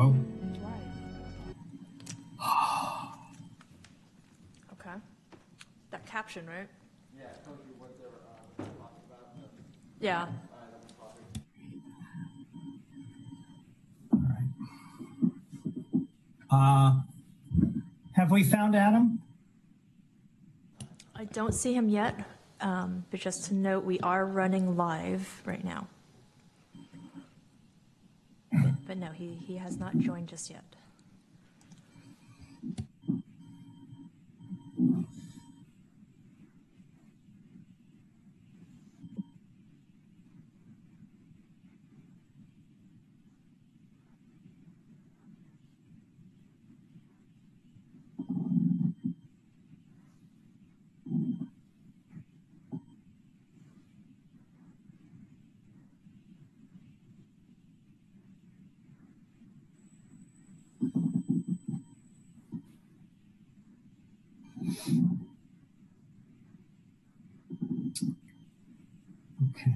Oh. Okay. That caption, right? Yeah, it tells you what they're talking about. Yeah. All right. Have we found Adam? I don't see him yet, but just to note, we are running live right now. But no, he has not joined just yet. Okay.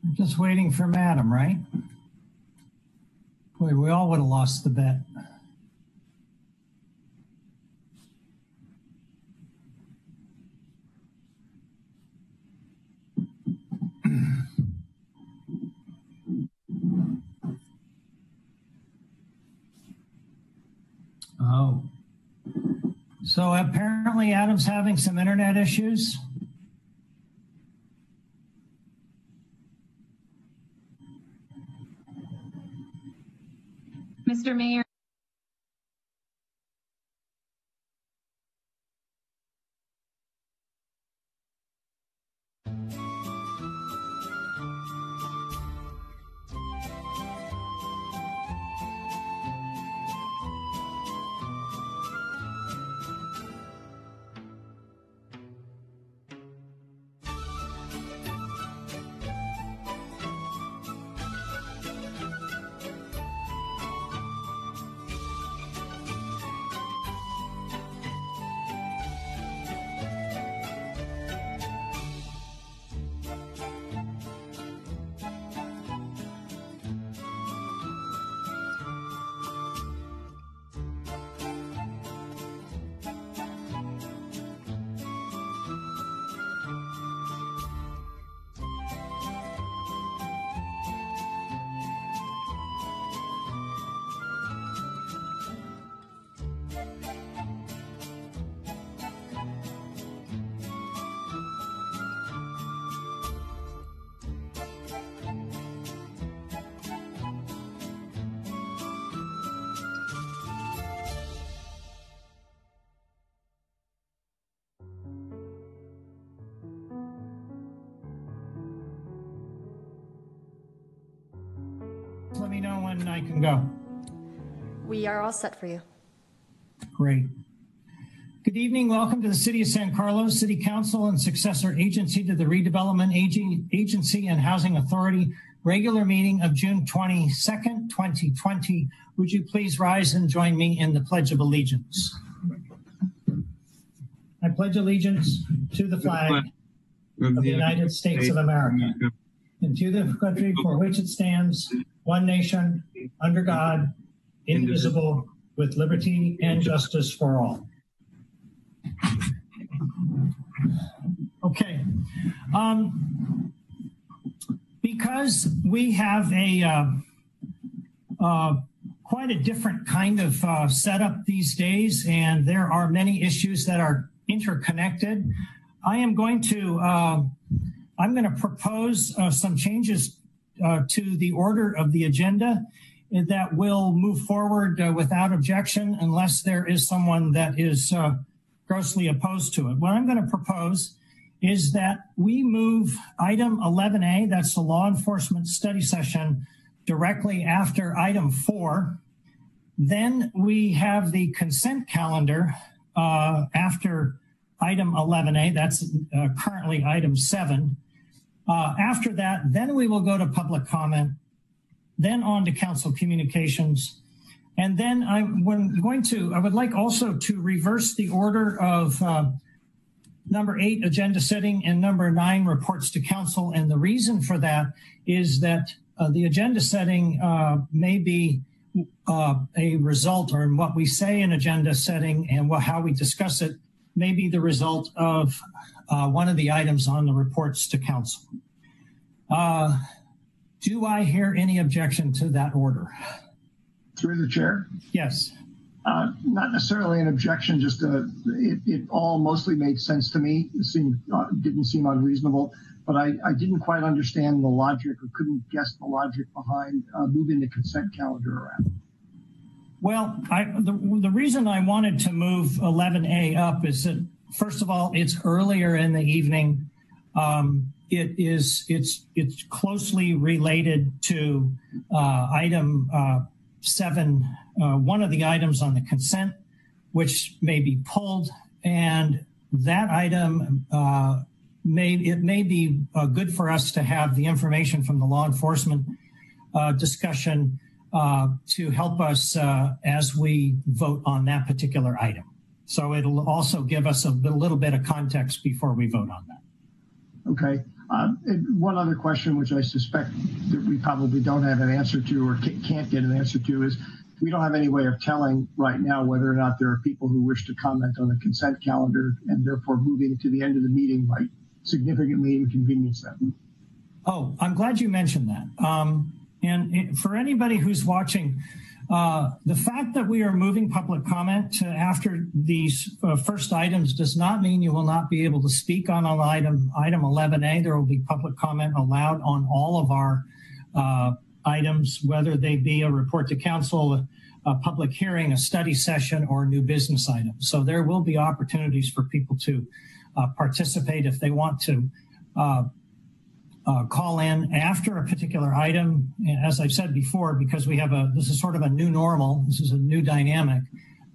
We're just waiting for Madam, right? Boy, we all would have lost the bet. Oh. So apparently Adam's having some internet issues. Mr. Mayor. Let me know when I can go. We are all set for you. Great. Good evening. Welcome to the City of San Carlos City Council and successor agency to the Redevelopment Agency and Housing Authority regular meeting of June 22nd, 2020. Would you please rise and join me in the Pledge of Allegiance? I pledge allegiance to the flag of the United States of America and to the country for which it stands, one nation, under God, indivisible, with liberty and justice for all. Okay. Because we have quite a different kind of setup these days, and there are many issues that are interconnected, I'm going to propose some changes to the order of the agenda that will move forward without objection unless there is someone that is grossly opposed to it. What I'm going to propose is that we move item 11A, that's the law enforcement study session, directly after item 4. Then we have the consent calendar after item 11A, that's currently item 7. After that, then we will go to public comment, then on to council communications. And then I would like also to reverse the order of number 8, agenda setting, and number 9, reports to council. And the reason for that is that the agenda setting may be a result, or in what we say in agenda setting and how we discuss it may be the result of one of the items on the reports to council. Do I hear any objection to that order? Through the chair? Yes. Not necessarily an objection, just it all mostly made sense to me. It didn't seem unreasonable, but I didn't quite understand the logic, or couldn't guess the logic behind moving the consent calendar around. Well, the reason I wanted to move 11A up is that, first of all, it's earlier in the evening. It's closely related to item 7, one of the items on the consent, which may be pulled, and that item may be good for us to have the information from the law enforcement discussion to help us as we vote on that particular item. So it'll also give us a little bit of context before we vote on that. Okay. And one other question, which I suspect that we probably don't have an answer to, or can't get an answer to, is we don't have any way of telling right now whether or not there are people who wish to comment on the consent calendar, and therefore moving it to the end of the meeting might significantly inconvenience them. Oh, I'm glad you mentioned that. For anybody who's watching, the fact that we are moving public comment to after these first items does not mean you will not be able to speak on an item 11A. There will be public comment allowed on all of our items, whether they be a report to council, a public hearing, a study session, or a new business item. So there will be opportunities for people to participate if they want to call in after a particular item. As I've said before, because this is sort of a new normal, this is a new dynamic,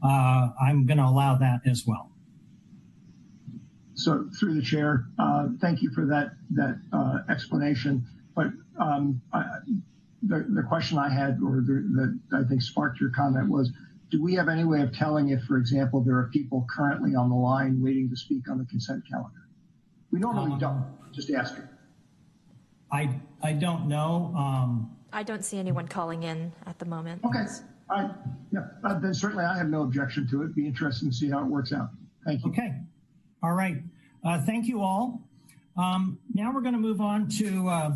I'm going to allow that as well. So through the chair, thank you for that explanation. But the question I had, or that I think sparked your comment, was, do we have any way of telling if, for example, there are people currently on the line waiting to speak on the consent calendar? We normally don't, just asking. I don't know. I don't see anyone calling in at the moment. Okay. All right. Yeah. Then certainly I have no objection to it. Be interesting to see how it works out. Thank you. Okay. All right. Thank you all. Now we're going to move on to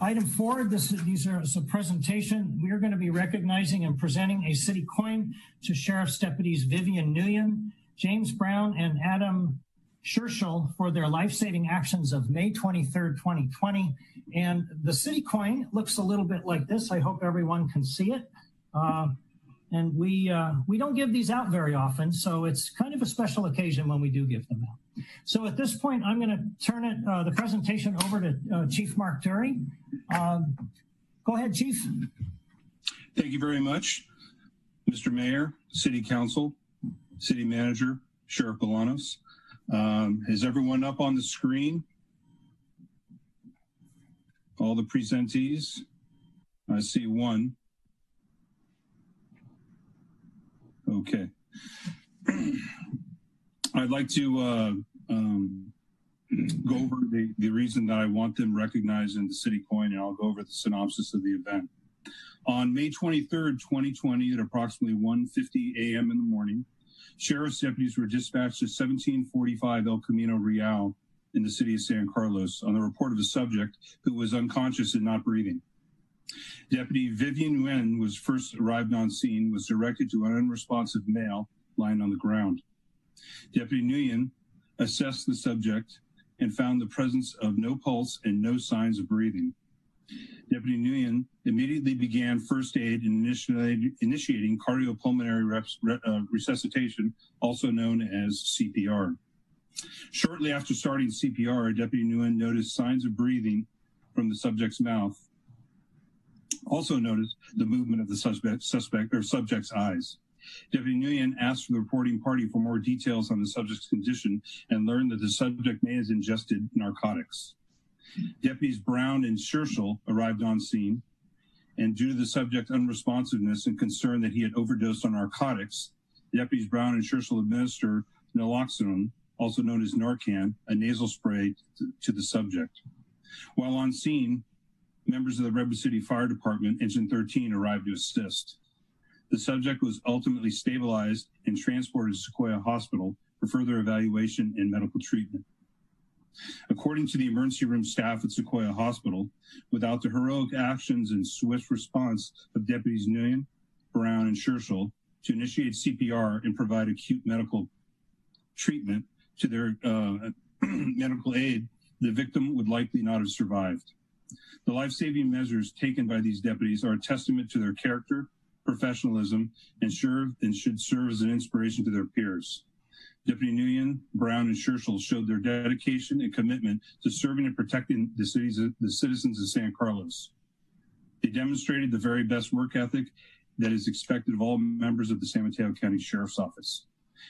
item 4. This is a presentation. We are going to be recognizing and presenting a city coin to Sheriff's Deputies Vivian Nguyen, James Brown, and Adam Scherschel for their life-saving actions of May 23rd, 2020. And the city coin looks a little bit like this. I hope everyone can see it. And we don't give these out very often, so it's kind of a special occasion when we do give them out. So at this point, I'm going to turn the presentation over to Chief Mark Dury. Go ahead, Chief. Thank you very much, Mr. Mayor, City Council, City Manager, Sheriff Bolanos. Is everyone up on the screen? All the presentees? I see one. Okay. I'd like to go over the reason that I want them recognized in the city coin, and I'll go over the synopsis of the event. On May 23rd, 2020, at approximately 1:50 a.m. in the morning, sheriff's deputies were dispatched to 1745 El Camino Real in the city of San Carlos on the report of a subject who was unconscious and not breathing. Deputy Vivian Nguyen was first arrived on scene, was directed to an unresponsive male lying on the ground. Deputy Nguyen assessed the subject and found the presence of no pulse and no signs of breathing. Deputy Nguyen immediately began first aid and initiating cardiopulmonary resuscitation, also known as CPR. Shortly after starting CPR, Deputy Nguyen noticed signs of breathing from the subject's mouth. Also noticed the movement of the subject's eyes. Deputy Nguyen asked the reporting party for more details on the subject's condition and learned that the subject may have ingested narcotics. Deputies Brown and Scherschel arrived on scene, and due to the subject's unresponsiveness and concern that he had overdosed on narcotics, Deputies Brown and Scherschel administered naloxone also known as Narcan, a nasal spray to the subject. While on scene, members of the Redwood City Fire Department, Engine 13, arrived to assist. The subject was ultimately stabilized and transported to Sequoia Hospital for further evaluation and medical treatment. According to the emergency room staff at Sequoia Hospital, without the heroic actions and swift response of Deputies Nguyen, Brown, and Scherschel to initiate CPR and provide acute medical treatment to their medical aid, the victim would likely not have survived. The life-saving measures taken by these deputies are a testament to their character, professionalism, and should serve as an inspiration to their peers. Deputy Nguyen, Brown, and Scherschel showed their dedication and commitment to serving and protecting the citizens of San Carlos. They demonstrated the very best work ethic that is expected of all members of the San Mateo County Sheriff's Office.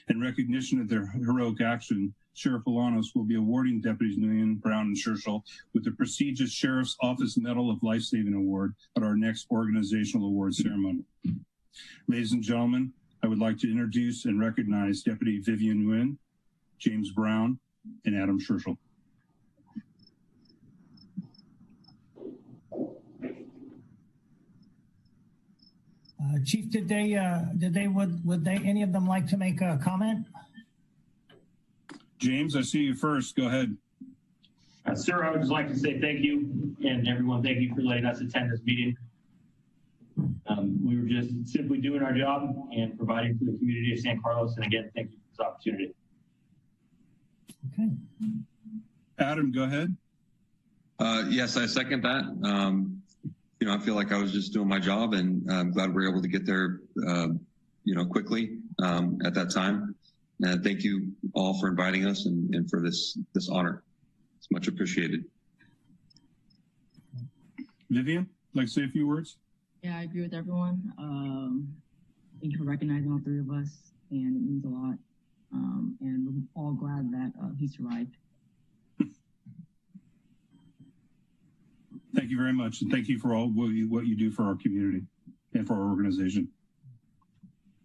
In recognition of their heroic action, Sheriff Bolanos will be awarding Deputies Nguyen, Brown, and Scherschel with the prestigious Sheriff's Office Medal of Life-Saving Award at our next organizational award ceremony. Ladies and gentlemen, I would like to introduce and recognize Deputy Vivian Nguyen, James Brown, and Adam Scherschel. Chief, would any of them like to make a comment? James, I see you first. Go ahead. Sir, I would just like to say thank you, and everyone, thank you for letting us attend this meeting. We were just simply doing our job and providing for the community of San Carlos, and again, thank you for this opportunity. Okay. Adam, go ahead. Yes, I second that. I feel like I was just doing my job, and I'm glad we were able to get there, quickly at that time. And thank you all for inviting us and for this honor. It's much appreciated. Vivian, like to say a few words? Yeah, I agree with everyone. Thank you for recognizing all three of us, and it means a lot. And we're all glad that he survived. Thank you very much, and thank you for all what you do for our community and for our organization.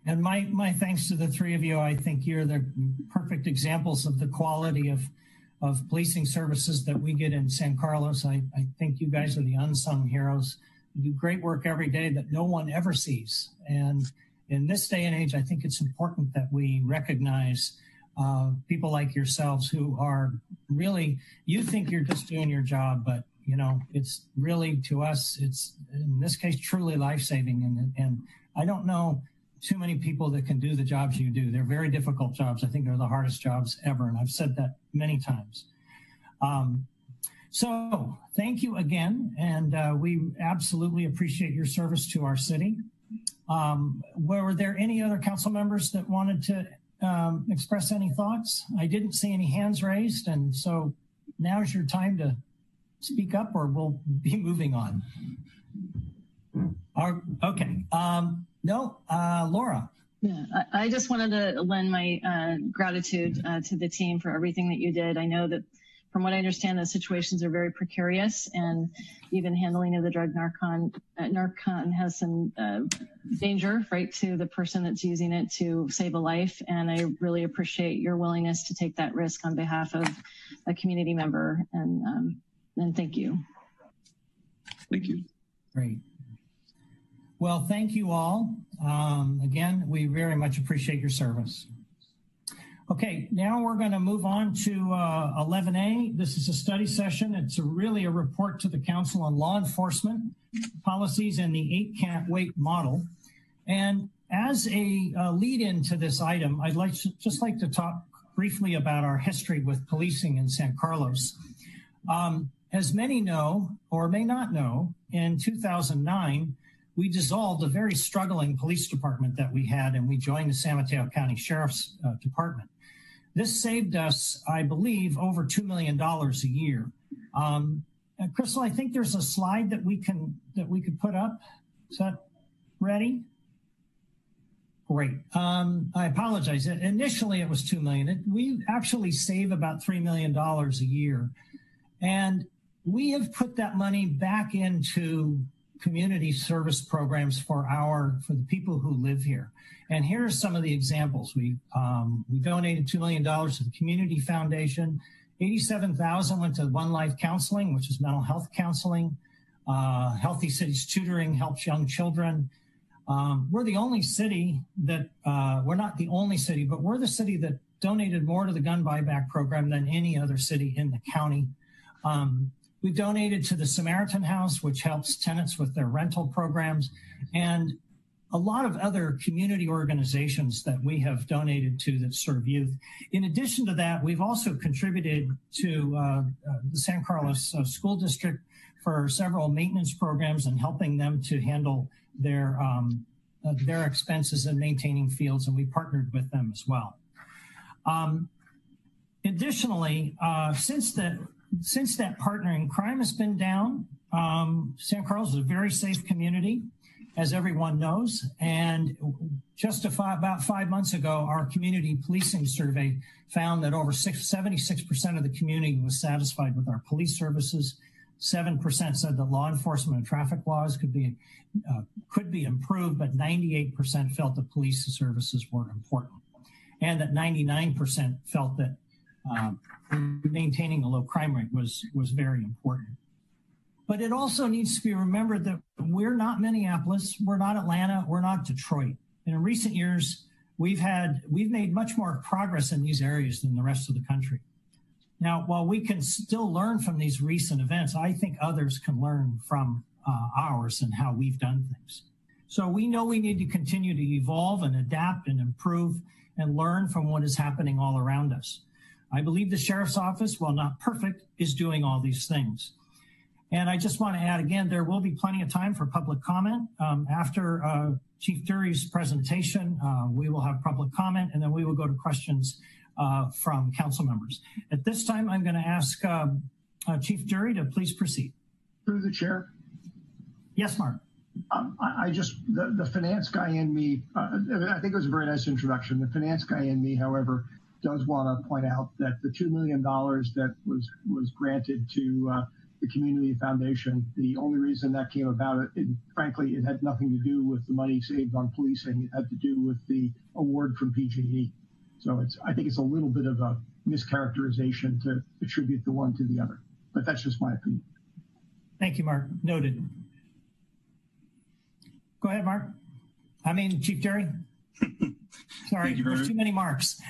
And my thanks to the three of you. I think you're the perfect examples of the quality of policing services that we get in San Carlos. I think you guys are the unsung heroes. You do great work every day that no one ever sees. And in this day and age, I think it's important that we recognize people like yourselves who are really, you think you're just doing your job, but it's really, to us, it's in this case truly life-saving. And I don't know too many people that can do the jobs you do. They're very difficult jobs. I think they're the hardest jobs ever, and I've said that many times. So thank you again, and we absolutely appreciate your service to our city. Were there any other council members that wanted to express any thoughts? I didn't see any hands raised, and so now's your time to speak up, or we'll be moving on. Okay. No, Laura. Yeah, I just wanted to lend my gratitude to the team for everything that you did. I know that from what I understand, the situations are very precarious, and even handling of the drug Narcan has some danger, right, to the person that's using it to save a life. And I really appreciate your willingness to take that risk on behalf of a community member. And thank you. Thank you. Great. Well, thank you all. Again, we very much appreciate your service. Okay, now we're going to move on to 11A. This is a study session. It's really a report to the Council on Law Enforcement Policies and the 8 Can't Wait model. And as a lead into this item, I'd just like to talk briefly about our history with policing in San Carlos. As many know or may not know, in 2009, we dissolved a very struggling police department that we had, and we joined the San Mateo County Sheriff's Department. This saved us, I believe, over $2 million a year. Crystal, I think there's a slide that we could put up. Is that ready? Great. I apologize. Initially, it was $2 million. We actually save about $3 million a year, and we have put that money back into community service programs for the people who live here. And here are some of the examples. We donated $2 million to the Community Foundation. 87,000 went to One Life Counseling, which is mental health counseling. Healthy Cities Tutoring helps young children. We're the only city that, we're not the only city, but we're the city that donated more to the gun buyback program than any other city in the county. We donated to the Samaritan House, which helps tenants with their rental programs, and a lot of other community organizations that we have donated to that serve youth. In addition to that, we've also contributed to the San Carlos School District for several maintenance programs and helping them to handle their expenses in maintaining fields, and we partnered with them as well. Additionally, since that partnering, crime has been down. San Carlos is a very safe community, as everyone knows. And just about 5 months ago, our community policing survey found that over 76% of the community was satisfied with our police services. 7% said that law enforcement and traffic laws could be improved, but 98% felt that police services were important, and that 99% felt that maintaining a low crime rate was very important. But it also needs to be remembered that we're not Minneapolis, we're not Atlanta, we're not Detroit. And in recent years, we've made much more progress in these areas than the rest of the country. Now, while we can still learn from these recent events, I think others can learn from ours and how we've done things. So we know we need to continue to evolve and adapt and improve and learn from what is happening all around us. I believe the Sheriff's Office, while not perfect, is doing all these things. And I just want to add again, there will be plenty of time for public comment. After Chief Dury's presentation, we will have public comment, and then we will go to questions from council members. At this time, I'm going to ask Chief Dury to please proceed. Through the chair. Yes, Mark. The finance guy in me, I think it was a very nice introduction. The finance guy in me, however, does want to point out that the $2 million that was granted to the Community Foundation, the only reason that came about, frankly, it had nothing to do with the money saved on policing. It had to do with the award from PG&E. So I think it's a little bit of a mischaracterization to attribute the one to the other, but that's just my opinion. Thank you, Mark. Noted. Go ahead, Mark. I mean, Chief Dury. Sorry, there's too many Marks.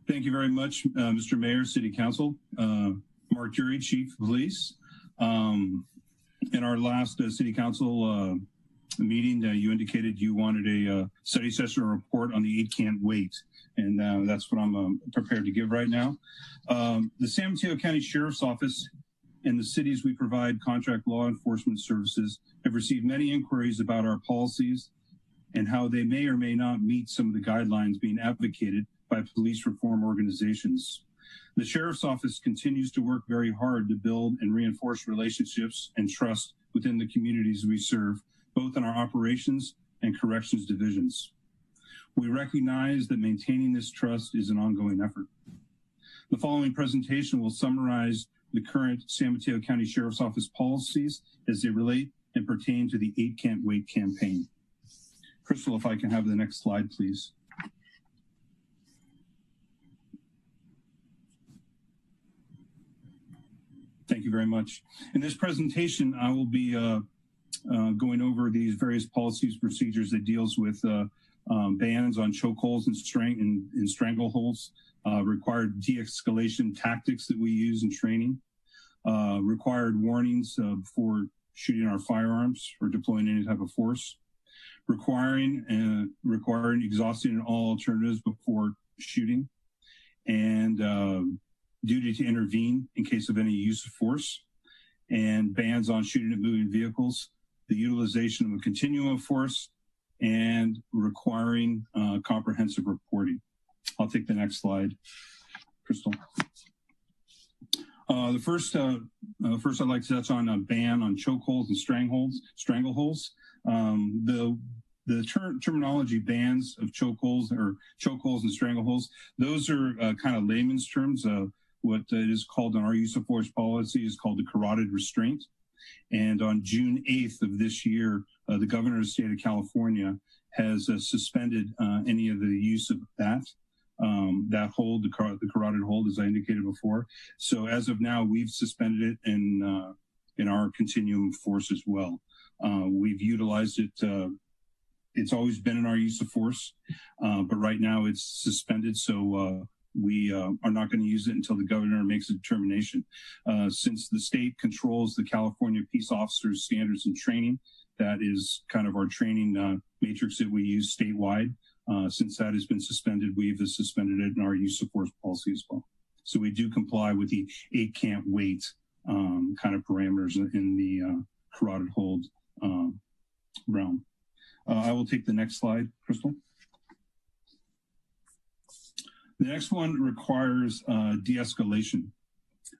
Thank you very much, Mr. Mayor, City Council. Mark Dury, Chief of Police. In our last City Council meeting, you indicated you wanted a study session report on the 8 Can't Wait, and that's what I'm prepared to give right now. The San Mateo County Sheriff's Office and the cities we provide contract law enforcement services have received many inquiries about our policies and how they may or may not meet some of the guidelines being advocated by police reform organizations. The Sheriff's Office continues to work very hard to build and reinforce relationships and trust within the communities we serve, both in our operations and corrections divisions. We recognize that maintaining this trust is an ongoing effort. The following presentation will summarize the current San Mateo County Sheriff's Office policies as they relate and pertain to the 8 Can't Wait campaign. Crystal, if I can have the next slide, please. Thank you very much. In this presentation, I will be going over these various policies, procedures that deals with bans on chokeholds and strangleholds, required de-escalation tactics that we use in training, required warnings before shooting our firearms or deploying any type of force, requiring exhausting all alternatives before shooting, and duty to intervene in case of any use of force, and bans on shooting at moving vehicles, the utilization of a continuum of force, and requiring comprehensive reporting. I'll take the next slide, Crystal. The first I'd like to touch on a ban on chokeholds and strangleholds. The terminology bans of chokeholds and strangleholds, those are kind of layman's terms. What is called in our use of force policy is called the carotid restraint. And on June 8th of this year, the governor of the state of California has suspended any of the use of that hold, the carotid hold, as I indicated before. So as of now, we've suspended it in our continuum of force as well. We've utilized it. It's always been in our use of force, but right now it's suspended. So we are not going to use it until the governor makes a determination. Since the state controls the California Peace Officers Standards and Training, that is kind of our training matrix that we use statewide. Since that has been suspended, we've suspended it in our use of force policy as well. So we do comply with the 8 can't wait kind of parameters in the carotid hold realm. I will take the next slide, Crystal. The next one requires de-escalation.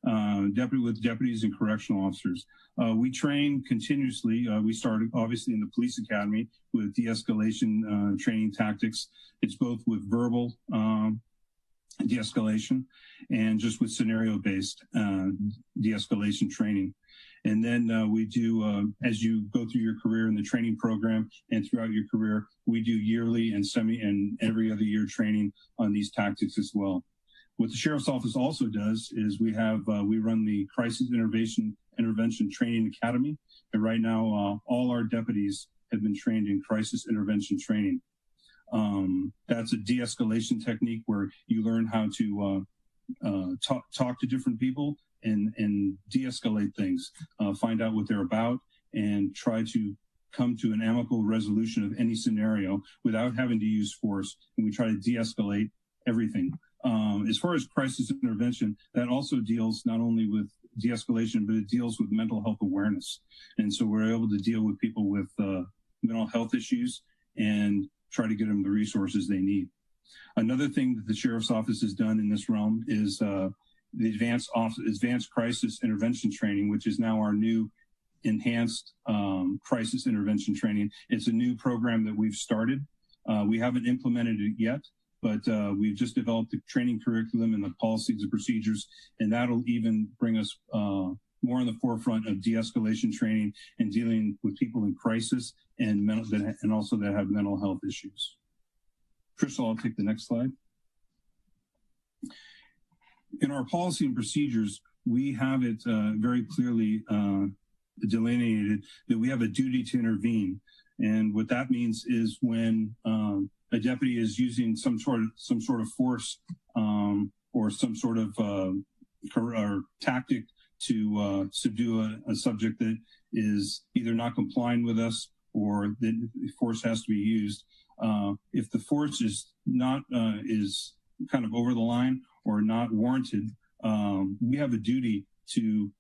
With deputies and correctional officers. We train continuously. We started obviously in the police academy with de-escalation training tactics. It's both with verbal de-escalation and just with scenario-based de-escalation training. And then we do, as you go through your career in the training program and throughout your career, we do yearly and and every other year training on these tactics as well. What the Sheriff's Office also does is we run the Crisis Intervention Training Academy. And right now, all our deputies have been trained in crisis intervention training. That's a de-escalation technique where you learn how to talk to different people and de-escalate things, find out what they're about, and try to come to an amicable resolution of any scenario without having to use force. And we try to de-escalate everything. As far as crisis intervention, that also deals not only with de-escalation, but it deals with mental health awareness. And so we're able to deal with people with mental health issues and try to get them the resources they need. Another thing that the Sheriff's Office has done in this realm is the Advanced Crisis Intervention Training, which is now our new enhanced crisis intervention training. It's a new program that we've started. We haven't implemented it yet, but we've just developed the training curriculum and the policies and procedures, and that'll even bring us more on the forefront of de-escalation training and dealing with people in crisis and also that have mental health issues. Crystal, I'll take the next slide. In our policy and procedures, we have it very clearly delineated that we have a duty to intervene. And what that means is when a deputy is using some sort of force or some sort of or tactic to subdue a subject that is either not complying with us or that force has to be used. If the force is not is kind of over the line or not warranted, we have a duty to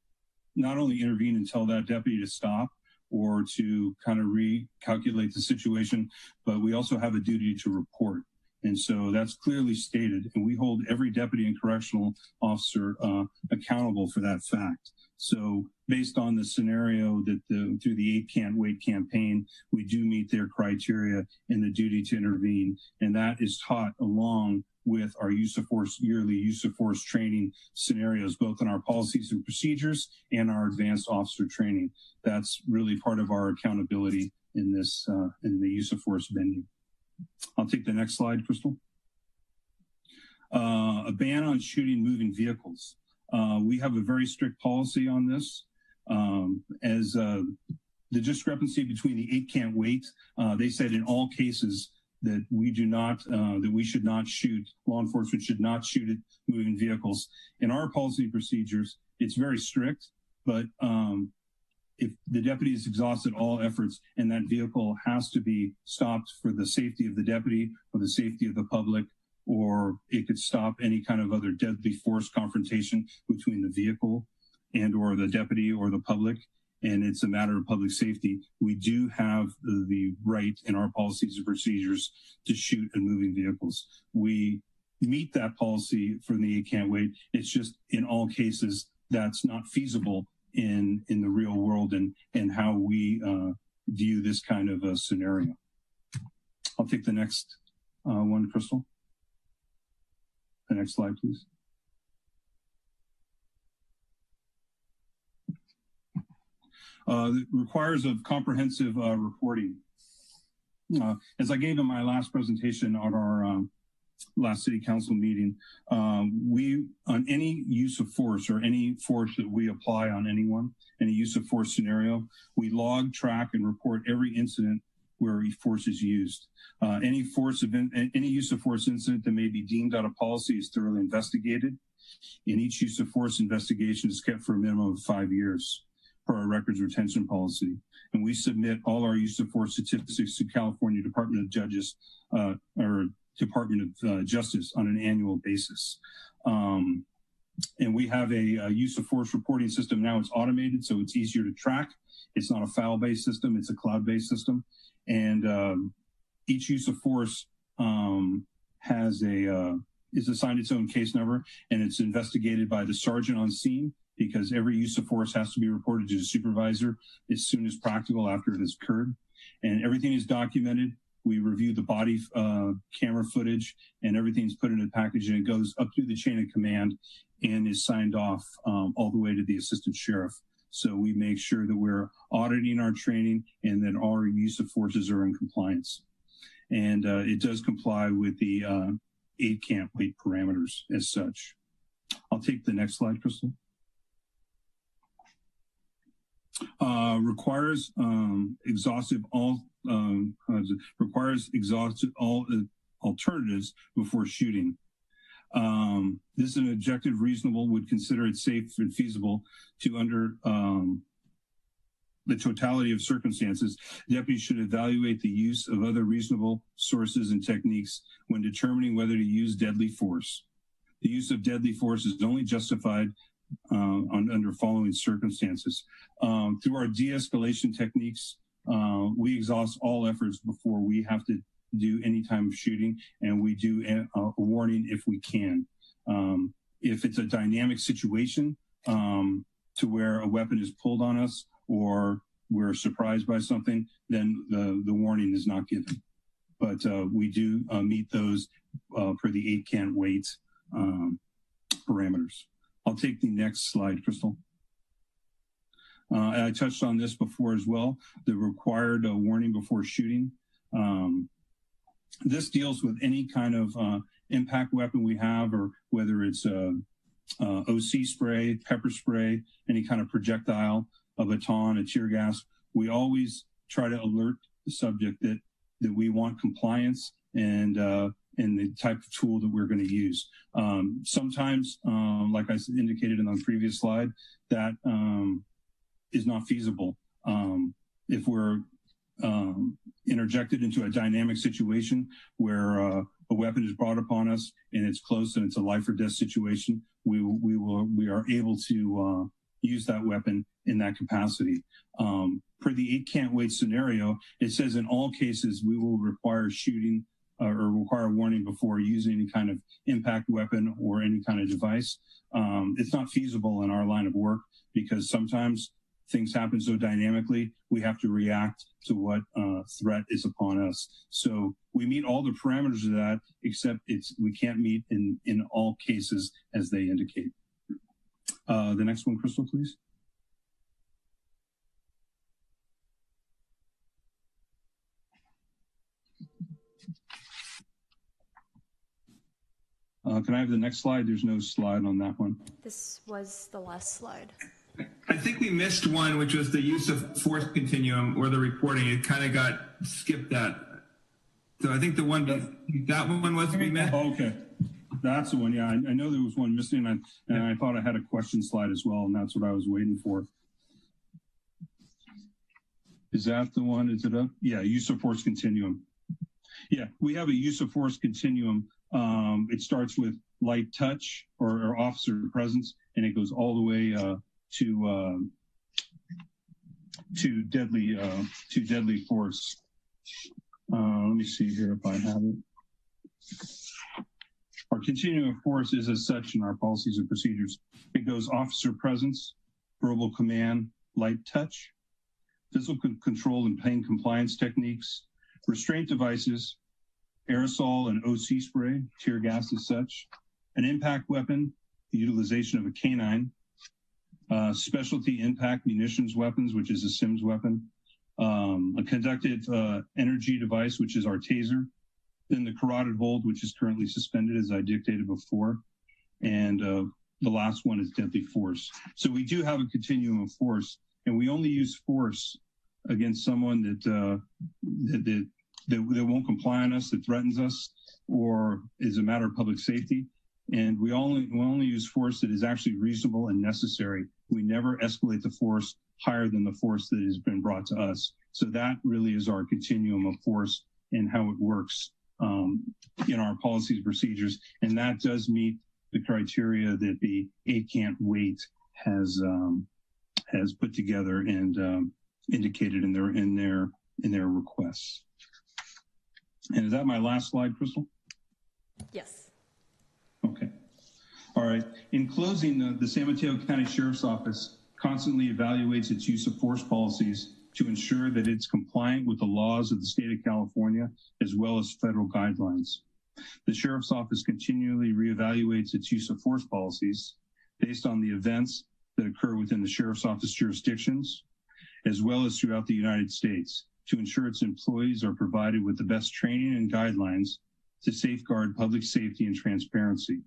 not only intervene and tell that deputy to stop or to kind of recalculate the situation, but we also have a duty to report. And so that's clearly stated, and we hold every deputy and correctional officer accountable for that fact. So based on the scenario that through the 8 Can't Wait campaign, we do meet their criteria in the duty to intervene, and that is taught along with our use of force, yearly use of force training scenarios, both in our policies and procedures and our advanced officer training. That's really part of our accountability in this, in the use of force venue. I'll take the next slide, Crystal. A ban on shooting moving vehicles. We have a very strict policy on this. As the discrepancy between the 8 Can't Wait, they said in all cases that we do not, that we should not shoot, law enforcement should not shoot at moving vehicles. In our policy procedures, it's very strict, but if the deputy has exhausted all efforts and that vehicle has to be stopped for the safety of the deputy or the safety of the public, or it could stop any kind of other deadly force confrontation between the vehicle and or the deputy or the public, and it's a matter of public safety, we do have the right in our policies and procedures to shoot at moving vehicles. We meet that policy from the 8 Can't Wait. It's just in all cases that's not feasible in the real world and how we view this kind of a scenario. I'll take the next one, Crystal. The next slide, please. That requires of comprehensive reporting. As I gave in my last presentation on our last city council meeting, we, on any use of force or any force that we apply on anyone, any use of force scenario, we log, track, and report every incident where force is used. Any use of force incident that may be deemed out of policy is thoroughly investigated, and each use of force investigation is kept for a minimum of 5 years per our records retention policy. And we submit all our use of force statistics to California Department of Justice on an annual basis. And we have a use of force reporting system now. It's automated, so it's easier to track. It's not a file-based system, it's a cloud-based system. And each use of force is assigned its own case number, and it's investigated by the sergeant on scene, because every use of force has to be reported to the supervisor as soon as practical after it has occurred. And everything is documented. We review the body camera footage, and everything's put in a package, and it goes up through the chain of command and is signed off all the way to the assistant sheriff. So we make sure that we're auditing our training and that our use of forces are in compliance. And it does comply with the 8 can't wait parameters as such. I'll take the next slide, Crystal. Requires exhaustive alternatives before shooting. This is an objective reasonable would consider it safe and feasible to under the totality of circumstances. Deputies should evaluate the use of other reasonable sources and techniques when determining whether to use deadly force. The use of deadly force is only justified under following circumstances. Through our de-escalation techniques, we exhaust all efforts before we have to do any time of shooting, and we do a warning if we can. If it's a dynamic situation to where a weapon is pulled on us or we're surprised by something, then the warning is not given. But we do meet those per the 8 can't wait parameters. I'll take the next slide, Crystal. I touched on this before as well, the required warning before shooting. This deals with any kind of impact weapon we have, or whether it's OC spray, pepper spray, any kind of projectile, a baton, a tear gas. We always try to alert the subject that we want compliance and the type of tool that we're going to use. Sometimes, like I indicated in the previous slide, that is not feasible. If we're interjected into a dynamic situation where a weapon is brought upon us and it's close and it's a life or death situation, we are able to use that weapon in that capacity. Per the 8 can't wait scenario, it says in all cases we will require shooting or require warning before using any kind of impact weapon or any kind of device. It's not feasible in our line of work because sometimes things happen so dynamically, we have to react to what threat is upon us. So we meet all the parameters of that, except we can't meet in all cases as they indicate. The next one, Crystal, please. Can I have the next slide? There's no slide on that one. This was the last slide. I think we missed one, which was the use of force continuum or the reporting. It kind of got skipped that. So I think that one was to be met. Oh, okay. That's the one. Yeah, I know there was one missing, and I thought I had a question slide as well, and that's what I was waiting for. Is that the one? Is it up? Yeah, use of force continuum. Yeah, we have a use of force continuum. It starts with light touch or officer presence, and it goes all the way to deadly force. Let me see here if I have it. Our continuum of force is as such in our policies and procedures. It goes officer presence, verbal command, light touch, physical control and pain compliance techniques, restraint devices, aerosol and OC spray, tear gas as such, an impact weapon, the utilization of a canine, specialty impact munitions weapons, which is a SIMS weapon, a conductive energy device, which is our taser, then the carotid hold, which is currently suspended, as I dictated before, and the last one is deadly force. So we do have a continuum of force, and we only use force against someone that won't comply on us, that threatens us, or is a matter of public safety. And we only use force that is actually reasonable and necessary. We never escalate the force higher than the force that has been brought to us. So that really is our continuum of force and how it works in our policies and procedures. And that does meet the criteria that the 8 Can't Wait has put together and indicated in their requests. And is that my last slide, Crystal? Yes. Okay. All right. In closing, the San Mateo County Sheriff's Office constantly evaluates its use of force policies to ensure that it's compliant with the laws of the state of California, as well as federal guidelines. The Sheriff's Office continually reevaluates its use of force policies based on the events that occur within the Sheriff's Office jurisdictions, as well as throughout the United States, to ensure its employees are provided with the best training and guidelines to safeguard public safety and transparency.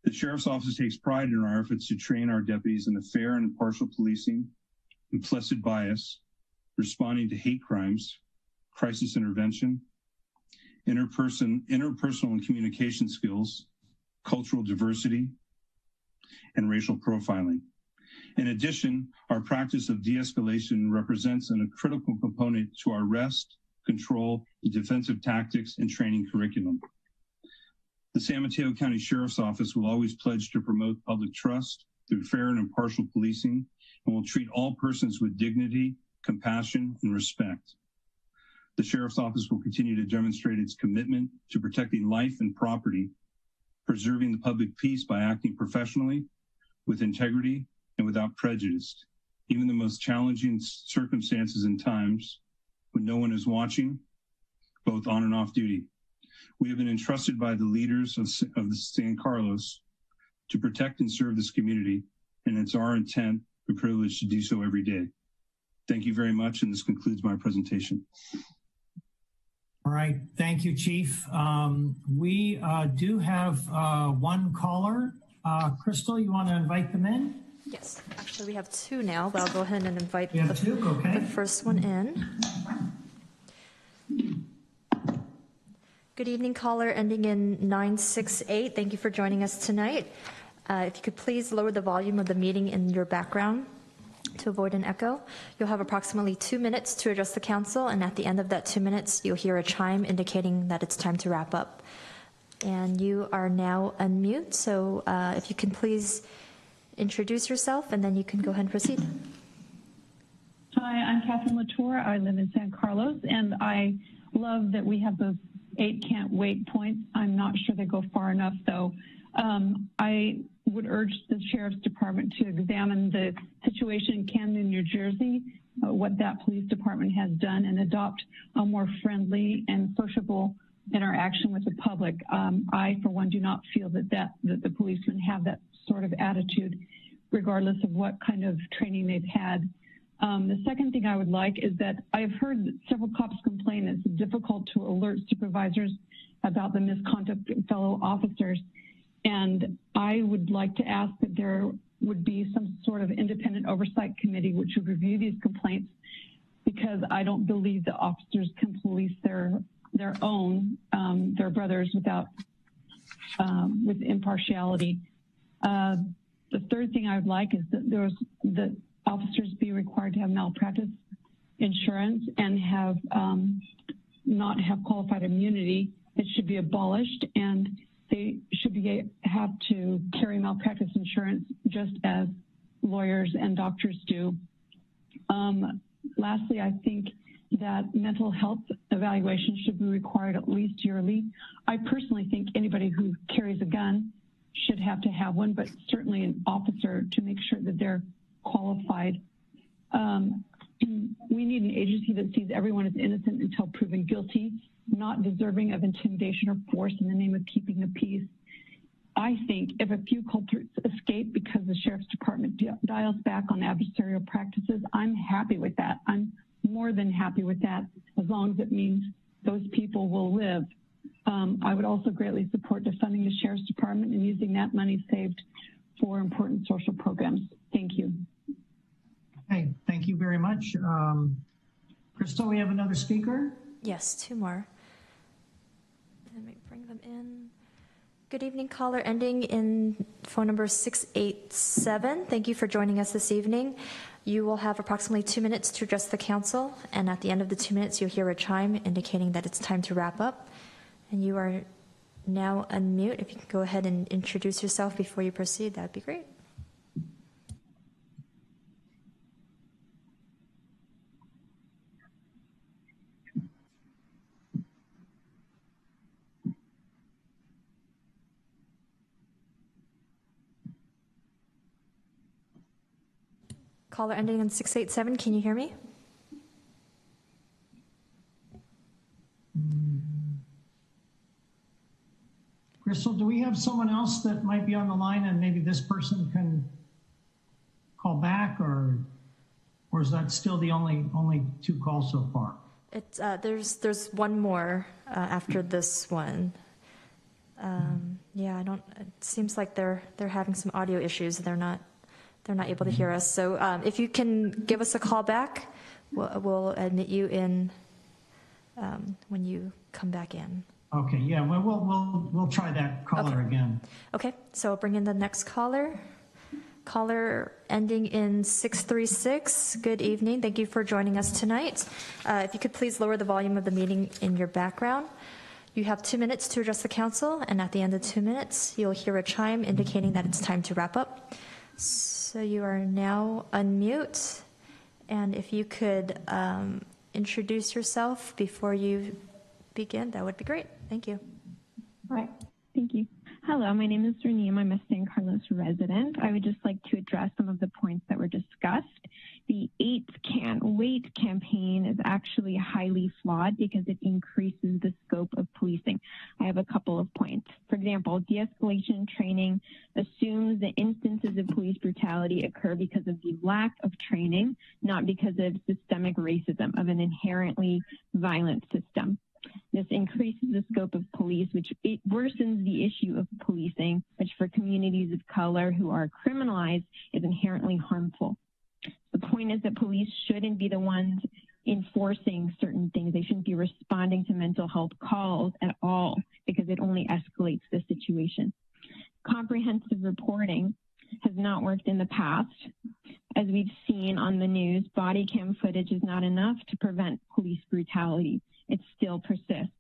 The Sheriff's Office takes pride in our efforts to train our deputies in the fair and impartial policing, implicit bias, responding to hate crimes, crisis intervention, interpersonal and communication skills, cultural diversity, and racial profiling. In addition, our practice of de-escalation represents a critical component to our arrest, control, defensive tactics, and training curriculum. The San Mateo County Sheriff's Office will always pledge to promote public trust through fair and impartial policing, and will treat all persons with dignity, compassion, and respect. The Sheriff's Office will continue to demonstrate its commitment to protecting life and property, preserving the public peace by acting professionally, with integrity, and without prejudice, even the most challenging circumstances and times when no one is watching, both on and off duty. We have been entrusted by the leaders of the San Carlos to protect and serve this community, and it's our intent and privilege to do so every day. Thank you very much, and this concludes my presentation. All right, thank you, Chief. We do have one caller. Crystal, you want to invite them in? Yes, actually we have 2 now, but I'll go ahead and invite We have 2, okay. the first one in. Good evening, caller ending in 968. Thank you for joining us tonight. If you could please lower the volume of the meeting in your background to avoid an echo. You'll have approximately 2 minutes to address the council, and at the end of that 2 minutes, you'll hear a chime indicating that it's time to wrap up. And you are now unmute, so if you can please introduce yourself, and then you can go ahead and proceed. Hi, I'm Catherine Latour. I live in San Carlos, and I love that we have those 8 Can't Wait points. I'm not sure they go far enough, though. I would urge the Sheriff's Department to examine the situation in Camden, New Jersey, what that police department has done, and adopt a more friendly and sociable interaction with the public. I, for one, do not feel that the policemen have that sort of attitude, regardless of what kind of training they've had. The second thing I would like is that I've heard that several cops complain it's difficult to alert supervisors about the misconduct of fellow officers. And I would like to ask that there would be some sort of independent oversight committee which would review these complaints, because I don't believe the officers can police their brothers with impartiality. The third thing I would like is that officers be required to have malpractice insurance and have not have qualified immunity. It should be abolished, and they should have to carry malpractice insurance just as lawyers and doctors do. Lastly, I think that mental health evaluation should be required at least yearly. I personally think anybody who carries a gun should have to have one, but certainly an officer, to make sure that they're qualified. We need an agency that sees everyone as innocent until proven guilty, not deserving of intimidation or force in the name of keeping the peace. I think if a few culprits escape because the sheriff's department dials back on adversarial practices, I'm happy with that. I'm more than happy with that, as long as it means those people will live. I would also greatly support defunding the sheriff's department and using that money saved for important social programs. Thank you. Okay, thank you very much. Crystal, we have another speaker? Yes, two more. Let me bring them in. Good evening, caller ending in phone number 687. Thank you for joining us this evening. You will have approximately 2 minutes to address the council, and at the end of the 2 minutes, you'll hear a chime indicating that it's time to wrap up. And you are now unmute. If you could go ahead and introduce yourself before you proceed, that'd be great. Caller ending in 687, can you hear me? Crystal, do we have someone else that might be on the line and maybe this person can call back, or is that still the only two calls so far? It's there's one more after this one. Yeah, it seems like they're having some audio issues. They're not able to hear us. So if you can give us a call back, we'll admit you in when you come back in. Okay, yeah, well, we'll try that caller again. Okay, so I'll bring in the next caller. Caller ending in 636. Good evening. Thank you for joining us tonight. If you could please lower the volume of the meeting in your background. You have 2 minutes to address the council, and at the end of 2 minutes, you'll hear a chime indicating that it's time to wrap up. So you are now unmute, and if you could introduce yourself before you begin, that would be great. Thank you. All right. Thank you. Hello, my name is Raneem. I'm a San Carlos resident. I would just like to address some of the points that were discussed. The 8 Can't Wait campaign is actually highly flawed because it increases the scope of policing. I have a couple of points. For example, de-escalation training assumes the instances of police brutality occur because of the lack of training, not because of systemic racism of an inherently violent system. This increases the scope of police, which it worsens the issue of policing, which for communities of color who are criminalized is inherently harmful. The point is that police shouldn't be the ones enforcing certain things. They shouldn't be responding to mental health calls at all because it only escalates the situation. Comprehensive reporting has not worked in the past. As we've seen on the news, body cam footage is not enough to prevent police brutality. It still persists.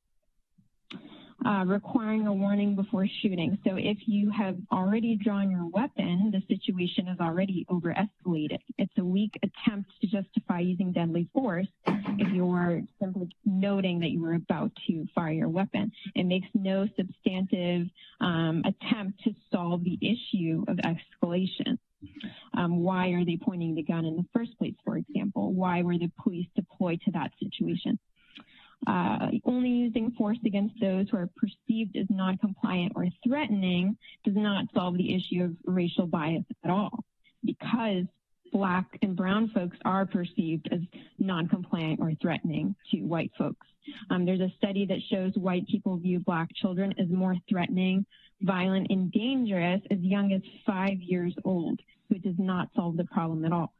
Requiring a warning before shooting. So if you have already drawn your weapon, the situation is already over-escalated. It's a weak attempt to justify using deadly force if you're simply noting that you were about to fire your weapon. It makes no substantive attempt to solve the issue of escalation. Why are they pointing the gun in the first place, for example? Why were the police deployed to that situation? Only using force against those who are perceived as non-compliant or threatening does not solve the issue of racial bias at all, because Black and brown folks are perceived as non-compliant or threatening to white folks. There's a study that shows white people view Black children as more threatening, violent, and dangerous as young as 5 years old, which does not solve the problem at all.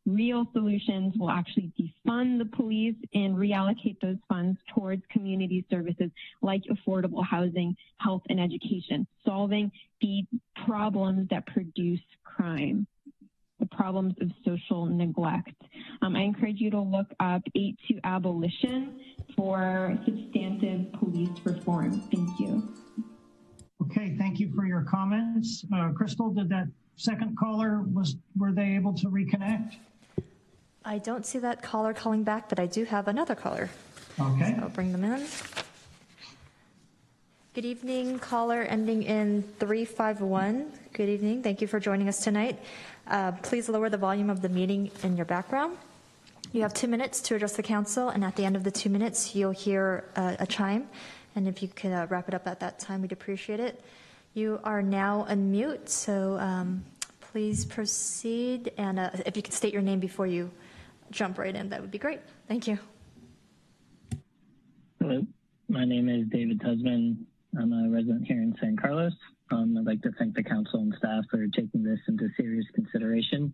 Real solutions will actually defund the police and reallocate those funds towards community services like affordable housing, health, and education, solving the problems that produce crime, the problems of social neglect. I encourage you to look up 8 to Abolition for substantive police reform. Thank you. Okay, thank you for your comments. Crystal, did that second caller, were they able to reconnect? I don't see that caller calling back, but I do have another caller. Okay. So I'll bring them in. Good evening, caller ending in 351. Good evening. Thank you for joining us tonight. Please lower the volume of the meeting in your background. You have 2 minutes to address the council, and at the end of the 2 minutes, you'll hear a chime. And if you could wrap it up at that time, we'd appreciate it. You are now unmute, so please proceed. And if you could state your name before you jump right in, that would be great. Thank you. Hello, my name is David Tusman. I'm a resident here in San Carlos. I'd like to thank the council and staff for taking this into serious consideration.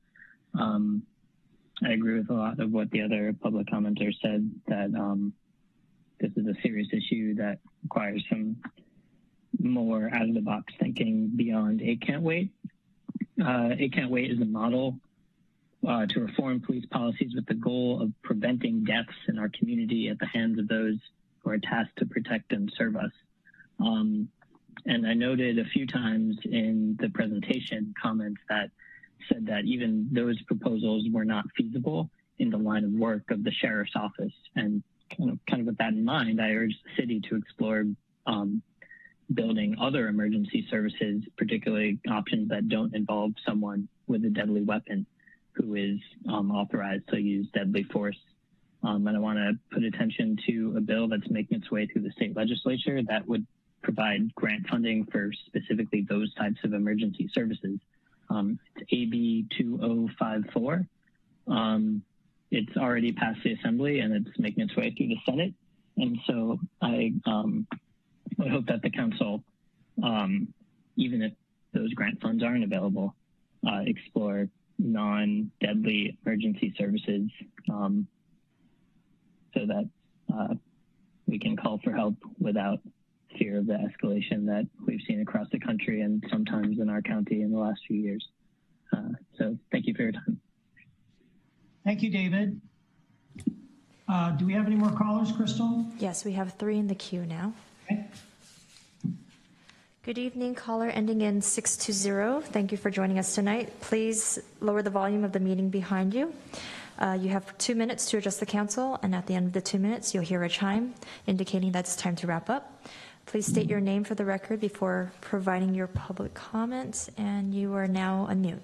I agree with a lot of what the other public commenters said, that this is a serious issue that requires some more out-of-the-box thinking beyond 8 Can't Wait. 8 Can't Wait is a model to reform police policies with the goal of preventing deaths in our community at the hands of those who are tasked to protect and serve us. And I noted a few times in the presentation comments that said that even those proposals were not feasible in the line of work of the sheriff's office. And kind of with that in mind, I urge the city to explore building other emergency services, particularly options that don't involve someone with a deadly weapon who is authorized to use deadly force. And I want to put attention to a bill that's making its way through the state legislature that would provide grant funding for specifically those types of emergency services. It's AB 2054. It's already passed the Assembly and it's making its way through the Senate. And so I hope that the council, even if those grant funds aren't available, explore non-deadly emergency services so that we can call for help without fear of the escalation that we've seen across the country and sometimes in our county in the last few years. So thank you for your time. Thank you, David. Do we have any more callers, Crystal? Yes, we have 3 in the queue now. Okay. Good evening, caller ending in 620. Thank you for joining us tonight. Please lower the volume of the meeting behind you. You have 2 minutes to address the council, and at the end of the 2 minutes, you'll hear a chime indicating that it's time to wrap up. Please state your name for the record before providing your public comments, and you are now unmute.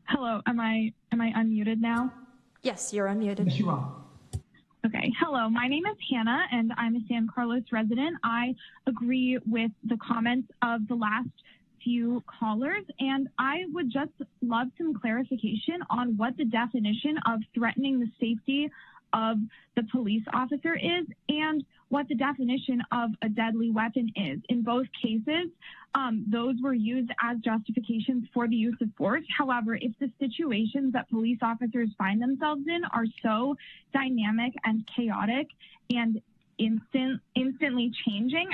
Hello, am I unmuted now? Yes, you're unmuted. Yes, you are. Okay, hello, my name is Hannah and I'm a San Carlos resident. I agree with the comments of the last few callers, and I would just love some clarification on what the definition of threatening the safety of the police officer is and what the definition of a deadly weapon is. In both cases, those were used as justifications for the use of force. However, if the situations that police officers find themselves in are so dynamic and chaotic and instantly changing,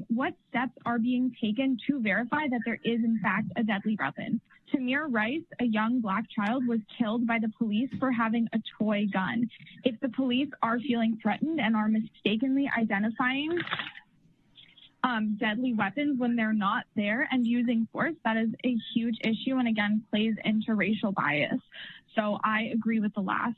what steps are being taken to verify that there is in fact a deadly weapon? Tamir Rice, a young Black child, was killed by the police for having a toy gun. If the police are feeling threatened and are mistakenly identifying deadly weapons when they're not there and using force, that is a huge issue and again plays into racial bias. So I agree with the last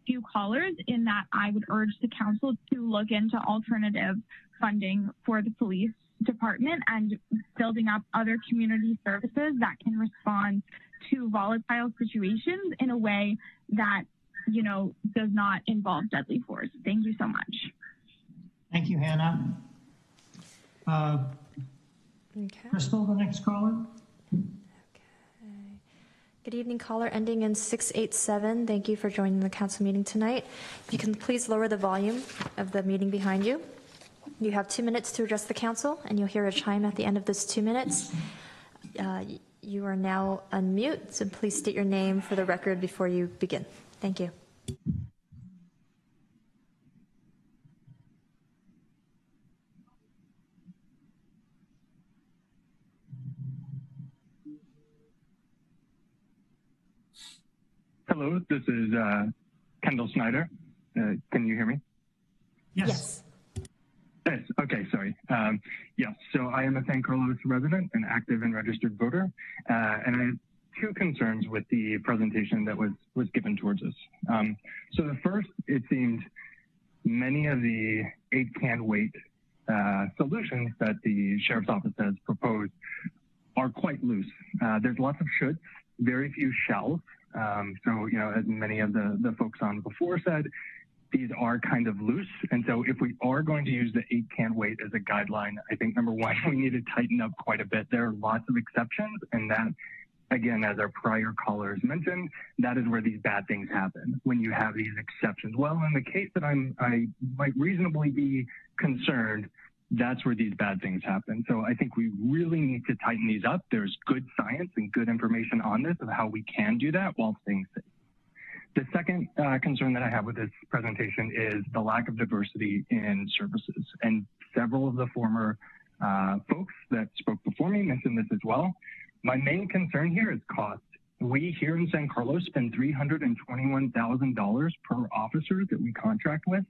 few callers in that I would urge the council to look into alternative funding for the police department and building up other community services that can respond to volatile situations in a way that, you know, does not involve deadly force. Thank you so much. Thank you, Hannah. Okay. Crystal, the next caller. Good evening, caller ending in 687. Thank you for joining the council meeting tonight. If you can please lower the volume of the meeting behind you. You have 2 minutes to address the council, and you'll hear a chime at the end of this 2 minutes. You are now unmute, so please state your name for the record before you begin. Thank you. Hello, this is Kendall Snyder. Can you hear me? Yes. Yes. Okay. Sorry. Yes. So I am a San Carlos resident, an active and registered voter, and I have 2 concerns with the presentation that was given towards us. So the first, it seemed many of the 8 Can't Wait solutions that the sheriff's office has proposed are quite loose. There's lots of shoulds, very few shalls. So, you know, as many of the folks on before said, these are kind of loose. And so if we are going to use the 8 can't wait as a guideline, I think number one, we need to tighten up quite a bit. There are lots of exceptions, and that, again, as our prior callers mentioned, that is where these bad things happen, when you have these exceptions. Well, in the case that I might reasonably be concerned, that's where these bad things happen. So I think we really need to tighten these up. There's good science and good information on this of how we can do that while staying safe. The second concern that I have with this presentation is the lack of diversity in services. And several of the former folks that spoke before me mentioned this as well. My main concern here is cost. We here in San Carlos spend $321,000 per officer that we contract with.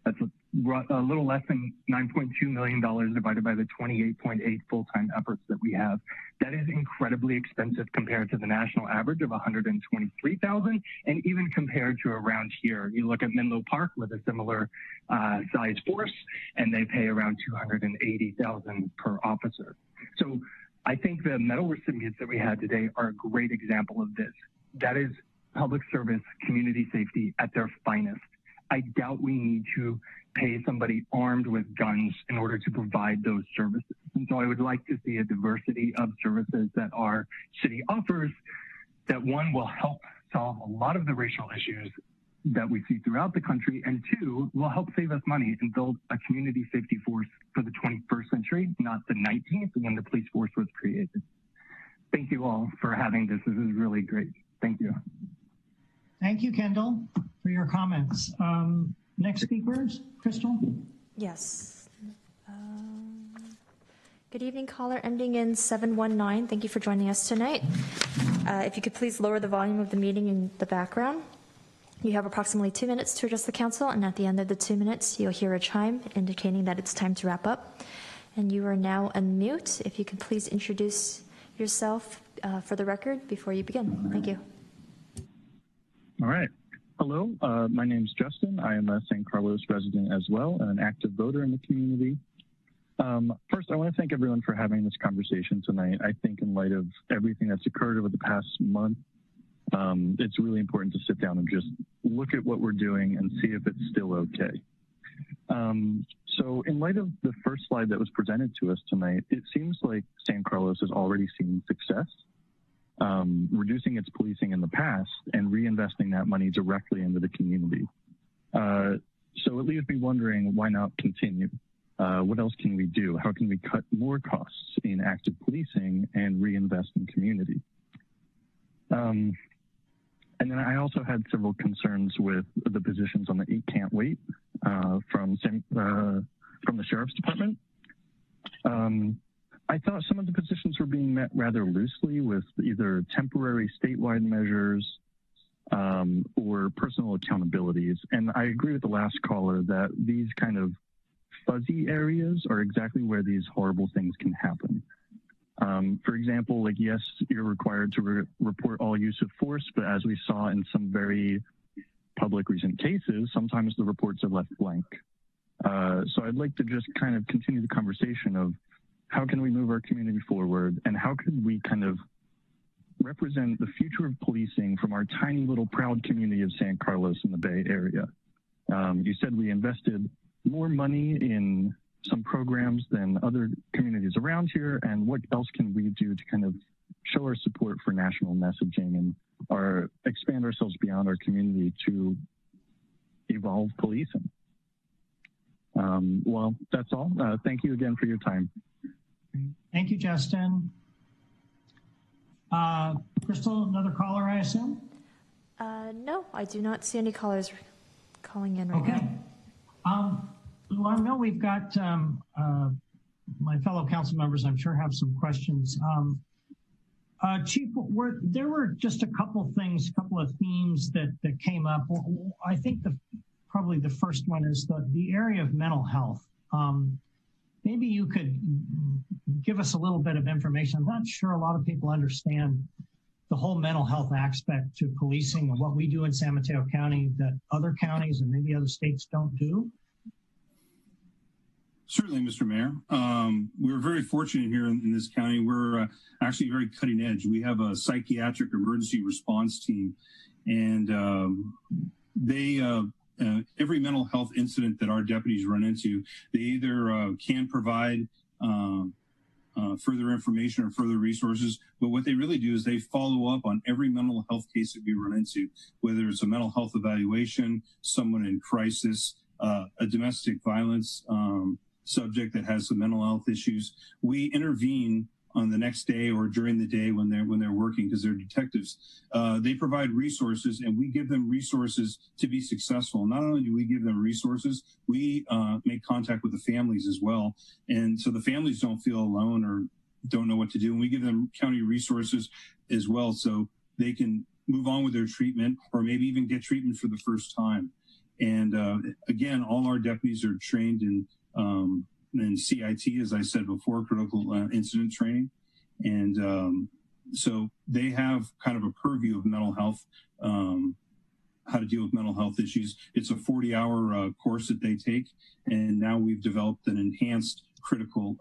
That's a little less than $9.2 million divided by the 28.8 full-time efforts that we have. That is incredibly expensive compared to the national average of $123,000, and even compared to around here. You look at Menlo Park with a similar size force, and they pay around $280,000 per officer. So I think the medal recipients that we had today are a great example of this. That is public service, community safety at their finest. I doubt we need to pay somebody armed with guns in order to provide those services. And so I would like to see a diversity of services that our city offers that, one, will help solve a lot of the racial issues that we see throughout the country, and two, will help save us money and build a community safety force for the 21st century, not the 19th when the police force was created. Thank you all for having this. This is really great. Thank you. Thank you, Kendall, for your comments. Next speakers, Crystal? Yes. Good evening, caller ending in 719. Thank you for joining us tonight. If you could please lower the volume of the meeting in the background. You have approximately 2 minutes to address the council, and at the end of the 2 minutes, you'll hear a chime indicating that it's time to wrap up. And you are now on mute. If you could please introduce yourself for the record before you begin. Thank you. All right. Hello, my name is Justin. I am a San Carlos resident as well, and an active voter in the community. First, I want to thank everyone for having this conversation tonight. I think in light of everything that's occurred over the past month, it's really important to sit down and just look at what we're doing and see if it's still okay. So in light of the first slide that was presented to us tonight, it seems like San Carlos has already seen success. Reducing its policing in the past and reinvesting that money directly into the community. So it leaves me wondering, why not continue? What else can we do? How can we cut more costs in active policing and reinvest in community? And then I also had several concerns with the positions on the 8 can't wait from the Sheriff's Department. I thought some of the positions were being met rather loosely with either temporary statewide measures or personal accountabilities. And I agree with the last caller that these kind of fuzzy areas are exactly where these horrible things can happen. For example, like, yes, you're required to report all use of force, but as we saw in some very public recent cases, sometimes the reports are left blank. So I'd like to just kind of continue the conversation of how can we move our community forward, and how could we kind of represent the future of policing from our tiny little proud community of San Carlos in the Bay Area. You said we invested more money in some programs than other communities around here, and what else can we do to kind of show our support for national messaging and expand ourselves beyond our community to evolve policing? Well, that's all. Thank you again for your time. Thank you, Justin. Crystal, another caller, I assume? No, I do not see any callers calling in right now. Well, I know we've got my fellow council members, I'm sure, have some questions. Chief, there were just a couple of themes that came up. I think probably the first one is the area of mental health. Maybe you could give us a little bit of information. I'm not sure a lot of people understand the whole mental health aspect to policing and what we do in San Mateo County that other counties and maybe other states don't do. Certainly, Mr. Mayor. We're very fortunate here in this county. We're actually very cutting edge. We have a psychiatric emergency response team, and they every mental health incident that our deputies run into, they either can provide further information or further resources, but what they really do is they follow up on every mental health case that we run into, whether it's a mental health evaluation, someone in crisis, a domestic violence subject that has some mental health issues. We intervene on the next day or during the day when they're working, because they're detectives. They provide resources, and we give them resources to be successful. Not only do we give them resources, we make contact with the families as well, and so the families don't feel alone or don't know what to do. And we give them county resources as well, so they can move on with their treatment or maybe even get treatment for the first time. And again, all our deputies are trained in CIT, as I said before, critical incident training. And so they have kind of a purview of mental health, how to deal with mental health issues. It's a 40-hour course that they take. And now we've developed an enhanced critical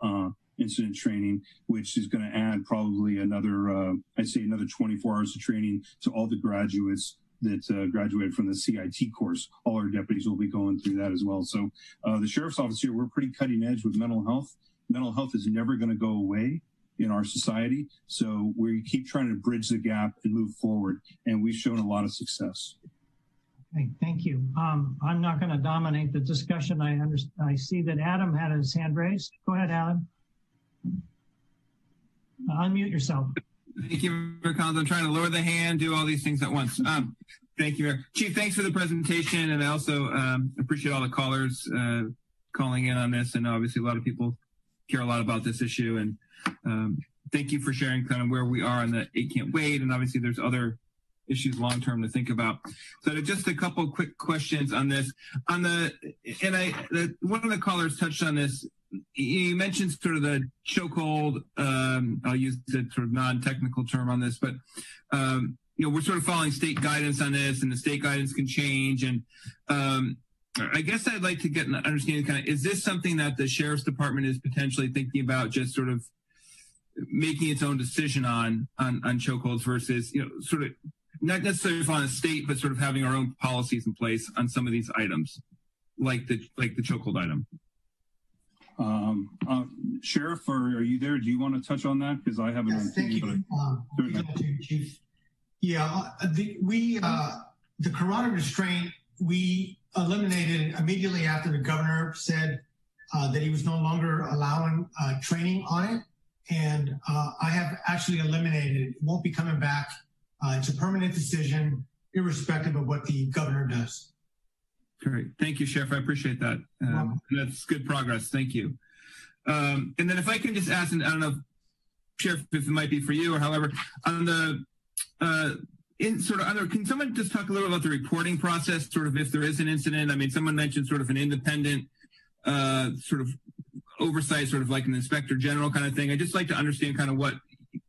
incident training, which is going to add probably another, I'd say another 24 hours of training to all the graduates that graduated from the CIT course. All our deputies will be going through that as well. So the sheriff's office here, we're pretty cutting edge with mental health. Mental health is never going to go away in our society. So we keep trying to bridge the gap and move forward. And we've shown a lot of success. Okay, thank you. I'm not going to dominate the discussion. I see that Adam had his hand raised. Go ahead, Adam. Unmute yourself. Thank you, Mayor Collins. I'm trying to lower the hand, do all these things at once. Thank you, Mayor. Chief, thanks for the presentation, and I also appreciate all the callers calling in on this, and obviously a lot of people care a lot about this issue, and thank you for sharing kind of where we are on the 8 Can't Wait, and obviously there's other issues long-term to think about. So just a couple quick questions on this. One of the callers touched on this. You mentioned sort of the chokehold. I'll use the sort of non-technical term on this, but we're sort of following state guidance on this, and the state guidance can change. And I guess I'd like to get an understanding. Kind of, is this something that the sheriff's department is potentially thinking about, just sort of making its own decision on chokeholds versus sort of not necessarily on a state, but sort of having our own policies in place on some of these items, like the chokehold item. Sheriff, are you there? Do you want to touch on that? Because I haven't. Yes, thank you, Chief. Yeah, the carotid restraint we eliminated immediately after the governor said that he was no longer allowing training on it, and I have actually eliminated it. It won't be coming back. It's a permanent decision, irrespective of what the governor does. Great. Thank you, Sheriff. I appreciate that. That's good progress. Thank you. And then if I can just ask, and I don't know, Sheriff, if it might be for you or however, on the, can someone just talk a little about the reporting process, sort of if there is an incident? I mean, someone mentioned sort of an independent sort of oversight, sort of like an inspector general kind of thing. I'd just like to understand kind of what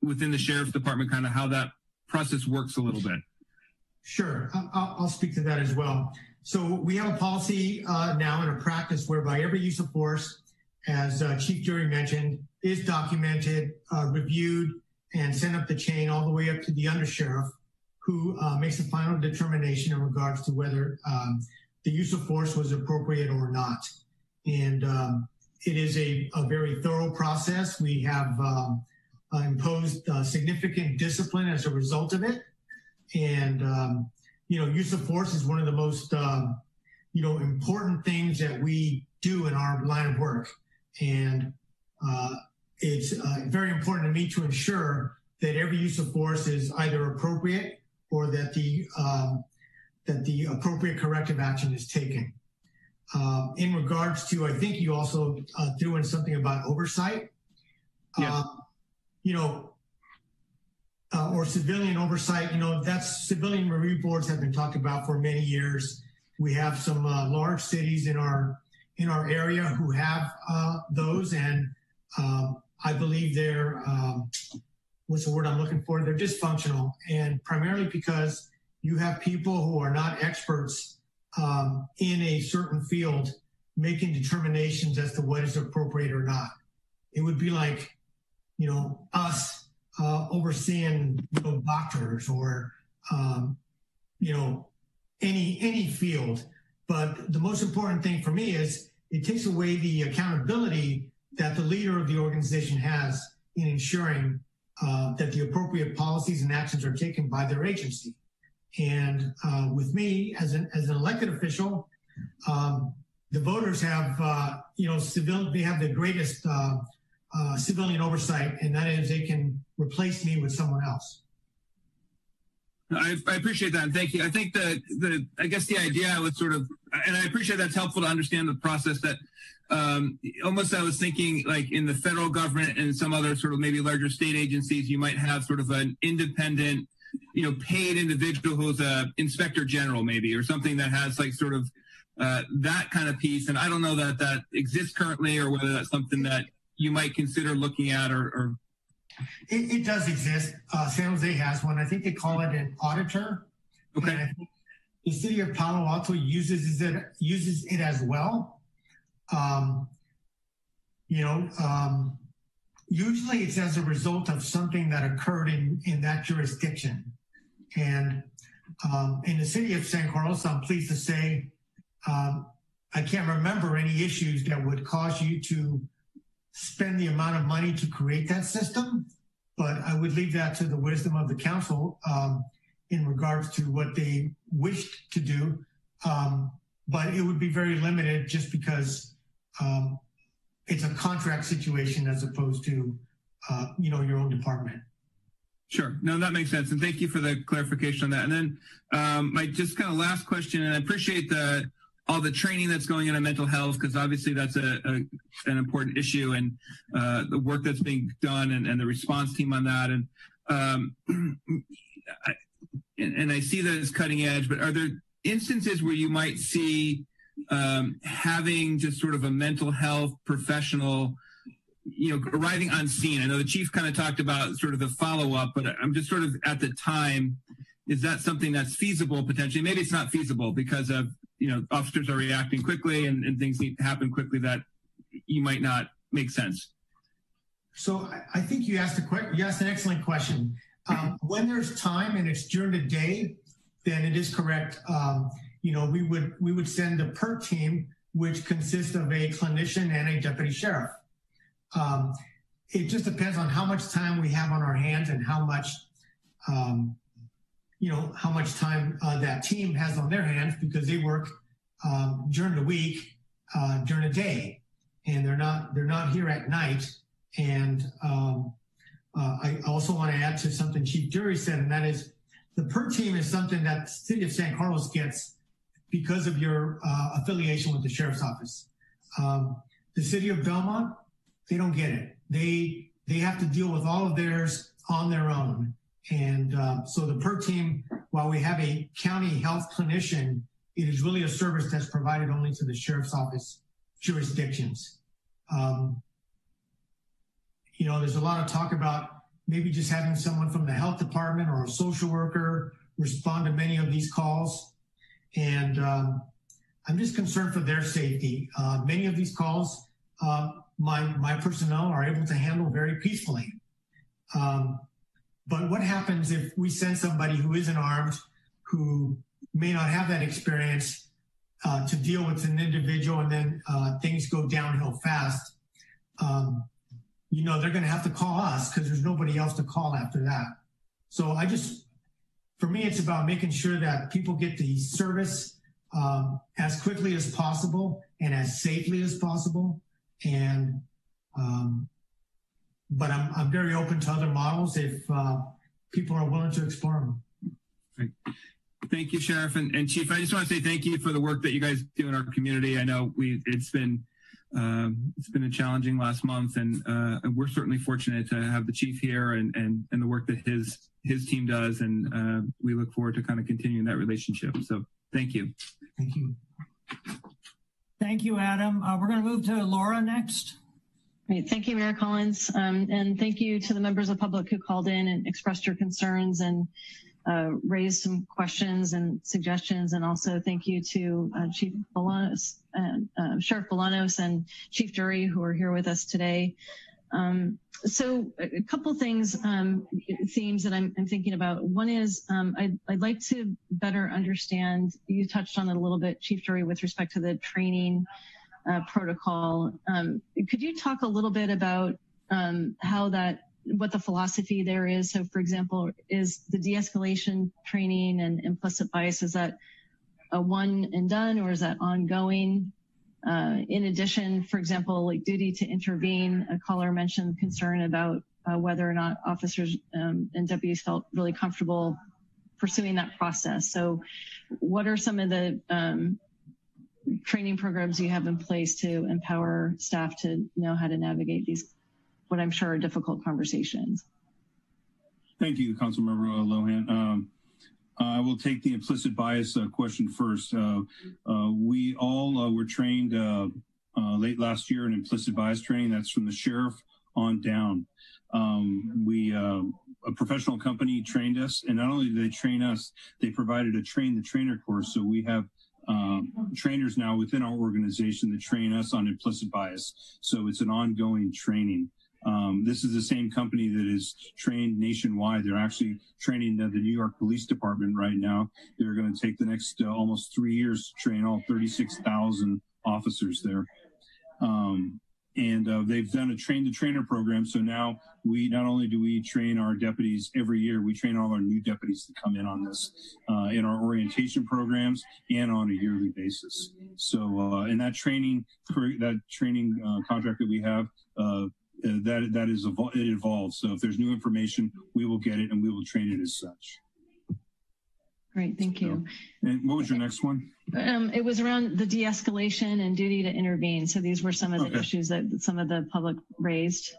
within the sheriff's department, kind of how that process works a little bit. Sure. I'll speak to that as well. So we have a policy now and a practice whereby every use of force, as Chief Jury mentioned, is documented, reviewed, and sent up the chain all the way up to the undersheriff, who makes a final determination in regards to whether the use of force was appropriate or not. And it is a very thorough process. We have imposed significant discipline as a result of it. And use of force is one of the most, important things that we do in our line of work. And it's very important to me to ensure that every use of force is either appropriate or that the appropriate corrective action is taken. In regards to, I think you also threw in something about oversight. Yeah. Or civilian oversight, that's civilian review boards have been talked about for many years. We have some large cities in our area who have those, and I believe they're, what's the word I'm looking for? They're dysfunctional, and primarily because you have people who are not experts in a certain field making determinations as to what is appropriate or not. It would be like, you know, us overseeing, you know, doctors or, you know, any field. But the most important thing for me is it takes away the accountability that the leader of the organization has in ensuring that the appropriate policies and actions are taken by their agency. And with me as an elected official, the voters have, you know, they have the greatest civilian oversight, and that is they can replace me with someone else. I appreciate that, and thank you. I think I guess the idea was sort of, and I appreciate that's helpful to understand the process that almost I was thinking like in the federal government and some other sort of maybe larger state agencies, you might have sort of an independent, you know, paid individual who's a inspector general maybe, or something that has like sort of that kind of piece. And I don't know that that exists currently, or whether that's something that you might consider looking at or It does exist. San Jose has one. I think they call it an auditor. Okay. And I think the city of Palo Alto uses it as well. You know, usually it's as a result of something that occurred in that jurisdiction. And in the city of San Carlos, I'm pleased to say, I can't remember any issues that would cause you to spend the amount of money to create that system, but I would leave that to the wisdom of the council in regards to what they wished to do. But it would be very limited just because it's a contract situation as opposed to, you know, your own department. Sure. No, that makes sense. And thank you for the clarification on that. And then my just kind of last question, and I appreciate all the training that's going into mental health, because obviously that's an important issue, and the work that's being done and the response team on that. And I see that it's cutting edge, but are there instances where you might see having just sort of a mental health professional, you know, arriving on scene? I know the chief kind of talked about sort of the follow-up, but I'm just sort of at the time, is that something that's feasible potentially? Maybe it's not feasible because of, you know, officers are reacting quickly and things need to happen quickly that you might not make sense. So I think you asked an excellent question. When there's time and it's during the day, then it is correct. You know, we would send the PERT team, which consists of a clinician and a deputy sheriff. It just depends on how much time we have on our hands and how much, you know, how much time that team has on their hands, because they work during the week, during the day, and they're not here at night. And I also want to add to something Chief Jury said, and that is the PERT team is something that the city of San Carlos gets because of your affiliation with the sheriff's office. The city of Belmont, they don't get it. They have to deal with all of theirs on their own. And so the PERT team, while we have a county health clinician, it is really a service that's provided only to the sheriff's office jurisdictions. You know, there's a lot of talk about maybe just having someone from the health department or a social worker respond to many of these calls. And I'm just concerned for their safety. Many of these calls, my personnel are able to handle very peacefully. But what happens if we send somebody who isn't armed, who may not have that experience to deal with an individual, and then things go downhill fast? You know, they're going to have to call us because there's nobody else to call after that. So for me, it's about making sure that people get the service as quickly as possible and as safely as possible. And but I'm very open to other models if people are willing to explore them. Great. Thank you, Sheriff and Chief. I just want to say thank you for the work that you guys do in our community. I know it's been a challenging last month, and we're certainly fortunate to have the chief here and the work that his team does, and we look forward to kind of continuing that relationship. So thank you. Thank you. Thank you, Adam. We're going to move to Laura next. Great. Thank you, Mayor Collins. And thank you to the members of the public who called in and expressed your concerns. And raised some questions and suggestions. And also thank you to Chief Bolanos and Sheriff Bolanos and Chief Jury who are here with us today. So a couple things, themes that I'm thinking about. One is I'd like to better understand, you touched on it a little bit, Chief Jury, with respect to the training protocol. Could you talk a little bit about what the philosophy there is? So for example, is the de-escalation training and implicit bias, is that a one and done, or is that ongoing? In addition, for example, like duty to intervene, a caller mentioned concern about whether or not officers and deputies felt really comfortable pursuing that process. So what are some of the training programs you have in place to empower staff to know how to navigate these, what I'm sure are difficult conversations? Thank you, Councilmember Lohan. I will take the implicit bias question first. We all were trained late last year in implicit bias training. That's from the sheriff on down. A professional company trained us, and not only did they train us, they provided a train the trainer course. So we have trainers now within our organization that train us on implicit bias. So it's an ongoing training. This is the same company that is trained nationwide. They're actually training the New York Police Department right now. They're going to take the next almost 3 years to train all 36,000 officers there. They've done a train the trainer program. So now we not only do we train our deputies every year, we train all our new deputies to come in on this in our orientation programs and on a yearly basis. So in that training contract that we have, it evolves. So if there's new information, we will get it and we will train it as such. Great, thank you. And what was your next one? It was around the de-escalation and duty to intervene. So these were some of the issues that some of the public raised.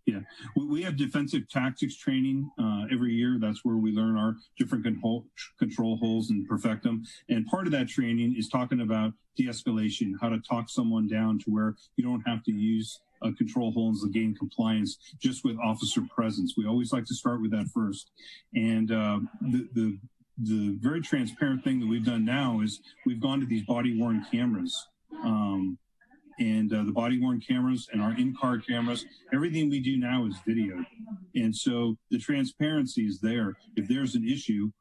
Yeah, we have defensive tactics training every year. That's where we learn our different control holes and perfect them. And part of that training is talking about de-escalation, how to talk someone down to where you don't have to use control holes to gain compliance just with officer presence. We always like to start with that first. And the very transparent thing that we've done now is we've gone to these body-worn cameras. The body-worn cameras and our in-car cameras, everything we do now is videoed. And so the transparency is there. If there's an issue,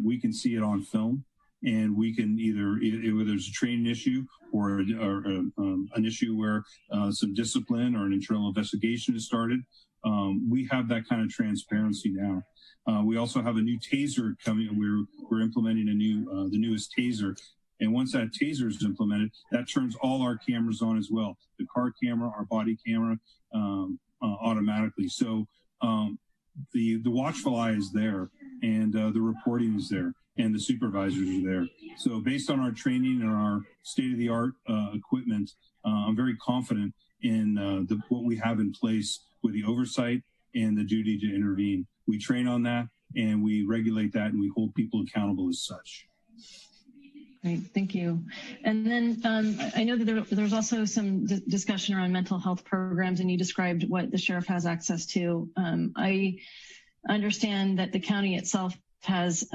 we can see it on film. And we can either there's a training issue or an issue where some discipline or an internal investigation is started. We have that kind of transparency now. We also have a new taser coming. We're implementing the newest taser. And once that taser is implemented, that turns all our cameras on as well. The car camera, our body camera, automatically. So the watchful eye is there, and the reporting is there, and the supervisors are there. So based on our training and our state-of-the-art equipment, I'm very confident in what we have in place with the oversight and the duty to intervene. We train on that, and we regulate that, and we hold people accountable as such. Great, thank you. And then I know that there's also some discussion around mental health programs, and you described what the sheriff has access to. I understand that the county itself has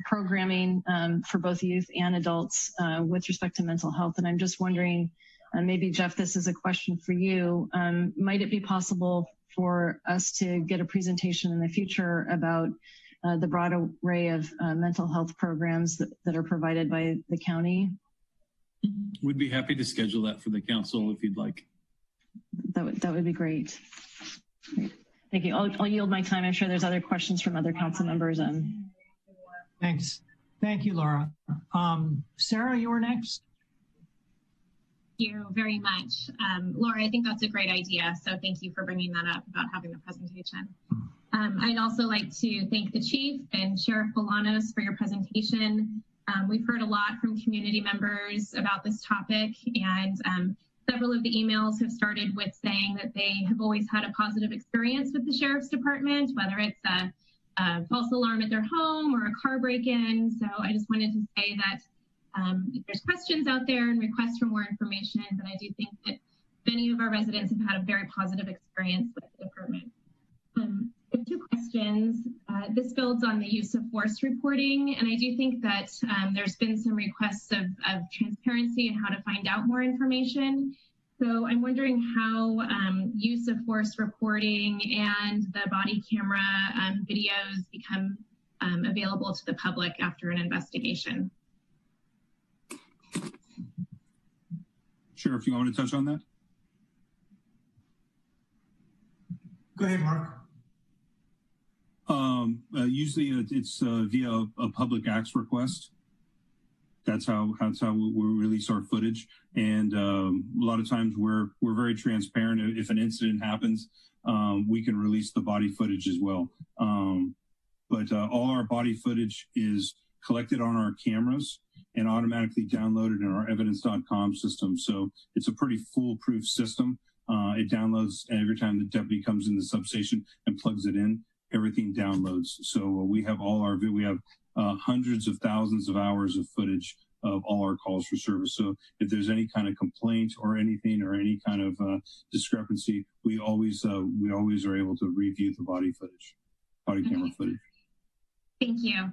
programming for both youth and adults with respect to mental health. And I'm just wondering, maybe Jeff, this is a question for you. Might it be possible for us to get a presentation in the future about the broad array of mental health programs that are provided by the county? We'd be happy to schedule that for the council if you'd like. That would be great. Great. Thank you. I'll yield my time. I'm sure there's other questions from other council members. Thanks. Thank you, Laura. Sarah, you were next. Thank you very much. Laura, I think that's a great idea. So thank you for bringing that up about having the presentation. I'd also like to thank the chief and Sheriff Bolanos for your presentation. We've heard a lot from community members about this topic, and several of the emails have started with saying that they have always had a positive experience with the Sheriff's Department, whether it's a false alarm at their home or a car break-in. So I just wanted to say that there's questions out there and requests for more information, but I do think that many of our residents have had a very positive experience with the department. Two questions. This builds on the use of force reporting, and I do think that there's been some requests of transparency and how to find out more information. So I'm wondering how use of force reporting and the body camera videos become available to the public after an investigation. Sheriff, you want me to touch on that? Go ahead, Mark. Usually it's via a public acts request. That's how we release our footage. And a lot of times we're very transparent. If an incident happens, we can release the body footage as well. But all our body footage is collected on our cameras and automatically downloaded in our evidence.com system. So it's a pretty foolproof system. It downloads every time the deputy comes in the substation and plugs it in, everything downloads. So we have we have hundreds of thousands of hours of footage of all our calls for service. So if there's any kind of complaint or anything or any kind of discrepancy, we always are able to review the body camera footage. Thank you.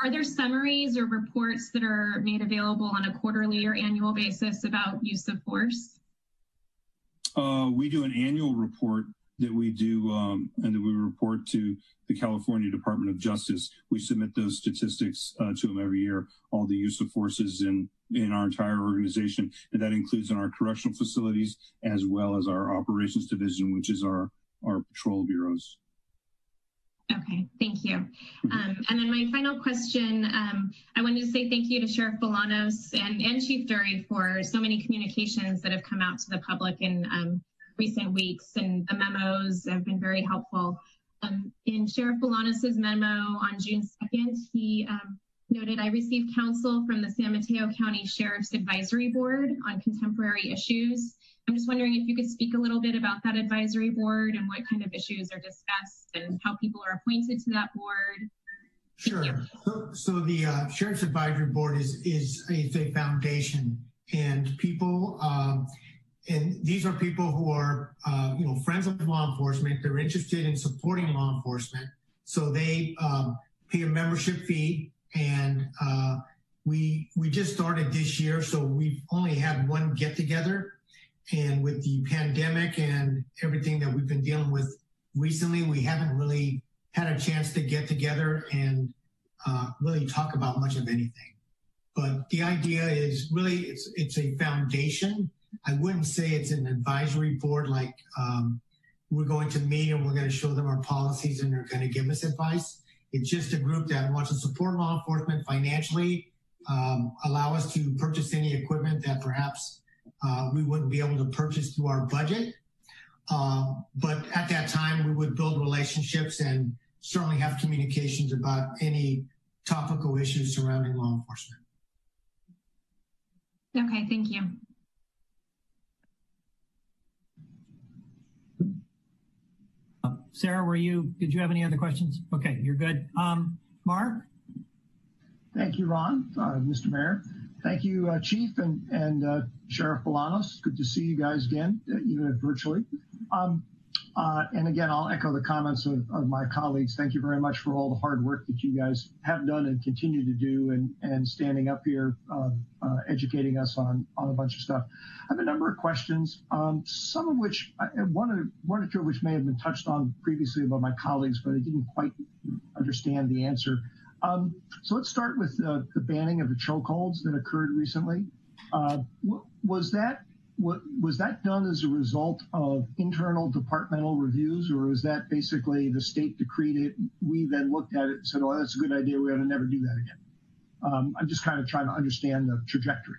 Are there summaries or reports that are made available on a quarterly or annual basis about use of force? We do an annual report that we do, and that we report to the California Department of Justice. We submit those statistics to them every year, all the use of forces in our entire organization. And that includes in our correctional facilities, as well as our operations division, which is our patrol bureaus. Okay, thank you. And then my final question, I wanted to say thank you to Sheriff Bolanos and Chief Dury for so many communications that have come out to the public in recent weeks, and the memos have been very helpful. In Sheriff Bolanos' memo on June 2nd, he noted, I received counsel from the San Mateo County Sheriff's Advisory Board on contemporary issues. I'm just wondering if you could speak a little bit about that advisory board and what kind of issues are discussed and how people are appointed to that board. Sure. So the Sheriff's Advisory Board is a foundation, and people, and these are people who are, friends of law enforcement. They're interested in supporting law enforcement. So they pay a membership fee, and we just started this year, so we've only had one get together. And with the pandemic and everything that we've been dealing with recently, we haven't really had a chance to get together and really talk about much of anything. But the idea is really it's a foundation. I wouldn't say it's an advisory board like we're going to meet and we're going to show them our policies and they're going to give us advice. It's just a group that wants to support law enforcement financially, allow us to purchase any equipment that perhaps we wouldn't be able to purchase through our budget. But at that time, we would build relationships and certainly have communications about any topical issues surrounding law enforcement. Okay, thank you. Sarah, did you have any other questions? Okay, you're good. Mark? Thank you, Ron, Mr. Mayor. Thank you, Chief and Sheriff Bolanos. Good to see you guys again, even virtually. And again, I'll echo the comments of my colleagues. Thank you very much for all the hard work that you guys have done and continue to do, and standing up here, educating us on a bunch of stuff. I have a number of questions, some of which, one or two of which may have been touched on previously by my colleagues, but I didn't quite understand the answer. So let's start with the banning of the chokeholds that occurred recently. Was that done as a result of internal departmental reviews, or is that basically the state decreed it? We then looked at it and said, "Oh, that's a good idea. We ought to never do that again." I'm just kind of trying to understand the trajectory.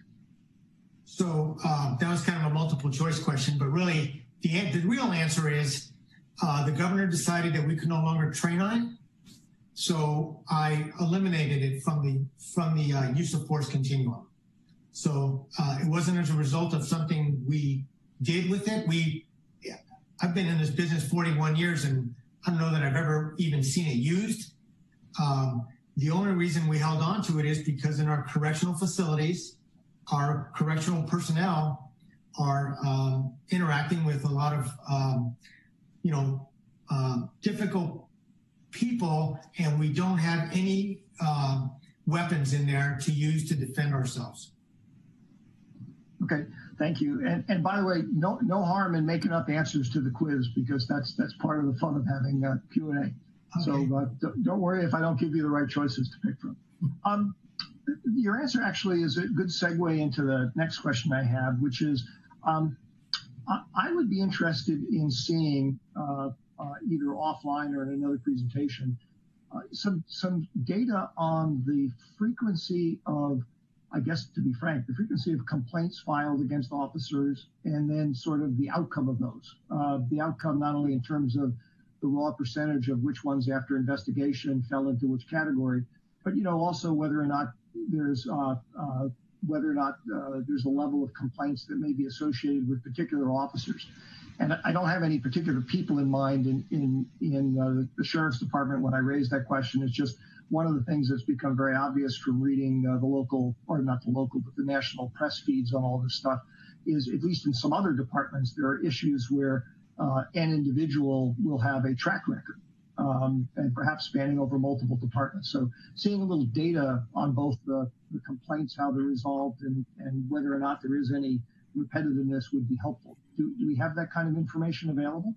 So that was kind of a multiple choice question, but really the real answer is the governor decided that we could no longer train on it. So I eliminated it from the use of force continuum. So it wasn't as a result of something we did with it. I've been in this business 41 years, and I don't know that I've ever even seen it used. The only reason we held on to it is because in our correctional facilities, our correctional personnel are interacting with a lot of, difficult people and we don't have any weapons in there to use to defend ourselves. Okay, thank you. And by the way, no harm in making up answers to the quiz, because that's part of the fun of having Q&A. Okay. So don't worry if I don't give you the right choices to pick from. Your answer actually is a good segue into the next question I have, which is I would be interested in seeing either offline or in another presentation some data on the frequency of, I guess, to be frank, the frequency of complaints filed against officers, and then sort of the outcome of those. The outcome not only in terms of the raw percentage of which ones after investigation fell into which category, but also whether or not there's a level of complaints that may be associated with particular officers. And I don't have any particular people in mind in the Sheriff's Department when I raised that question. It's just one of the things that's become very obvious from reading the local, or not the local, but the national press feeds on all this stuff, is at least in some other departments, there are issues where an individual will have a track record, and perhaps spanning over multiple departments. So seeing a little data on both the complaints, how they're resolved, and whether or not there is any repetitiveness would be helpful. Do we have that kind of information available?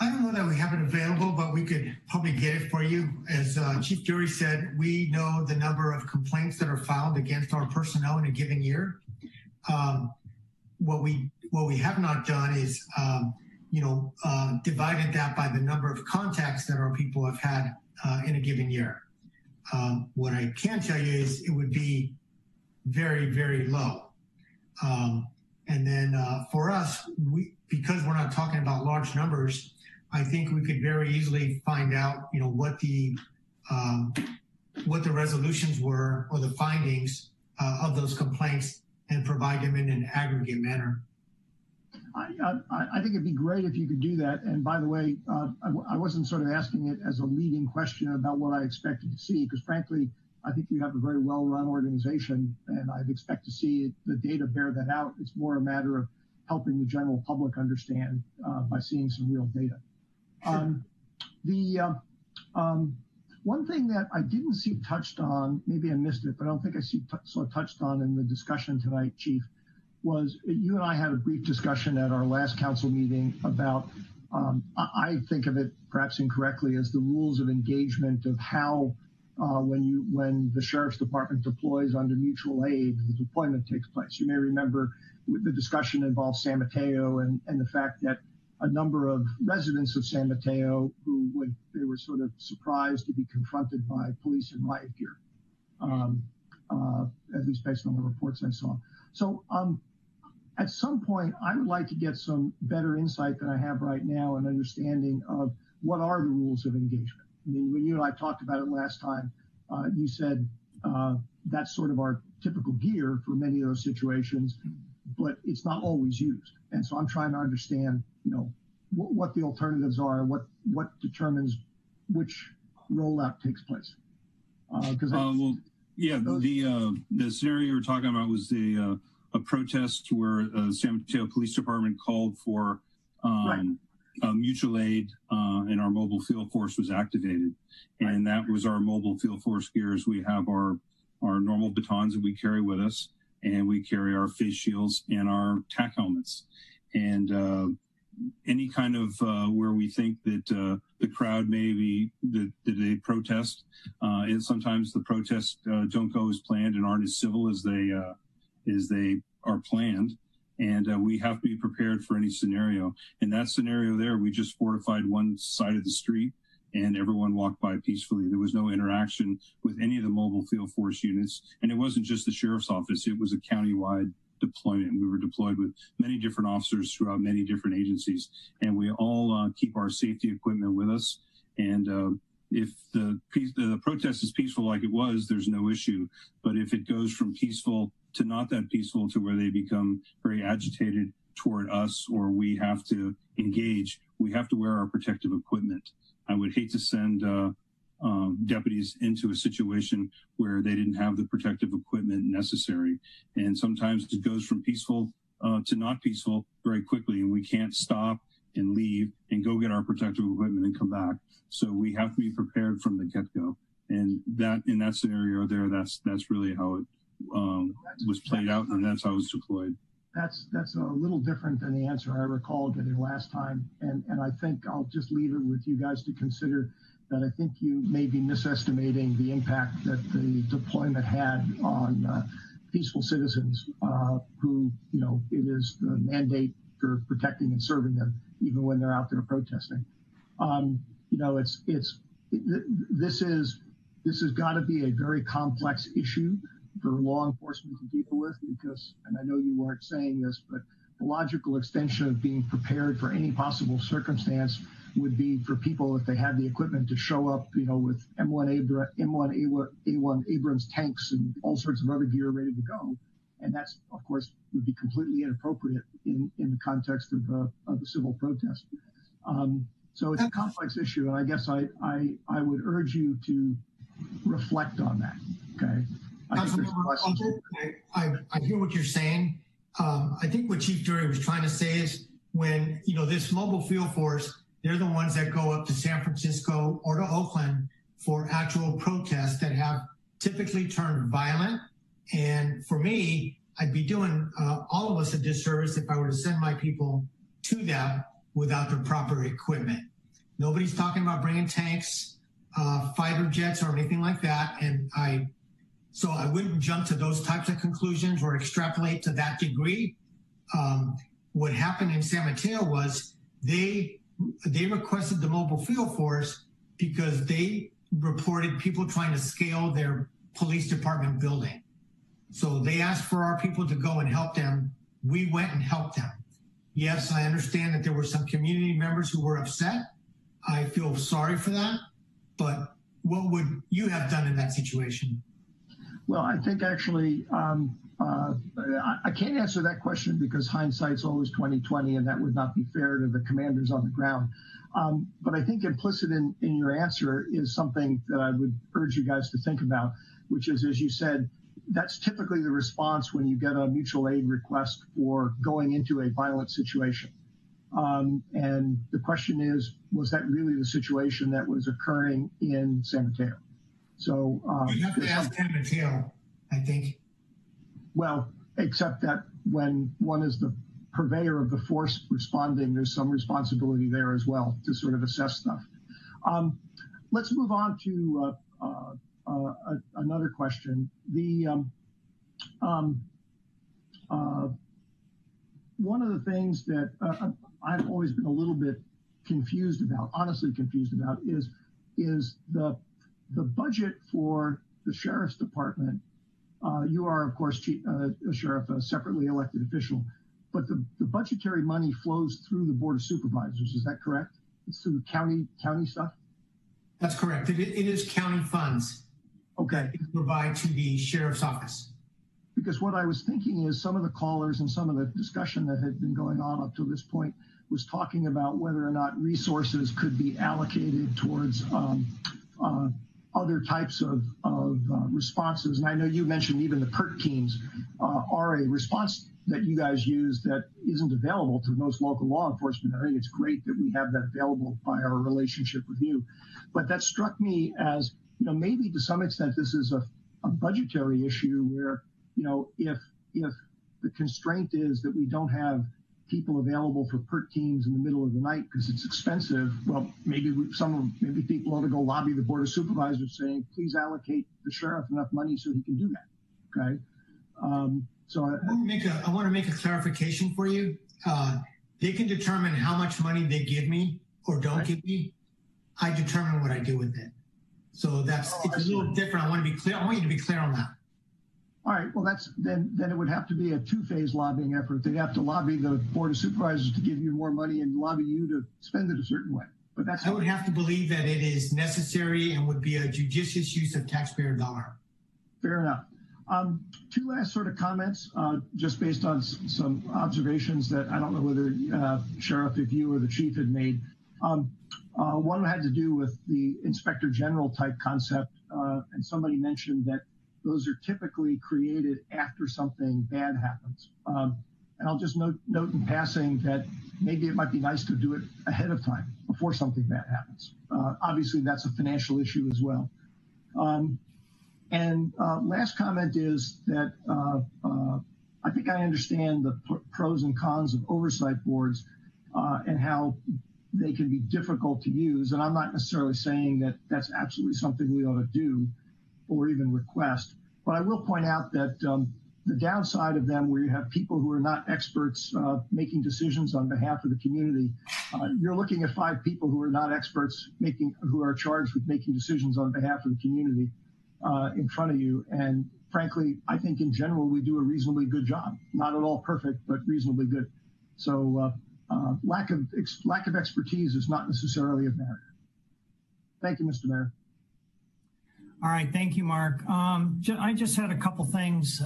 I don't know that we have it available, but we could probably get it for you. As Chief Jury said, we know the number of complaints that are filed against our personnel in a given year. What we have not done is divided that by the number of contacts that our people have had in a given year. What I can tell you is it would be very, very low. And then for us, because we're not talking about large numbers, I think we could very easily find out, what the resolutions were or the findings of those complaints and provide them in an aggregate manner. I think it'd be great if you could do that. And by the way, I wasn't sort of asking it as a leading question about what I expected to see, because frankly, I think you have a very well-run organization, and I'd expect to see the data bear that out. It's more a matter of helping the general public understand by seeing some real data. Sure. One thing that I didn't see touched on, maybe I missed it, but I don't think I saw touched on in the discussion tonight, Chief, was you and I had a brief discussion at our last council meeting about, I think of it perhaps incorrectly as the rules of engagement of how when the Sheriff's Department deploys under mutual aid, the deployment takes place. You may remember the discussion involved San Mateo and the fact that a number of residents of San Mateo they were sort of surprised to be confronted by police in riot gear, at least based on the reports I saw. So at some point, I would like to get some better insight than I have right now, and understanding of what are the rules of engagement. I mean, when you and I talked about it last time, you said that's sort of our typical gear for many of those situations, but it's not always used. And so I'm trying to understand, what the alternatives are, and what determines which rollout takes place. The scenario you were talking about was a protest where San Mateo Police Department called for mutual aid, and our mobile field force was activated. And that was our mobile field force gears. We have our normal batons that we carry with us, and we carry our face shields and our TAC helmets. And any kind of where we think that the crowd may be that they protest, and sometimes the protests don't go as planned and aren't as civil as they are planned. And we have to be prepared for any scenario. In that scenario there, we just fortified one side of the street and everyone walked by peacefully. There was no interaction with any of the mobile field force units. And it wasn't just the sheriff's office. It was a countywide deployment. We were deployed with many different officers throughout many different agencies. And we all keep our safety equipment with us. And if the protest is peaceful like it was, there's no issue. But if it goes from peaceful to not that peaceful, to where they become very agitated toward us, or we have to engage, we have to wear our protective equipment. I would hate to send deputies into a situation where they didn't have the protective equipment necessary. And sometimes it goes from peaceful to not peaceful very quickly, and we can't stop and leave and go get our protective equipment and come back. So we have to be prepared from the get-go. And that in that scenario there, that's really how it was played out, and that's how it was deployed. That's a little different than the answer I recall getting last time. And I think I'll just leave it with you guys to consider that I think you may be misestimating the impact that the deployment had on peaceful citizens who, you know, it is the mandate for protecting and serving them, even when they're out there protesting. You know, this has got to be a very complex issue for law enforcement to deal with, because, and I know you weren't saying this, but the logical extension of being prepared for any possible circumstance would be for people, if they had the equipment, to show up, you know, with M1A1 Abrams tanks and all sorts of other gear ready to go. And that's, of course, would be completely inappropriate in the context of a civil protest. So it's a complex issue, and I guess I would urge you to reflect on that. Okay. I hear what you're saying. I think what Chief Dury was trying to say is, when, you know, this mobile field force, they're the ones that go up to San Francisco or to Oakland for actual protests that have typically turned violent. And for me, I'd be doing all of us a disservice if I were to send my people to them without the proper equipment. Nobody's talking about bringing tanks, fighter jets, or anything like that. And so I wouldn't jump to those types of conclusions or extrapolate to that degree. What happened in San Mateo was they requested the mobile field force because they reported people trying to scale their police department building. So they asked for our people to go and help them. We went and helped them. Yes, I understand that there were some community members who were upset. I feel sorry for that. But what would you have done in that situation? Well, I think actually, I can't answer that question because hindsight's always 20/20, and that would not be fair to the commanders on the ground. But I think implicit in your answer is something that I would urge you guys to think about, which is, as you said, that's typically the response when you get a mutual aid request for going into a violent situation. And the question is, was that really the situation that was occurring in San Mateo? So you have to ask San Mateo, I think. Well, except that when one is the purveyor of the force responding, there's some responsibility there as well to sort of assess stuff. Let's move on to another question. One of the things that I've always been a little bit confused about, honestly confused about, is the budget for the sheriff's department. You are, of course, a sheriff, a separately elected official, but the budgetary money flows through the Board of Supervisors. Is that correct? It's through county stuff? That's correct. It is county funds. Okay. That provide to the sheriff's office. Because what I was thinking is some of the callers and some of the discussion that had been going on up to this point was talking about whether or not resources could be allocated towards other types of responses. And I know you mentioned even the PERT teams are a response that you guys use that isn't available to most local law enforcement. I think it's great that we have that available by our relationship with you. But that struck me as, you know, maybe to some extent this is a budgetary issue where, you know, if the constraint is that we don't have people available for PERT teams in the middle of the night because it's expensive, well, maybe people ought to go lobby the Board of Supervisors saying, please allocate the sheriff enough money so he can do that. Okay. So I want to make a clarification for you. They can determine how much money they give me or don't give me. I determine what I do with it. So it's a little different. I want to be clear. I want you to be clear on that. All right. Well, then it would have to be a two-phase lobbying effort. They'd have to lobby the Board of Supervisors to give you more money and lobby you to spend it a certain way. But I would have to believe that it is necessary and would be a judicious use of taxpayer dollar. Fair enough. Two last sort of comments, just based on some observations that I don't know whether Sheriff, if you or the Chief had made. One had to do with the Inspector General type concept, and somebody mentioned that those are typically created after something bad happens. And I'll just note in passing that maybe it might be nice to do it ahead of time before something bad happens. Obviously, that's a financial issue as well. Last comment is that I think I understand the pros and cons of oversight boards and how they can be difficult to use. And I'm not necessarily saying that that's absolutely something we ought to do or even request. But I will point out that the downside of them, where you have people who are not experts making decisions on behalf of the community, you're looking at 5 people who are not experts who are charged with making decisions on behalf of the community in front of you. And frankly, I think in general, we do a reasonably good job. Not at all perfect, but reasonably good. So lack of expertise is not necessarily a barrier. Thank you, Mr. Mayor. All right, thank you, Mark. I just had a couple things.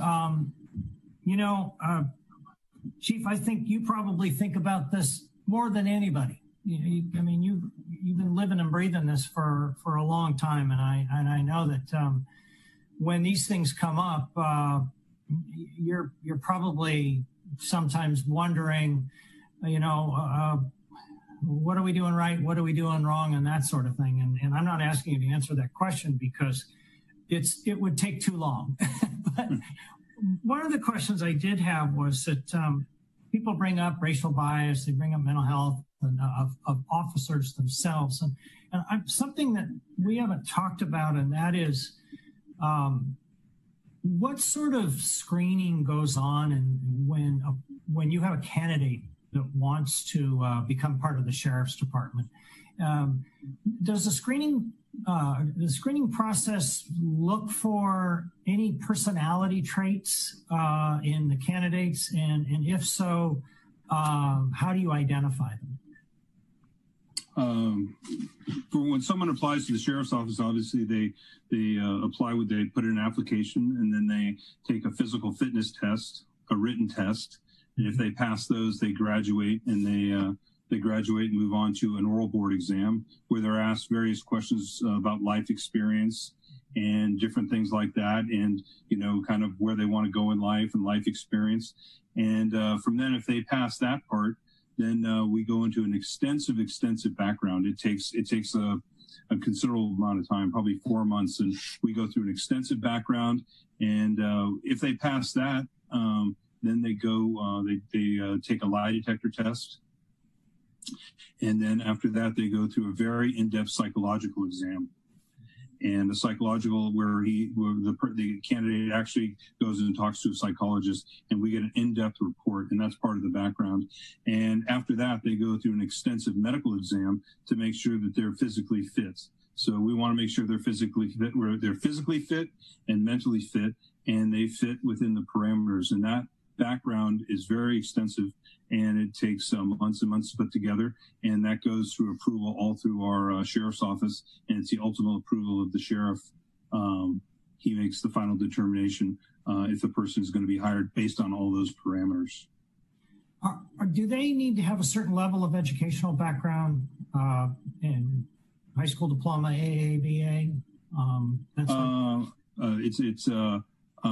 Chief, I think you probably think about this more than anybody. You've been living and breathing this for a long time, and I know that when these things come up, you're probably sometimes wondering, what are we doing right? What are we doing wrong? And that sort of thing. And I'm not asking you to answer that question because it would take too long. But one of the questions I did have was that people bring up racial bias, they bring up mental health of officers themselves. And something that we haven't talked about, and that is what sort of screening goes on and when you have a candidate that wants to become part of the sheriff's department. Does the screening process look for any personality traits in the candidates? And if so, how do you identify them? For when someone applies to the sheriff's office, obviously they apply they put in an application, and then they take a physical fitness test, a written test. And if they pass those, they graduate, and they graduate and move on to an oral board exam where they're asked various questions about life experience and different things like that, and kind of where they want to go in life and life experience. And from then, if they pass that part, then we go into an extensive background. It takes a considerable amount of time, probably 4 months, and we go through an extensive background. And if they pass that, then they go, they take a lie detector test. And then after that, they go through a very in-depth psychological exam. And the psychological, where the candidate actually goes and talks to a psychologist, and we get an in-depth report, and that's part of the background. And after that, they go through an extensive medical exam to make sure that they're physically fit. So we want to make sure they're physically fit, where they're physically fit and mentally fit, and they fit within the parameters. And that background is very extensive, and it takes months and months to put together, and that goes through approval all through our sheriff's office, and it's the ultimate approval of the sheriff. He makes the final determination if the person is going to be hired based on all those parameters. Do they need to have a certain level of educational background in high school diploma, AABA? It's a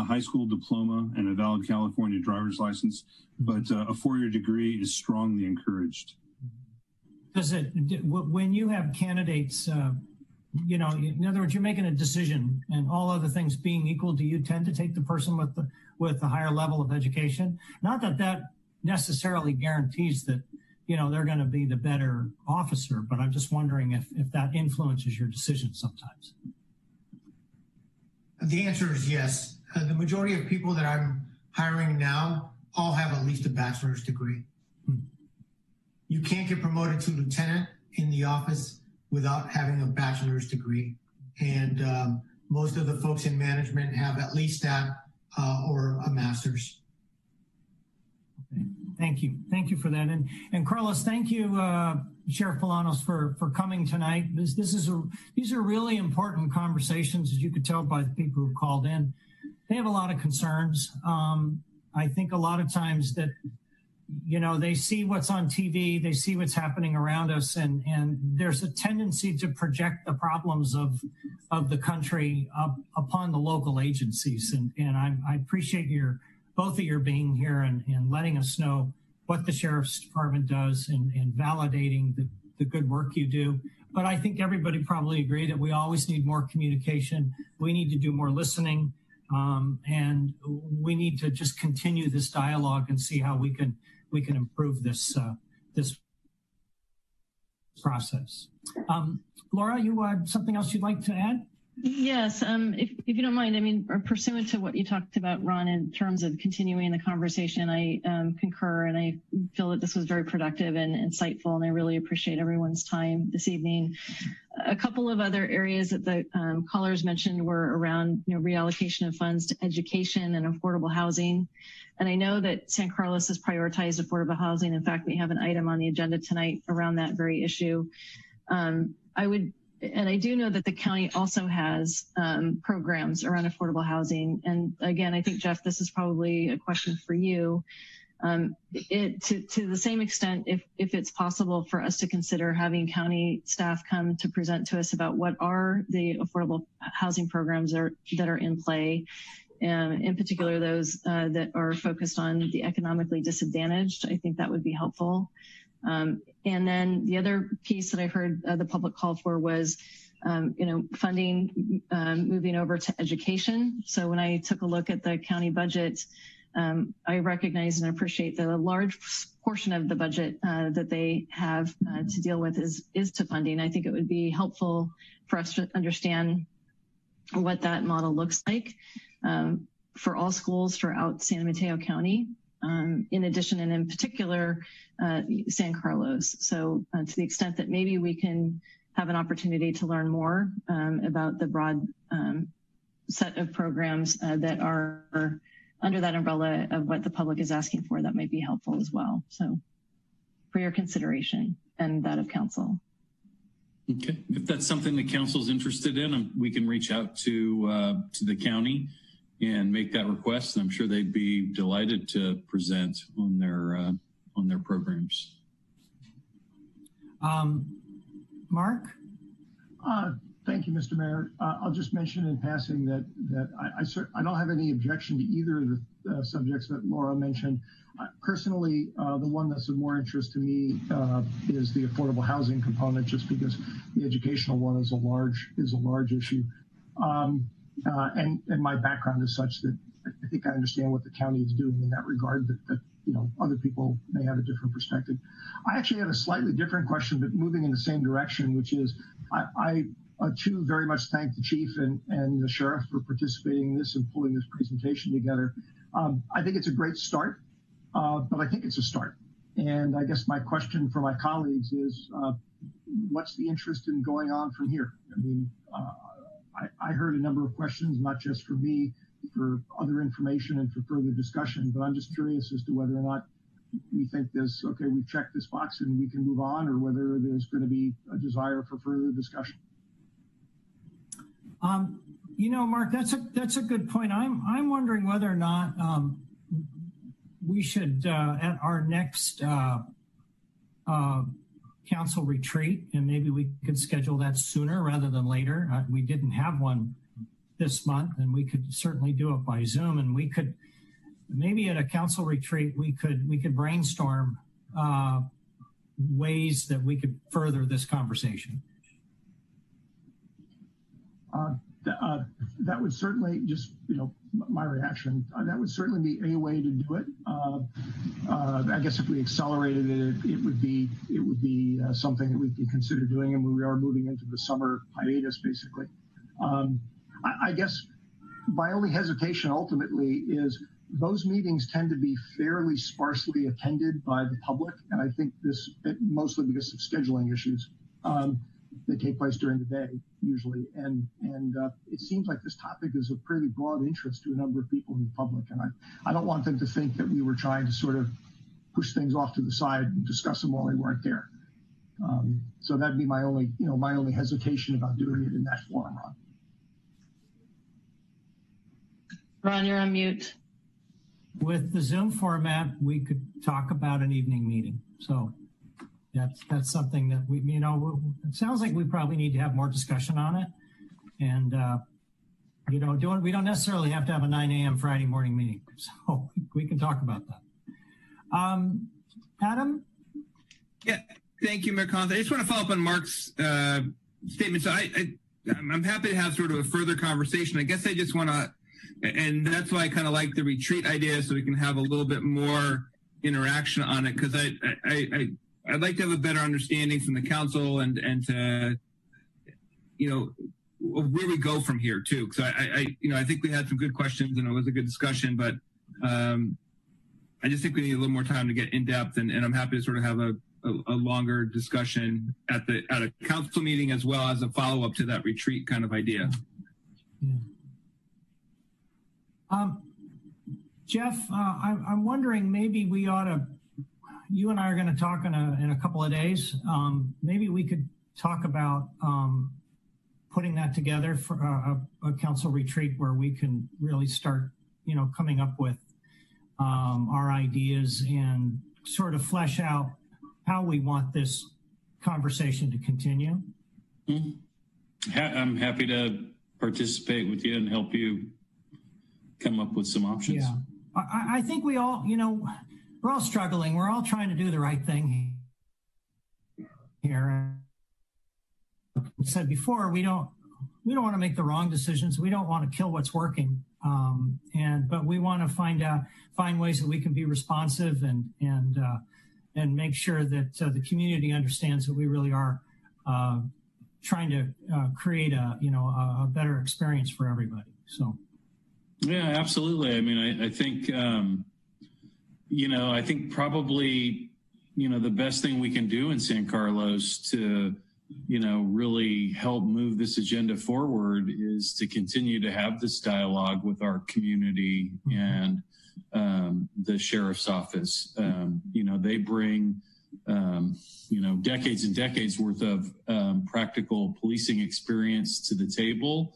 high school diploma and a valid California driver's license, but a 4-year degree is strongly encouraged. Does it, when you have candidates, in other words, you're making a decision, and all other things being equal, do you tend to take the person with the higher level of education? Not that necessarily guarantees that, they're going to be the better officer, but I'm just wondering if that influences your decision sometimes. The answer is yes. The majority of people that I'm hiring now all have at least a bachelor's degree. You can't get promoted to lieutenant in the office without having a bachelor's degree. And most of the folks in management have at least that or a master's. Okay. Thank you. Thank you for that. And Carlos, thank you, Sheriff Polanos, for coming tonight. These are really important conversations, as you could tell by the people who called in. They have a lot of concerns. I think a lot of times that, they see what's on TV, they see what's happening around us, and there's a tendency to project the problems of the country upon the local agencies. And I appreciate your both of your being here and letting us know what the Sheriff's Department does and validating the good work you do. But I think everybody probably agree that we always need more communication. We need to do more listening, and we need to just continue this dialogue and see how we can improve this process. Laura, you had something else you'd like to add? Yes, if you don't mind, I mean, pursuant to what you talked about, Ron, in terms of continuing the conversation, I concur, and I feel that this was very productive and insightful, and I really appreciate everyone's time this evening. A couple of other areas that the callers mentioned were around reallocation of funds to education and affordable housing. And I know that San Carlos has prioritized affordable housing. In fact, we have an item on the agenda tonight around that very issue. And I do know that the county also has programs around affordable housing. And again, I think, Jeff, this is probably a question for you. To the same extent, if it's possible for us to consider having county staff come to present to us about what are the affordable housing programs that are in play, in particular those that are focused on the economically disadvantaged, I think that would be helpful. And then the other piece that I heard the public call for was, funding moving over to education. So when I took a look at the county budget, I recognize and appreciate that a large portion of the budget that they have to deal with is to funding. I think it would be helpful for us to understand what that model looks like for all schools throughout San Mateo County. In addition, and in particular, San Carlos. So to the extent that maybe we can have an opportunity to learn more about the broad set of programs that are under that umbrella of what the public is asking for, that might be helpful as well. So for your consideration and that of council. Okay, if that's something the council's interested in, we can reach out to the county and make that request. And I'm sure they'd be delighted to present on their programs. Mark? Thank you, Mr. Mayor. I'll just mention in passing that I don't have any objection to either of the subjects that Laura mentioned. Personally, the one that's of more interest to me is the affordable housing component, just because the educational one is a large issue. And my background is such that I think I understand what the county is doing in that regard, that other people may have a different perspective. I actually had a slightly different question, but moving in the same direction, which is I too very much thank the chief and the sheriff for participating in this and pulling this presentation together. I think it's a great start, but I think it's a start. And I guess my question for my colleagues is, what's the interest in going on from here? I mean, I heard a number of questions, not just for me, for other information and for further discussion, but I'm just curious as to whether or not we think this, okay, we've checked this box and we can move on, or whether there's going to be a desire for further discussion. Mark, that's a good point. I'm wondering whether or not we should at our next council retreat, and maybe we could schedule that sooner rather than later. We didn't have one this month, and we could certainly do it by Zoom, and we could maybe at a council retreat we could brainstorm ways that we could further this conversation. That would certainly, just my reaction, that would certainly be a way to do it. I guess if we accelerated it, it would be something that we could consider doing, and we are moving into the summer hiatus, basically. I guess my only hesitation ultimately is those meetings tend to be fairly sparsely attended by the public, and I think mostly because of scheduling issues. They take place during the day usually, and it seems like this topic is of pretty broad interest to a number of people in the public, and I don't want them to think that we were trying to sort of push things off to the side and discuss them while they weren't there. So that'd be my only hesitation about doing it in that forum, Ron. Ron, you're on mute. With the Zoom format, we could talk about an evening meeting. So that's something that it sounds like we probably need to have more discussion on it. And, we don't necessarily have to have a 9 a.m. Friday morning meeting. So we can talk about that. Adam? Yeah, thank you, Mayor Collins. I just want to follow up on Mark's statement. So I'm happy to have sort of a further conversation. I guess I just want to, and that's why I kind of like the retreat idea, so we can have a little bit more interaction on it, because I'd like to have a better understanding from the council and to, where we go from here too. Because I think we had some good questions and it was a good discussion, but I just think we need a little more time to get in depth, and I'm happy to sort of have a longer discussion at a council meeting, as well as a follow up to that retreat kind of idea. Yeah. Jeff, I'm wondering, maybe we ought to, you and I are going to talk in a couple of days. Maybe we could talk about putting that together for a council retreat where we can really start, coming up with our ideas and sort of flesh out how we want this conversation to continue. I'm happy to participate with you and help you come up with some options. Yeah. I think we all, we're all struggling. We're all trying to do the right thing here. Like I said before, we don't want to make the wrong decisions. We don't want to kill what's working. But we want to find ways that we can be responsive and make sure that the community understands that we really are trying to create a better experience for everybody. So. Yeah, absolutely. I mean, I think, I think probably, the best thing we can do in San Carlos to, really help move this agenda forward is to continue to have this dialogue with our community and the sheriff's office. They bring, decades and decades worth of practical policing experience to the table.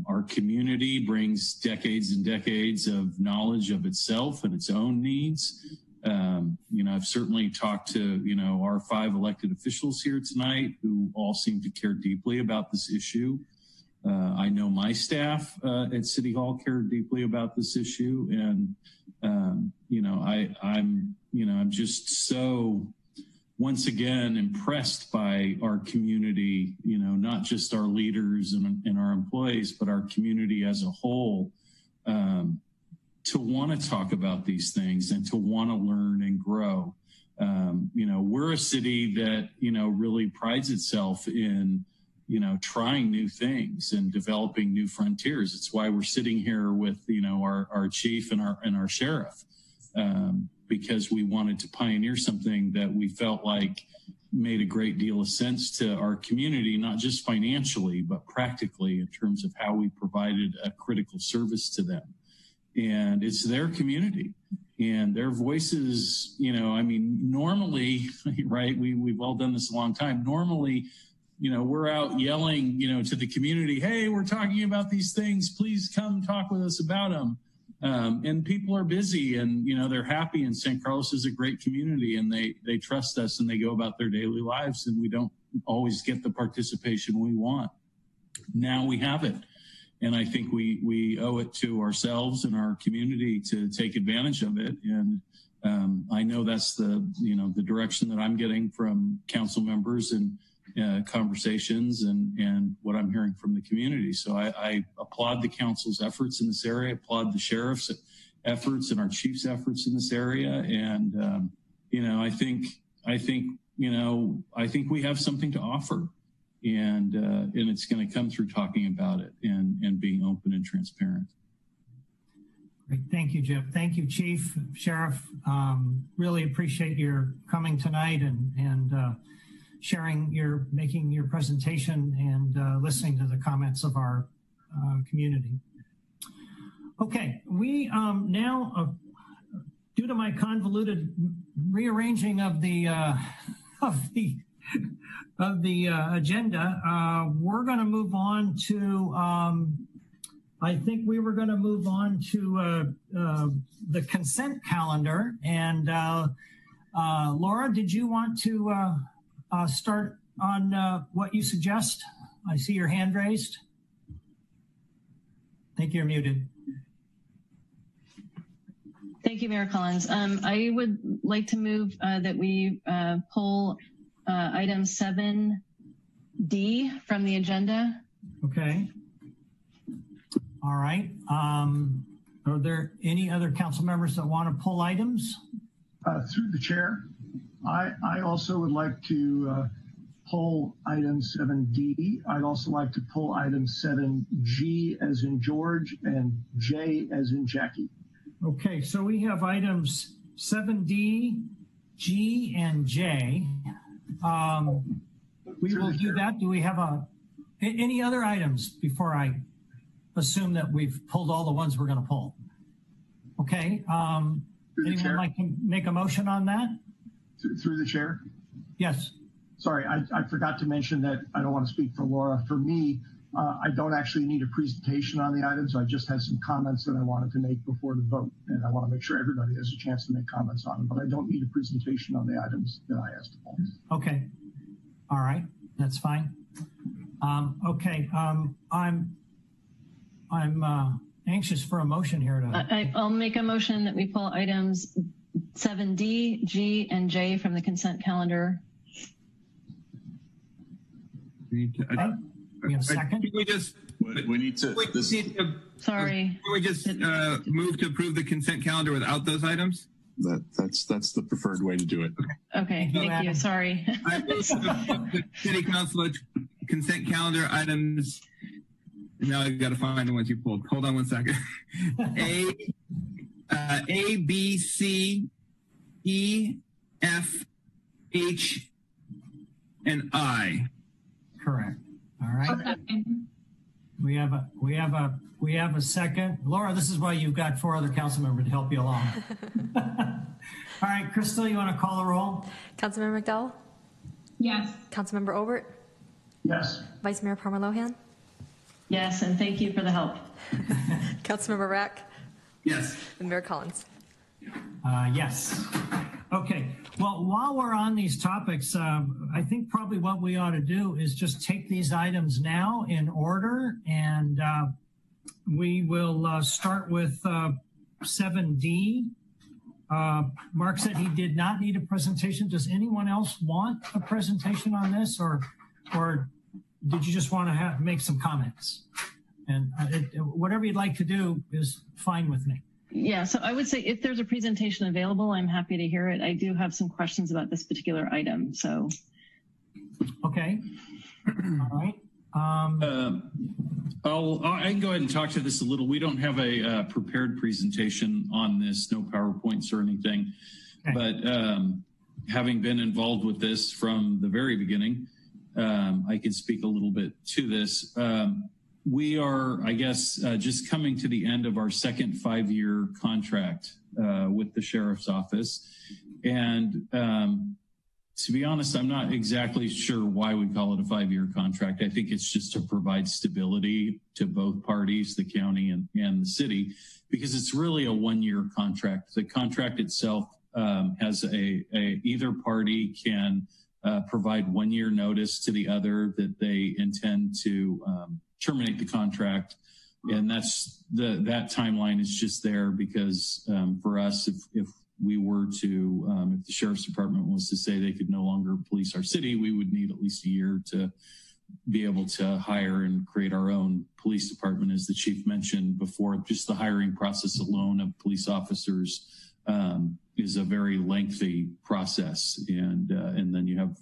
Our community brings decades and decades of knowledge of itself and its own needs. I've certainly talked to, our 5 elected officials here tonight who all seem to care deeply about this issue. I know my staff at City Hall care deeply about this issue. And, I'm just so, once again, impressed by our community, not just our leaders and our employees, but our community as a whole, to want to talk about these things and to want to learn and grow. We're a city that, really prides itself in, trying new things and developing new frontiers. It's why we're sitting here with, our chief and our sheriff, because we wanted to pioneer something that we felt like made a great deal of sense to our community, not just financially, but practically in terms of how we provided a critical service to them. And it's their community and their voices, normally, right, we've all done this a long time. Normally, we're out yelling, to the community, hey, we're talking about these things, please come talk with us about them. And people are busy and, they're happy, and San Carlos is a great community and they trust us and they go about their daily lives, and we don't always get the participation we want. Now we have it. And I think we owe it to ourselves and our community to take advantage of it. And I know that's the direction that I'm getting from council members and conversations and what I'm hearing from the community. So I applaud the council's efforts in this area, applaud the sheriff's efforts and our chief's efforts in this area. And, I think we have something to offer. And it's going to come through talking about it and being open and transparent. Great. Thank you, Jeff. Thank you, Chief, Sheriff. Really appreciate your coming tonight and making your presentation and listening to the comments of our community. Okay, we now, due to my convoluted rearranging of the agenda, we're going to move on to, I think we were going to move on to the consent calendar. And Laura, did you want to start on what you suggest? I see your hand raised. I think you're muted. Thank you, Mayor Collins. I would like to move that we pull item 7D from the agenda. Okay. All right. Are there any other council members that want to pull items? Through the chair, I also would like to pull item 7D. I'd also like to pull item 7G as in George and J as in Jackie. Okay, so we have items 7D, G, and J. We will do that. Do we have any other items before I assume that we've pulled all the ones we're going to pull? Okay. Anyone like to make a motion on that? Through the chair? Yes. Sorry, I forgot to mention that I don't want to speak for Laura. For me, I don't actually need a presentation on the items. I just had some comments that I wanted to make before the vote, and I want to make sure everybody has a chance to make comments on them, but I don't need a presentation on the items that I asked to pull. Okay. All right. That's fine. Okay. I'm anxious for a motion here. I'll make a motion that we pull items 7D, G, and J from the consent calendar. We have a second? We need to. Sorry. Can we just move to approve the consent calendar without those items? That's the preferred way to do it. Okay, thank you. Sorry. The city council consent calendar items. Now I've got to find the ones you pulled. Hold on one second. A, B, C, E, F, H, and I. Correct. All right. We have a second. Laura, this is why you've got 4 other council members to help you along. All right, Crystal, you want to call the roll? Councilmember McDowell? Yes. Councilmember Obert? Yes. Vice Mayor Palmer Lohan? Yes, and thank you for the help. Councilmember Rack? Yes. And Mayor Collins? Yes. Okay. Well, while we're on these topics, I think probably what we ought to do is just take these items now in order, and we will start with 7D. Mark said he did not need a presentation. Does anyone else want a presentation on this, or did you just want to make some comments? And whatever you'd like to do is fine with me. Yeah, so I would say if there's a presentation available, I'm happy to hear it. I do have some questions about this particular item, so. Okay, all right. I can go ahead and talk to this a little. We don't have a prepared presentation on this, no PowerPoints or anything, but having been involved with this from the very beginning, I can speak a little bit to this. We are, I guess, just coming to the end of our second 5-year contract with the Sheriff's Office. And to be honest, I'm not exactly sure why we call it a 5-year contract. I think it's just to provide stability to both parties, the county and the city, because it's really a 1-year contract. The contract itself has either party can provide 1-year notice to the other that they intend to terminate the contract, and that's that timeline is just there because for us, if we were to, if the Sheriff's Department was to say they could no longer police our city, we would need at least a year to be able to hire and create our own police department. As the chief mentioned before, just the hiring process alone of police officers is a very lengthy process, and then you have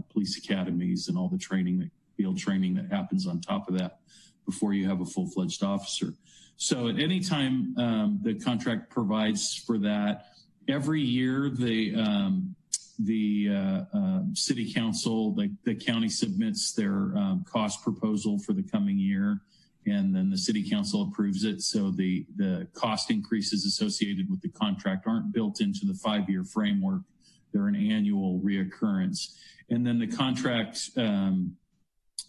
police academies and all the training, field training that happens on top of that before you have a full-fledged officer. So at any time the contract provides for that, every year the city council, the county submits their cost proposal for the coming year, and then the city council approves it. So the cost increases associated with the contract aren't built into the 5-year framework. They're an annual reoccurrence. And then the contract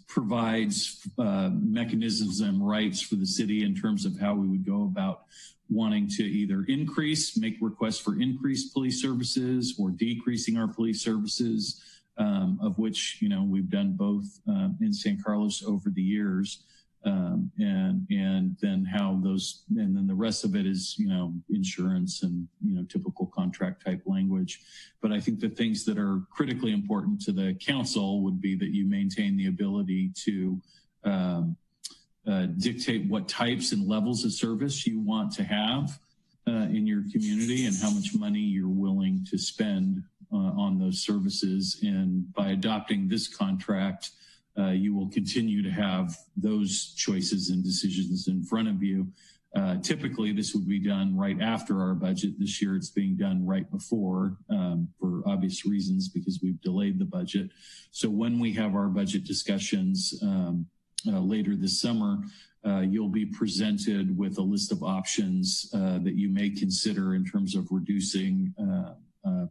provides mechanisms and rights for the city in terms of how we would go about wanting to either make requests for increased police services or decreasing our police services, of which, we've done both in San Carlos over the years. and then how those, and then the rest of it is, insurance and, typical contract type language. But I think the things that are critically important to the council would be that you maintain the ability to dictate what types and levels of service you want to have in your community and how much money you're willing to spend on those services. And by adopting this contract, you will continue to have those choices and decisions in front of you. Typically, this would be done right after our budget. This year, it's being done right before for obvious reasons because we've delayed the budget. So when we have our budget discussions later this summer, you'll be presented with a list of options that you may consider in terms of reducing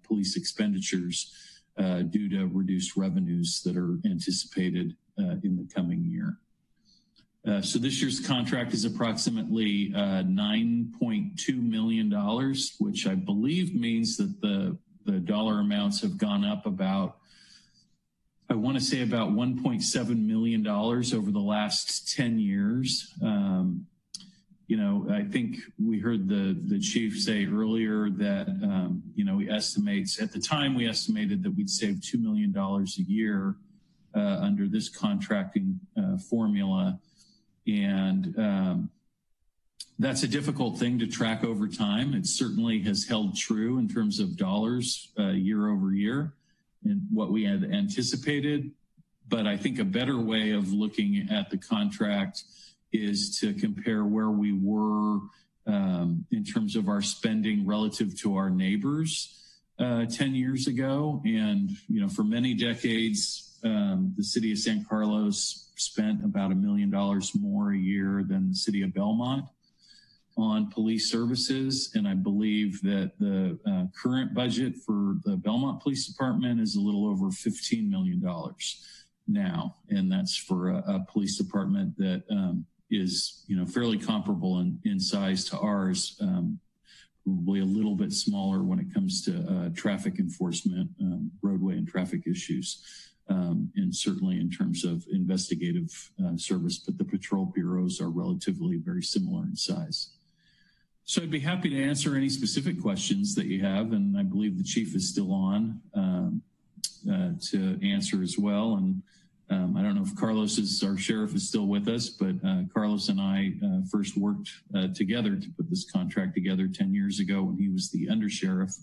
police expenditures due to reduced revenues that are anticipated in the coming year. So this year's contract is approximately $9.2 million, which I believe means that the dollar amounts have gone up about, I want to say about $1.7 million over the last 10 years. I think we heard the chief say earlier that, he estimates, at the time we estimated that we'd save $2 million a year under this contracting formula. And that's a difficult thing to track over time. It certainly has held true in terms of dollars year over year and what we had anticipated. But I think a better way of looking at the contract is to compare where we were in terms of our spending relative to our neighbors 10 years ago. And, for many decades, the city of San Carlos spent about $1 million more a year than the city of Belmont on police services. And I believe that the current budget for the Belmont Police Department is a little over $15 million now. And that's for a police department that is, fairly comparable in size to ours, probably a little bit smaller when it comes to traffic enforcement, roadway and traffic issues, and certainly in terms of investigative service, but the patrol bureaus are relatively very similar in size. So I'd be happy to answer any specific questions that you have, and I believe the chief is still on to answer as well. And I don't know if our sheriff is still with us, but Carlos and I first worked together to put this contract together 10 years ago when he was the undersheriff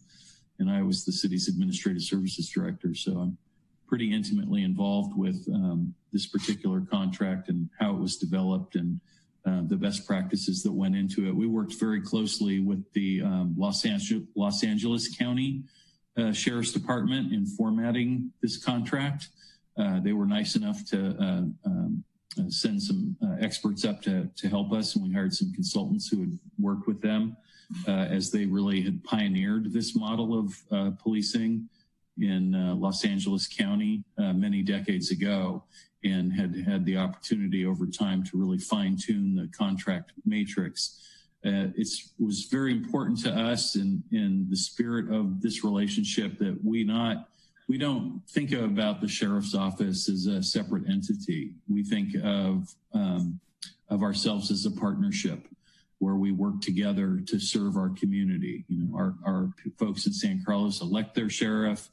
and I was the city's administrative services director. So I'm pretty intimately involved with this particular contract and how it was developed and the best practices that went into it. We worked very closely with the Los Angeles County Sheriff's Department in formatting this contract. They were nice enough to send some experts up to help us, and we hired some consultants who had worked with them as they really had pioneered this model of policing in Los Angeles County many decades ago, and had the opportunity over time to really fine-tune the contract matrix. It was very important to us in the spirit of this relationship that we don't think about the sheriff's office as a separate entity. We think of ourselves as a partnership where we work together to serve our community. Our folks in San Carlos elect their sheriff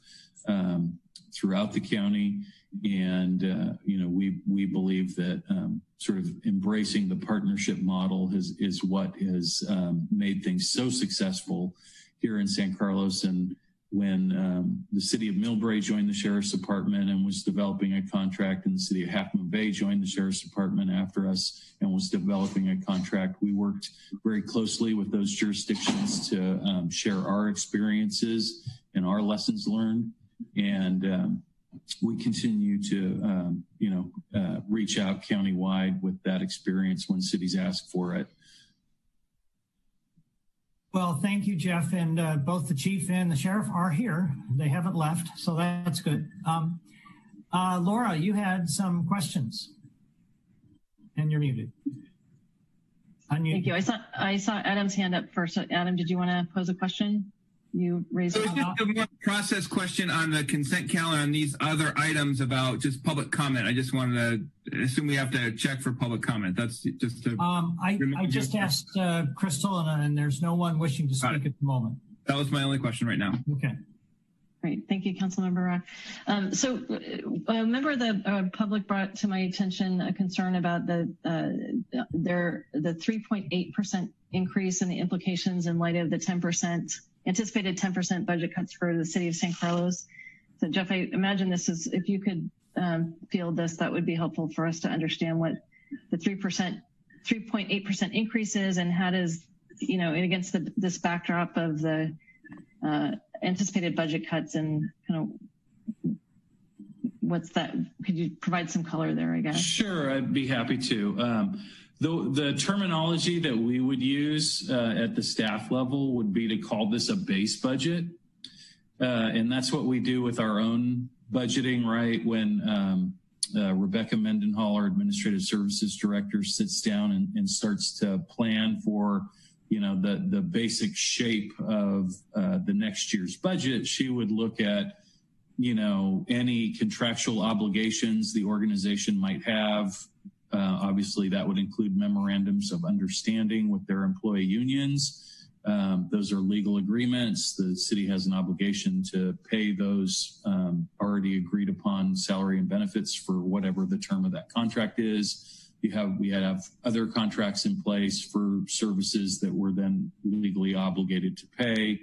throughout the county. And, we believe that sort of embracing the partnership model is what has made things so successful here in San Carlos. And when the city of Millbrae joined the Sheriff's Department and was developing a contract, and the city of Half Moon Bay joined the Sheriff's Department after us and was developing a contract, we worked very closely with those jurisdictions to share our experiences and our lessons learned. And we continue to, reach out countywide with that experience when cities ask for it. Well, thank you, Jeff. And both the chief and the sheriff are here. They haven't left, so that's good. Laura, you had some questions, and you're muted. Unmuted. Thank you. I saw Adam's hand up first. Adam, did you want to pose a question? You raised just a more process question on the consent calendar on these other items about just public comment. I just wanted assume we have to check for public comment. That's just to. I just asked Crystal, and there's no one wishing to speak at the moment. That was my only question right now. Okay. Great. Thank you, Councilmember Rock. So a member of the public brought to my attention a concern about the 3.8% increase in the implications in light of the anticipated 10% budget cuts for the city of San Carlos. So Jeff, I imagine this is, if you could field this, that would be helpful for us to understand what the 3.8% increase is, and how does, against this backdrop of the anticipated budget cuts, and kind of what's that? Could you provide some color there, I guess? Sure, I'd be happy to. The terminology that we would use at the staff level would be to call this a base budget. And that's what we do with our own budgeting, right? When Rebecca Mendenhall, our Administrative Services Director, sits down and starts to plan for the basic shape of the next year's budget, she would look at, any contractual obligations the organization might have. Obviously, that would include memorandums of understanding with their employee unions. Those are legal agreements. The city has an obligation to pay those already agreed upon salary and benefits for whatever the term of that contract is. We have other contracts in place for services that we're then legally obligated to pay.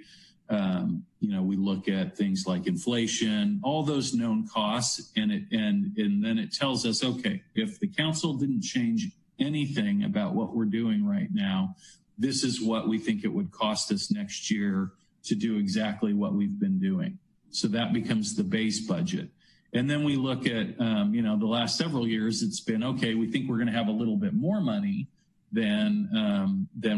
We look at things like inflation, all those known costs, and then it tells us, okay, if the council didn't change anything about what we're doing right now, this is what we think it would cost us next year to do exactly what we've been doing. So that becomes the base budget. And then we look at, the last several years, it's been, okay, we think we're going to have a little bit more money than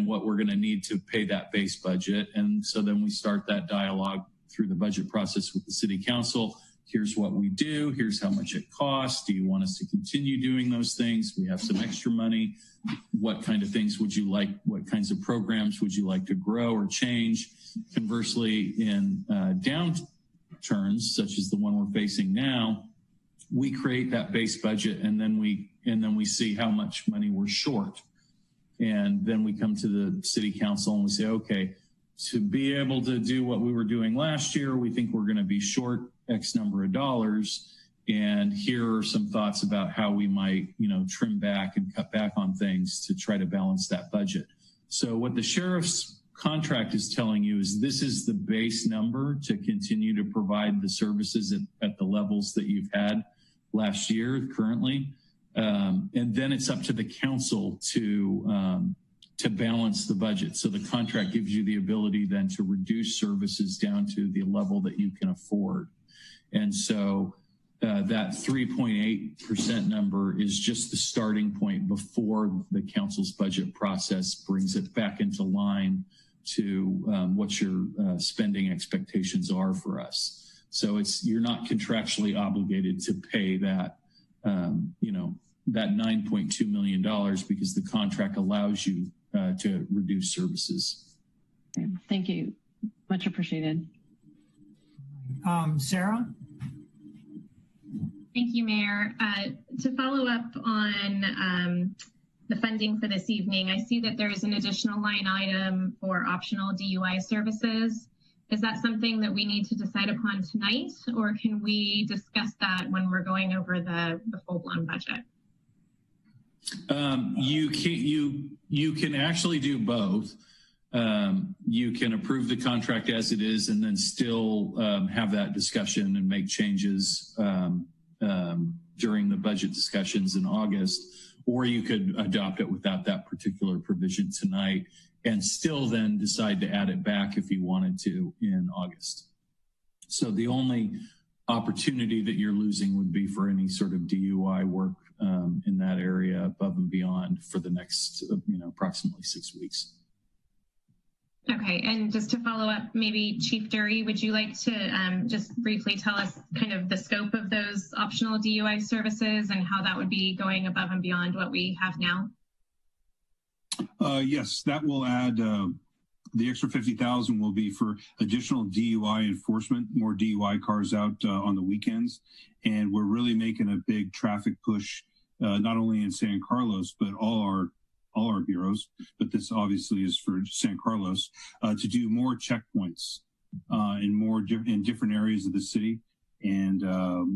what we're going to need to pay that base budget. And so then we start that dialogue through the budget process with the city council. Here's what we do. Here's how much it costs. Do you want us to continue doing those things? We have some extra money. What kind of things would you like? What kinds of programs would you like to grow or change? Conversely, in downturns, such as the one we're facing now, we create that base budget, and then we see how much money we're short. And then we come to the city council and we say, okay, to be able to do what we were doing last year, we think we're going to be short X number of dollars. And here are some thoughts about how we might, trim back and cut back on things to try to balance that budget. So what the sheriff's contract is telling you is this is the base number to continue to provide the services at the levels that you've had last year currently. And then it's up to the council to balance the budget. So the contract gives you the ability then to reduce services down to the level that you can afford. And so that 3.8% number is just the starting point before the council's budget process brings it back into line to what your spending expectations are for us. So you're not contractually obligated to pay that, that $9.2 million because the contract allows you to reduce services. Thank you. Much appreciated. Sarah? Thank you, Mayor. To follow up on the funding for this evening, I see that there's an additional line item for optional DUI services. Is that something that we need to decide upon tonight, or can we discuss that when we're going over the full-blown budget? You can actually do both. You can approve the contract as it is and then still have that discussion and make changes during the budget discussions in August, or you could adopt it without that particular provision tonight and still then decide to add it back if you wanted to in August. So the only opportunity that you're losing would be for any sort of DUI work in that area above and beyond for the next, approximately 6 weeks. Okay, and just to follow up, maybe Chief Dury, would you like to just briefly tell us kind of the scope of those optional DUI services and how that would be going above and beyond what we have now? Yes, that will add, the extra 50,000 will be for additional DUI enforcement, more DUI cars out on the weekends. And we're really making a big traffic push not only in San Carlos, but all our bureaus, but this obviously is for San Carlos, to do more checkpoints in different areas of the city. And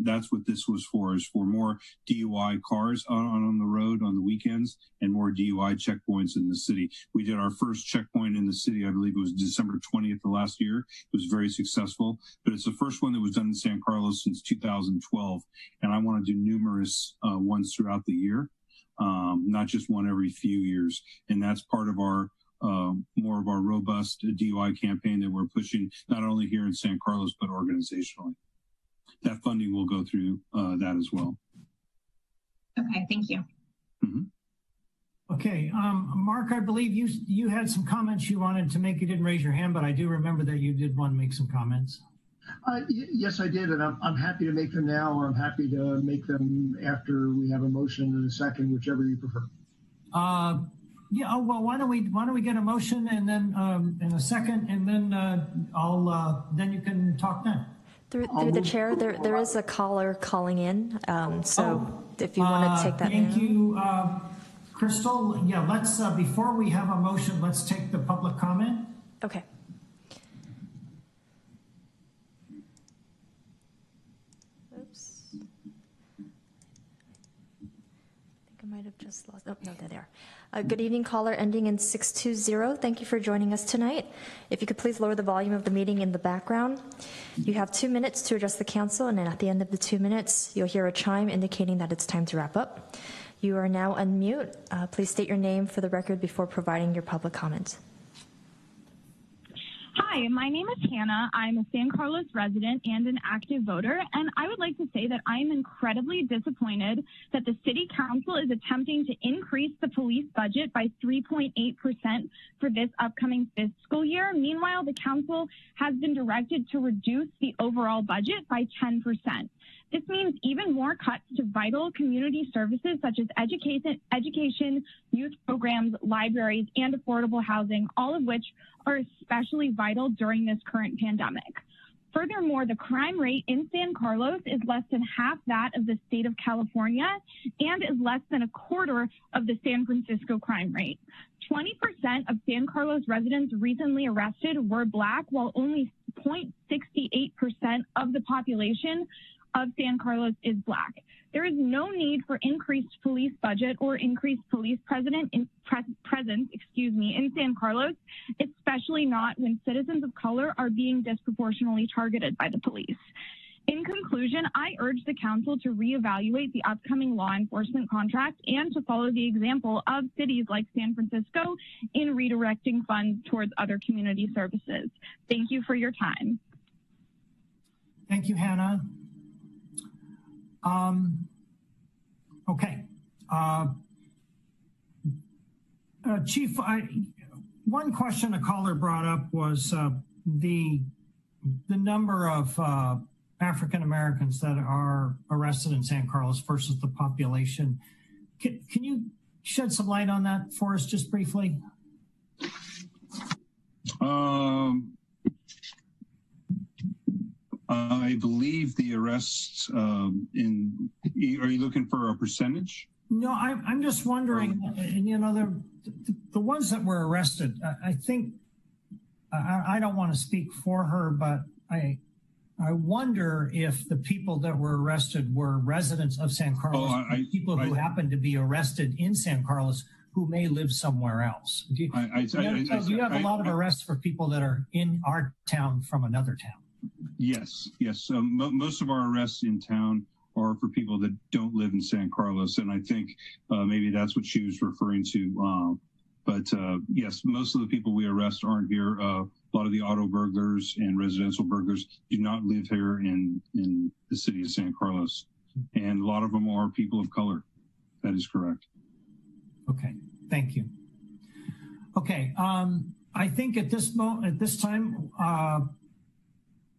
that's what this was for, is for more DUI cars on the road on the weekends and more DUI checkpoints in the city. We did our first checkpoint in the city, I believe it was December 20th of last year. It was very successful, but it's the first one that was done in San Carlos since 2012. And I want to do numerous ones throughout the year, not just one every few years. And that's part of our more of our robust DUI campaign that we're pushing, not only here in San Carlos, but organizationally. That funding will go through that as well. Okay, thank you. Mm-hmm. Okay, Mark, I believe you had some comments you wanted to make. You didn't raise your hand, but I do remember that you did want to make some comments. Yes, I did, and I'm happy to make them now, or I'm happy to make them after we have a motion and a second, whichever you prefer. Yeah. Oh, well, why don't we get a motion and then in a second, and then then you can talk then. Through the chair, there is a caller calling in, so if you want to take that. Thank you, Crystal. Yeah, let's before we have a motion, let's take the public comment. Okay. Oops. I think I might have just lost. Oh no, there they are. Good evening, caller ending in 620. Thank you for joining us tonight. If you could please lower the volume of the meeting in the background. You have 2 minutes to address the council, and then at the end of the 2 minutes, you'll hear a chime indicating that it's time to wrap up. You are now unmute. Please state your name for the record before providing your public comment. Hi, my name is Hannah. I'm a San Carlos resident and an active voter, and I would like to say that I am incredibly disappointed that the City Council is attempting to increase the police budget by 3.8% for this upcoming fiscal year. Meanwhile, the Council has been directed to reduce the overall budget by 10%. This means even more cuts to vital community services such as education, youth programs, libraries, and affordable housing, all of which are especially vital during this current pandemic. Furthermore, the crime rate in San Carlos is less than half that of the state of California and is less than a quarter of the San Francisco crime rate. 20% of San Carlos residents recently arrested were Black, while only 0.68% of the population of San Carlos is Black. There is no need for increased police budget or increased police presence in San Carlos, especially not when citizens of color are being disproportionately targeted by the police. In conclusion, I urge the council to reevaluate the upcoming law enforcement contract and to follow the example of cities like San Francisco in redirecting funds towards other community services. Thank you for your time. Thank you, Hannah. Okay. Chief, one question a caller brought up was the number of African Americans that are arrested in San Carlos versus the population. Can you shed some light on that for us just briefly? I believe the arrests are you looking for a percentage? No, I'm just wondering, you know, the ones that were arrested, I think, I don't want to speak for her, but I wonder if the people that were arrested were residents of San Carlos, people who happened to be arrested in San Carlos who may live somewhere else. Do you have a lot of arrests for people that are in our town from another town? Yes. Most of our arrests in town are for people that don't live in San Carlos, and I think maybe that's what she was referring to. But yes, most of the people we arrest aren't here. A lot of the auto burglars and residential burglars do not live here in the city of San Carlos, and a lot of them are people of color. That is correct. Okay, thank you. Okay, I think at this time,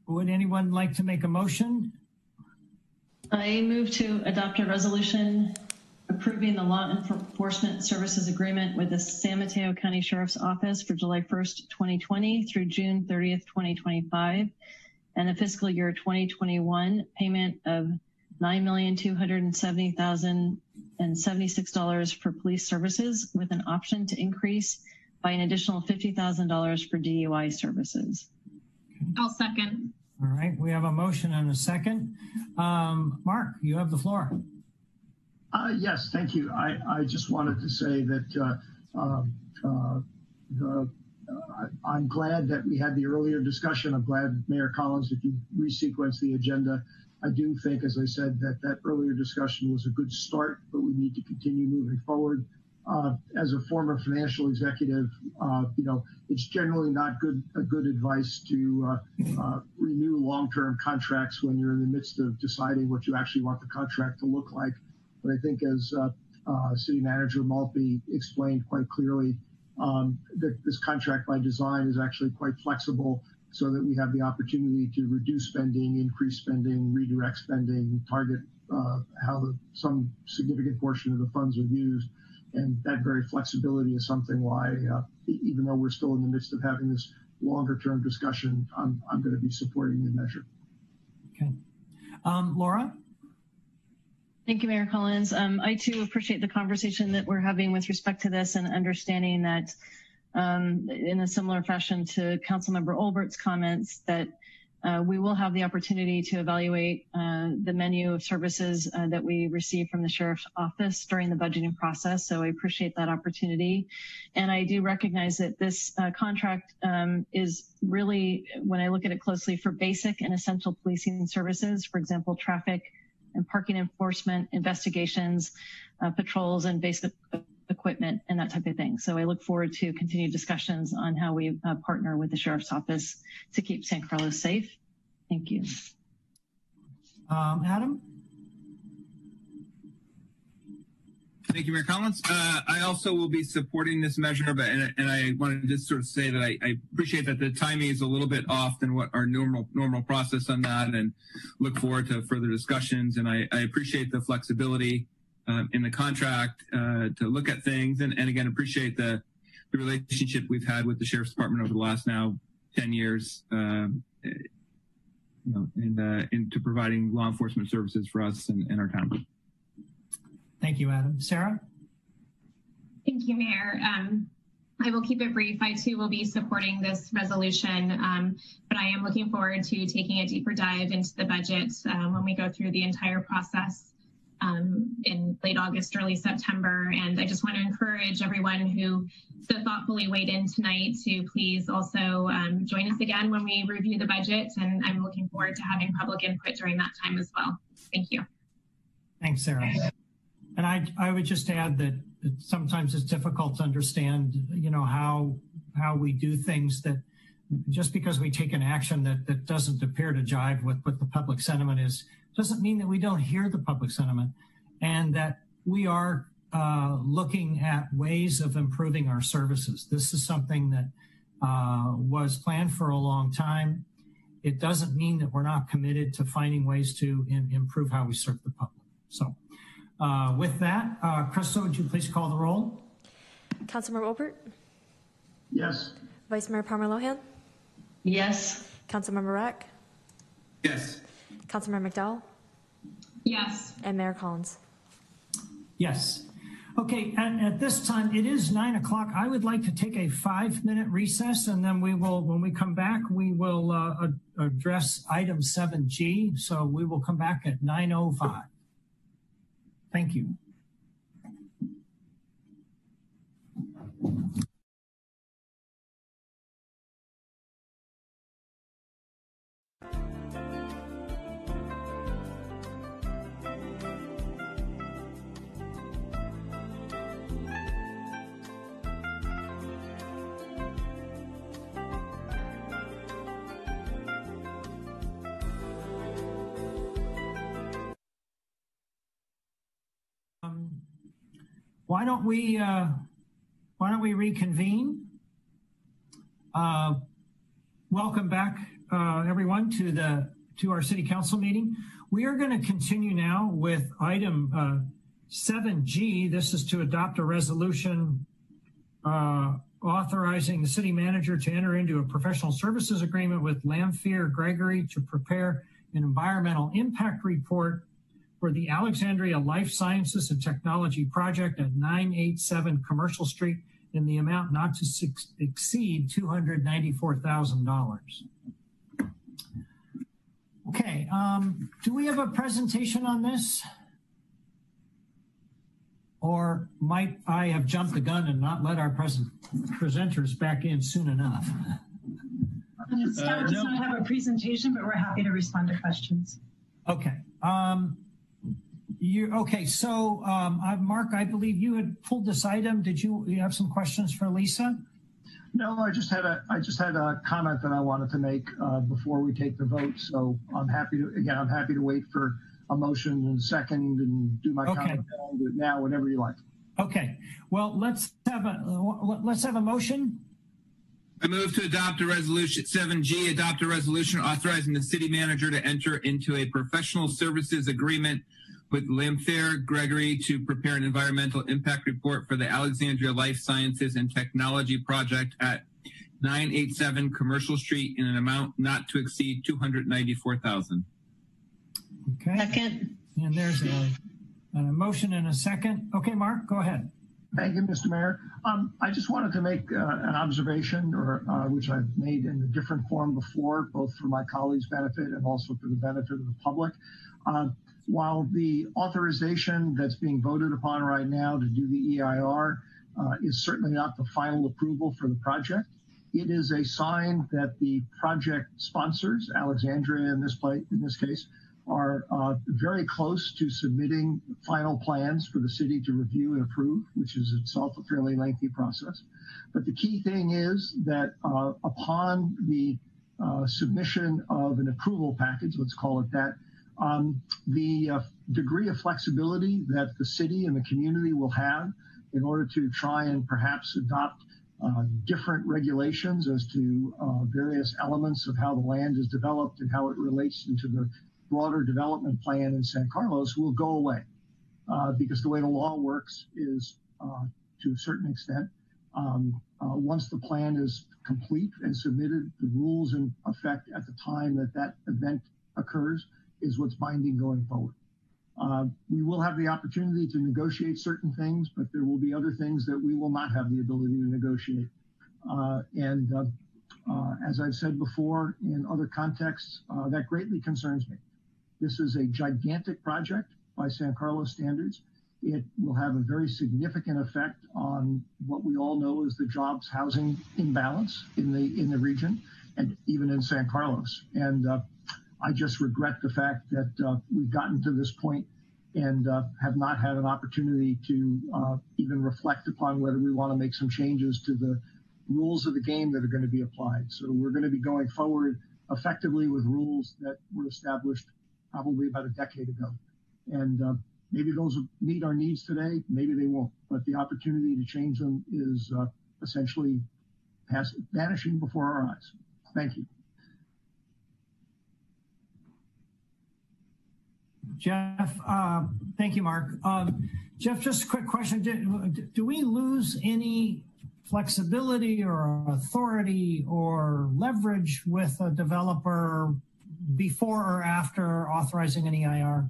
would anyone like to make a motion? I move to adopt a resolution approving the law enforcement services agreement with the San Mateo County Sheriff's Office for July 1st, 2020 through June 30th, 2025, and the fiscal year 2021 payment of $9,270,000 $1,076 for police services, with an option to increase by an additional $50,000 for DUI services. I'll second. All right, we have a motion and a second. Mark, you have the floor. Yes, thank you. I just wanted to say that I'm glad that we had the earlier discussion. I'm glad, Mayor Collins, that you resequenced the agenda. I do think, as I said, that earlier discussion was a good start, but we need to continue moving forward. As a former financial executive, it's generally not good advice to renew long-term contracts when you're in the midst of deciding what you actually want the contract to look like. But I think, as City Manager Maltby explained quite clearly, that this contract by design is actually quite flexible, so that we have the opportunity to reduce spending, increase spending, redirect spending, target how some significant portion of the funds are used. And that very flexibility is something why, even though we're still in the midst of having this longer term discussion, I'm going to be supporting the measure. Okay. Laura? Thank you, Mayor Collins. I too appreciate the conversation that we're having with respect to this, and understanding that in a similar fashion to Councilmember Olbert's comments, that we will have the opportunity to evaluate the menu of services that we receive from the Sheriff's Office during the budgeting process. So I appreciate that opportunity. And I do recognize that this contract is really, when I look at it closely, for basic and essential policing services, for example, traffic and parking enforcement, investigations, patrols, and basic equipment, and that type of thing. So I look forward to continued discussions on how we partner with the Sheriff's Office to keep San Carlos safe. Thank you. Adam? Thank you, Mayor Collins. I also will be supporting this measure, but and I wanted to just sort of say that I appreciate that the timing is a little bit off than what our normal process on that, and look forward to further discussions. And I appreciate the flexibility in the contract to look at things, and again, appreciate the relationship we've had with the Sheriff's Department over the last now 10 years, into providing law enforcement services for us and our town. Thank you, Adam. Sarah? Thank you, Mayor. I will keep it brief. I too will be supporting this resolution, but I am looking forward to taking a deeper dive into the budget when we go through the entire process in late August, early September. And I just want to encourage everyone who so thoughtfully weighed in tonight to please also join us again when we review the budget. And I'm looking forward to having public input during that time as well. Thank you. Thanks, Sarah. And I would just add that sometimes it's difficult to understand, how we do things, that just because we take an action that doesn't appear to jive with what the public sentiment is, doesn't mean that we don't hear the public sentiment, and that we are looking at ways of improving our services. This is something that was planned for a long time. It doesn't mean that we're not committed to finding ways to improve how we serve the public. So with that, Krista, would you please call the roll? Councilmember Olbert? Yes. Vice Mayor Palmer-Lohan? Yes. Councilmember Rack? Yes. Councilmember McDowell? Yes. And Mayor Collins? Yes. Okay, and at this time, it is 9 o'clock. I would like to take a 5-minute recess, and then we will, when we come back, we will address item 7G. So we will come back at 9:05. Thank you. Why don't we reconvene? Welcome back, everyone, to our City Council meeting. We are going to continue now with item 7G. This is to adopt a resolution authorizing the city manager to enter into a professional services agreement with Lamphere Gregory to prepare an environmental impact report for the Alexandria Life Sciences and Technology Project at 987 Commercial Street in the amount not to exceed $294,000. Okay, do we have a presentation on this? Or might I have jumped the gun and not let our presenters back in soon enough? Staff does not have a presentation, but we're happy to respond to questions. Okay. So Mark, I believe you had pulled this item. Did you have some questions for Lisa? No, I just had a comment that I wanted to make before we take the vote. So I'm happy to wait for a motion and second and do my comment now, whatever you like. Okay. Well, let's have a motion. I move to adopt a resolution 7G, adopt a resolution authorizing the city manager to enter into a professional services agreement with Lamphere Gregory to prepare an environmental impact report for the Alexandria Life Sciences and Technology Project at 987 Commercial Street in an amount not to exceed $294,000. Okay. Second. And there's a motion and a second. Okay, Mark, go ahead. Thank you, Mr. Mayor. I just wanted to make an observation, which I've made in a different form before, both for my colleagues' benefit and also for the benefit of the public. While the authorization that's being voted upon right now to do the EIR is certainly not the final approval for the project, it is a sign that the project sponsors, Alexandria in this case, are very close to submitting final plans for the city to review and approve, which is itself a fairly lengthy process. But the key thing is that upon the submission of an approval package, let's call it that, the degree of flexibility that the city and the community will have in order to try and perhaps adopt different regulations as to various elements of how the land is developed and how it relates into the broader development plan in San Carlos will go away because the way the law works is to a certain extent, once the plan is complete and submitted, the rules in effect at the time that that event occurs is what's binding going forward. We will have the opportunity to negotiate certain things, but there will be other things that we will not have the ability to negotiate. As I've said before in other contexts, that greatly concerns me. This is a gigantic project by San Carlos standards. It will have a very significant effect on what we all know is the jobs housing imbalance in the region and even in San Carlos. And I just regret the fact that we've gotten to this point and have not had an opportunity to even reflect upon whether we want to make some changes to the rules of the game that are going to be applied. So we're going to be going forward effectively with rules that were established probably about a decade ago. And maybe those will meet our needs today, maybe they won't, but the opportunity to change them is essentially vanishing before our eyes. Thank you. Jeff, thank you, Mark. Jeff, just a quick question. Do we lose any flexibility or authority or leverage with a developer before or after authorizing an EIR?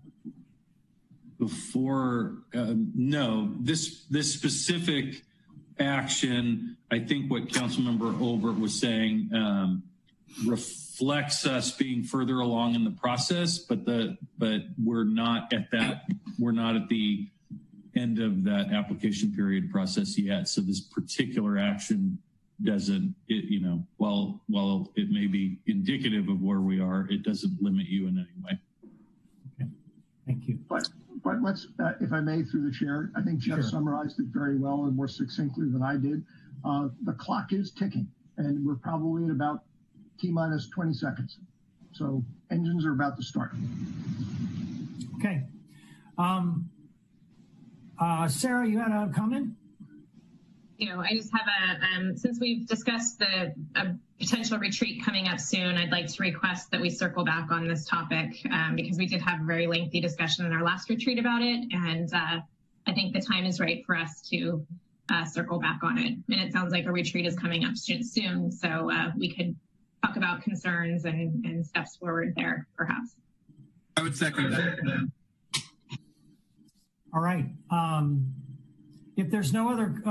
Before, no. This specific action, I think what Councilmember Olbert was saying reflects us being further along in the process, but we're not at that. We're not at the end of that application period process yet. So this particular action doesn't, while it may be indicative of where we are, it doesn't limit you in any way. Okay, thank you. But let's, if I may, through the chair, I think Jeff summarized it very well and more succinctly than I did. The clock is ticking, and we're probably at about T-minus 20 seconds. So engines are about to start. Okay. Sarah, you had a comment? I just have since we've discussed a potential retreat coming up soon, I'd like to request that we circle back on this topic because we did have a very lengthy discussion in our last retreat about it. And I think the time is right for us to circle back on it. And it sounds like a retreat is coming up soon. So we could talk about concerns and steps forward there, perhaps. I would second that. All right. If there's no other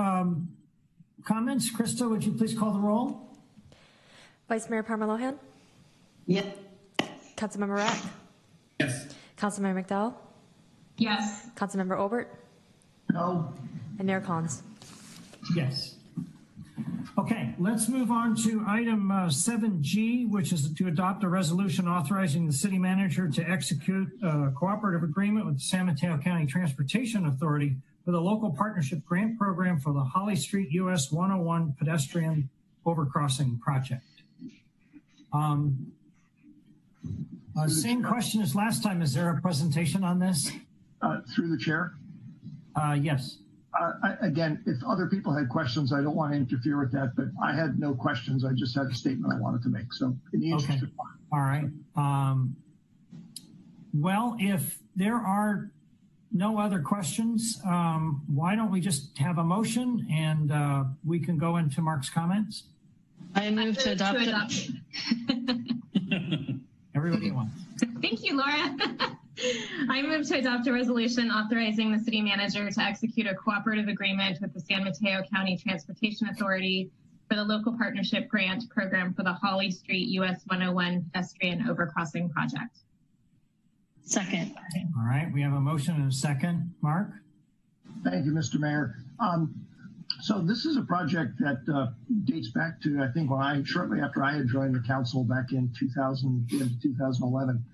comments, Krista, would you please call the roll? Vice Mayor Parmalohan? Yes. Councilmember Rack? Yes. Councilmember McDowell? Yes. Councilmember Obert? No. And Mayor Collins? Yes. Okay, let's move on to item 7G, which is to adopt a resolution authorizing the city manager to execute a cooperative agreement with the San Mateo County Transportation Authority for the local partnership grant program for the Holly Street US 101 pedestrian overcrossing project. Same question as last time. Is there a presentation on this? Through the chair? Yes. Again, if other people had questions, I don't want to interfere with that, but I had no questions. I just had a statement I wanted to make. So in the interest of time. All right. Well, if there are no other questions, why don't we just have a motion and we can go into Mark's comments? I move to adopt it. Everybody at once. Thank you, Laura. I move to adopt a resolution authorizing the city manager to execute a cooperative agreement with the San Mateo County Transportation Authority for the local partnership grant program for the Holly Street US 101 pedestrian overcrossing project. Second. All right, we have a motion and a second. Mark? Thank you, Mr. Mayor. So this is a project that dates back to, I think, shortly after I had joined the council back in 2011.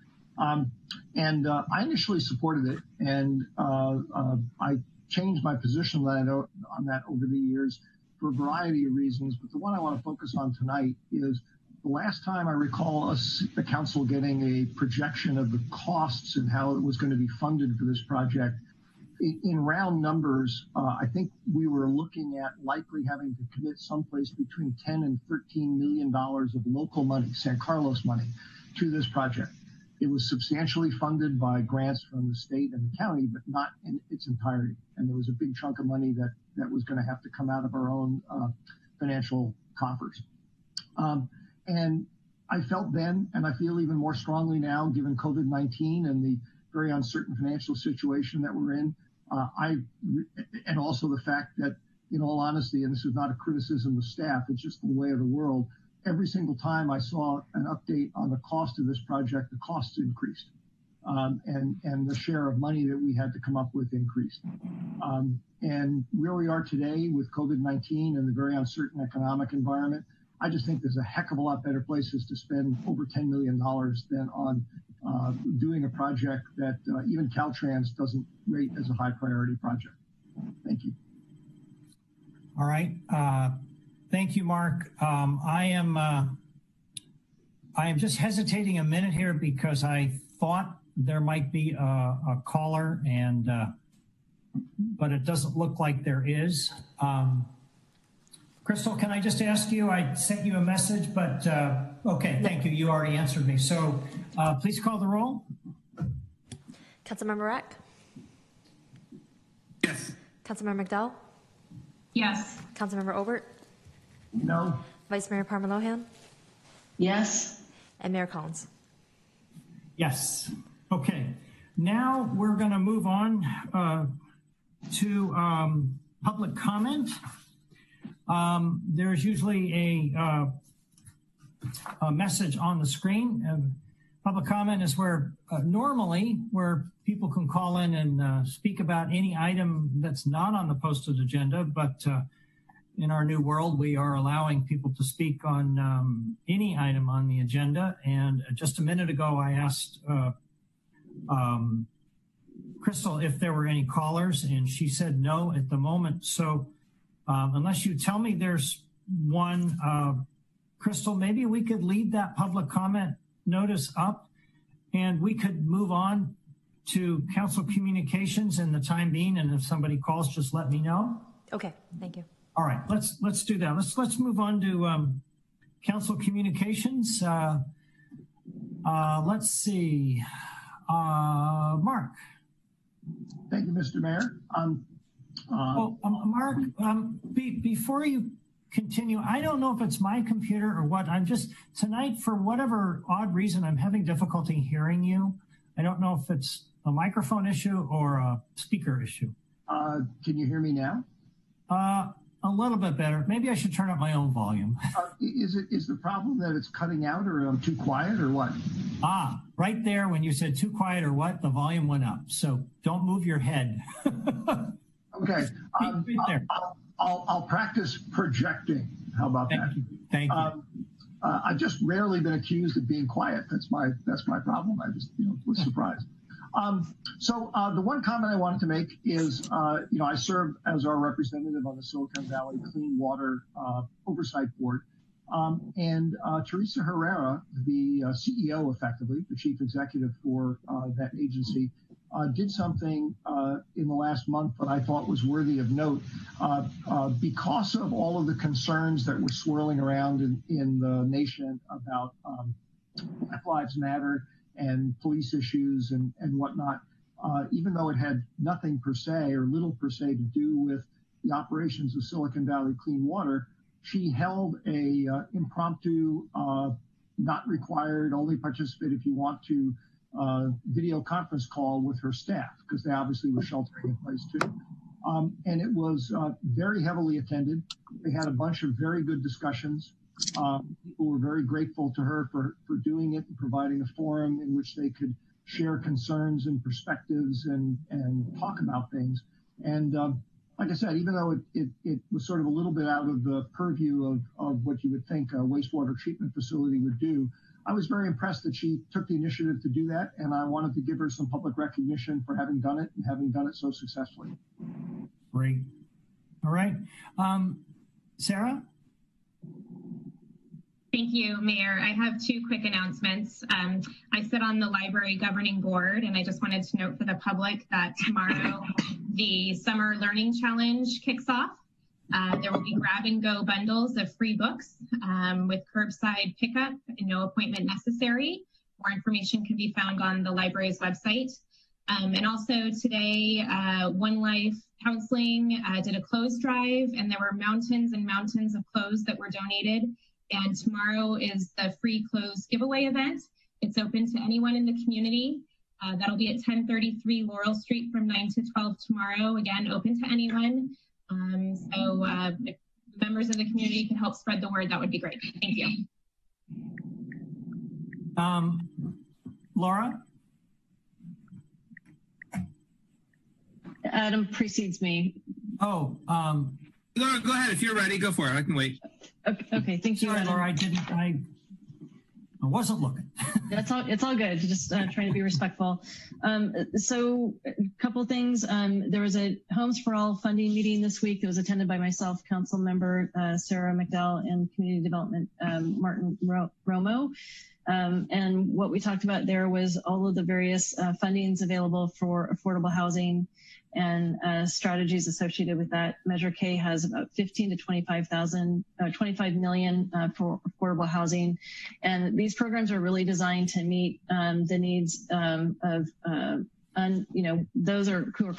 And I initially supported it, and I changed my position on that over the years for a variety of reasons. But the one I want to focus on tonight is the last time I recall us, the council, getting a projection of the costs and how it was going to be funded for this project. In round numbers, I think we were looking at likely having to commit someplace between $10 and $13 million of local money, San Carlos money, to this project. It was substantially funded by grants from the state and the county, but not in its entirety. And there was a big chunk of money that was going to have to come out of our own financial coffers. And I felt then, and I feel even more strongly now, given COVID-19 and the very uncertain financial situation that we're in, and also the fact that, in all honesty, and this is not a criticism of staff, it's just the way of the world, every single time I saw an update on the cost of this project, the costs increased. And the share of money that we had to come up with increased. And where we are today with COVID-19 and the very uncertain economic environment, I just think there's a heck of a lot better places to spend over $10 million than on doing a project that even Caltrans doesn't rate as a high priority project. Thank you. All right. Thank you, Mark. I am just hesitating a minute here because I thought there might be a caller, and but it doesn't look like there is. Crystal, can I just ask you? I sent you a message, but okay, thank you. You already answered me. So please call the roll. Councilmember Rack? Yes. Councilmember McDowell? Yes. Councilmember Obert? No. Vice Mayor Parmalohan? Yes. And Mayor Collins? Yes. Okay. Now we're going to move on to public comment. There's usually a message on the screen. Public comment is where normally where people can call in and speak about any item that's not on the posted agenda, but in our new world, we are allowing people to speak on any item on the agenda. And just a minute ago, I asked Crystal if there were any callers, and she said no at the moment. So unless you tell me there's one, Crystal, maybe we could leave that public comment notice up and we could move on to council communications in the time being. And if somebody calls, just let me know. Okay, thank you. All right, let's do that. Let's move on to council communications. Let's see, Mark. Thank you, Mr. Mayor. Mark, before you continue, I don't know if it's my computer or what. I'm just tonight, for whatever odd reason, I'm having difficulty hearing you. I don't know if it's a microphone issue or a speaker issue? Can you hear me now? A little bit better. Maybe I should turn up my own volume. Is the problem that it's cutting out, or I'm too quiet, or what? Right there when you said too quiet or what, the volume went up. So don't move your head. Okay. Right there. I'll practice projecting. How about that? Thank you. I've just rarely been accused of being quiet. That's my problem. I just was surprised. So the one comment I wanted to make is, I serve as our representative on the Silicon Valley Clean Water Oversight Board. And Teresa Herrera, the CEO, effectively, the chief executive for that agency, did something in the last month that I thought was worthy of note. Because of all of the concerns that were swirling around in the nation about Black Lives Matter and police issues and whatnot, even though it had nothing per se or little per se to do with the operations of Silicon Valley Clean Water, she held a impromptu, not required, only participate if you want to, video conference call with her staff, because they obviously were sheltering in place too. And it was very heavily attended. They had a bunch of very good discussions. People were very grateful to her for doing it and providing a forum in which they could share concerns and perspectives and talk about things. And like I said, even though it was sort of a little bit out of the purview of what you would think a wastewater treatment facility would do, I was very impressed that she took the initiative to do that, and I wanted to give her some public recognition for having done it and having done it so successfully. Great. All right. Sarah? Thank you, Mayor. I have two quick announcements. I sit on the library governing board, and I just wanted to note for the public that tomorrow the Summer Learning Challenge kicks off. There will be grab-and-go bundles of free books with curbside pickup and no appointment necessary. More information can be found on the library's website. And also today, One Life Counseling did a clothes drive, and there were mountains and mountains of clothes that were donated. And tomorrow is the free clothes giveaway event. It's open to anyone in the community. That'll be at 1033 Laurel Street from 9 to 12 tomorrow. Again, open to anyone. So if members of the community can help spread the word, that would be great. Thank you. Laura? Adam precedes me. Oh, Laura, go ahead. If you're ready, go for it. I can wait. Okay, thank you. Sorry, Laura, I wasn't looking. It's all good. Just trying to be respectful. So a couple of things. There was a Homes for All funding meeting this week. It was attended by myself, council member Sarah McDowell, and community development Martin Romo. And what we talked about there was all of the various fundings available for affordable housing and strategies associated with that. Measure K has about 15 to 25 million for affordable housing. And these programs are really designed to meet the needs of those who are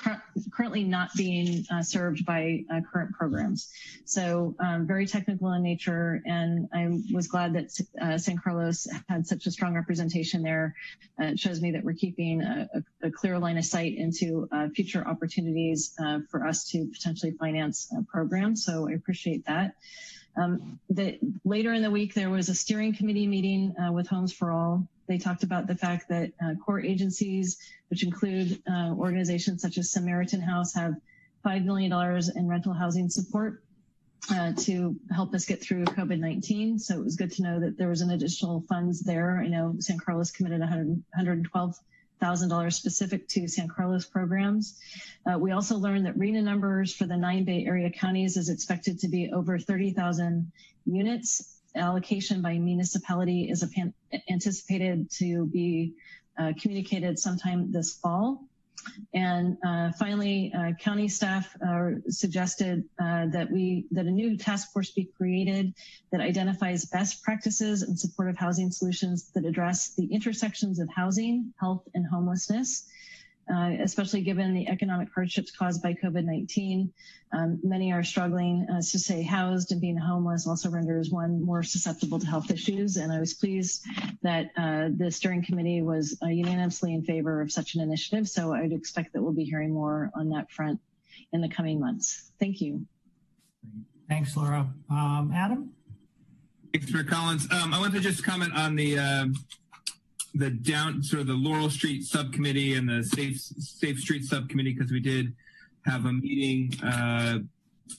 currently not being served by current programs. So very technical in nature, and I was glad that San Carlos had such a strong representation there. It shows me that we're keeping a clear line of sight into future opportunities for us to potentially finance programs. So I appreciate that. Later in the week, there was a steering committee meeting with Homes for All. They talked about the fact that core agencies, which include organizations such as Samaritan House, have $5 million in rental housing support to help us get through COVID-19. So it was good to know that there was an additional funds there. I know San Carlos committed $112,000 specific to San Carlos programs. We also learned that RHNA numbers for the 9 Bay Area counties is expected to be over 30,000 units. Allocation by municipality is anticipated to be communicated sometime this fall. And finally, county staff suggested that a new task force be created that identifies best practices and supportive housing solutions that address the intersections of housing, health, and homelessness. especially given the economic hardships caused by COVID-19. Many are struggling to stay housed, and being homeless also renders one more susceptible to health issues. And I was pleased that the steering committee was unanimously in favor of such an initiative. So I'd expect that we'll be hearing more on that front in the coming months. Thank you. Thanks, Laura. Adam? Thanks, Mayor Collins. I want to just comment on the Laurel Street subcommittee and the Safe Street subcommittee, because we did have a meeting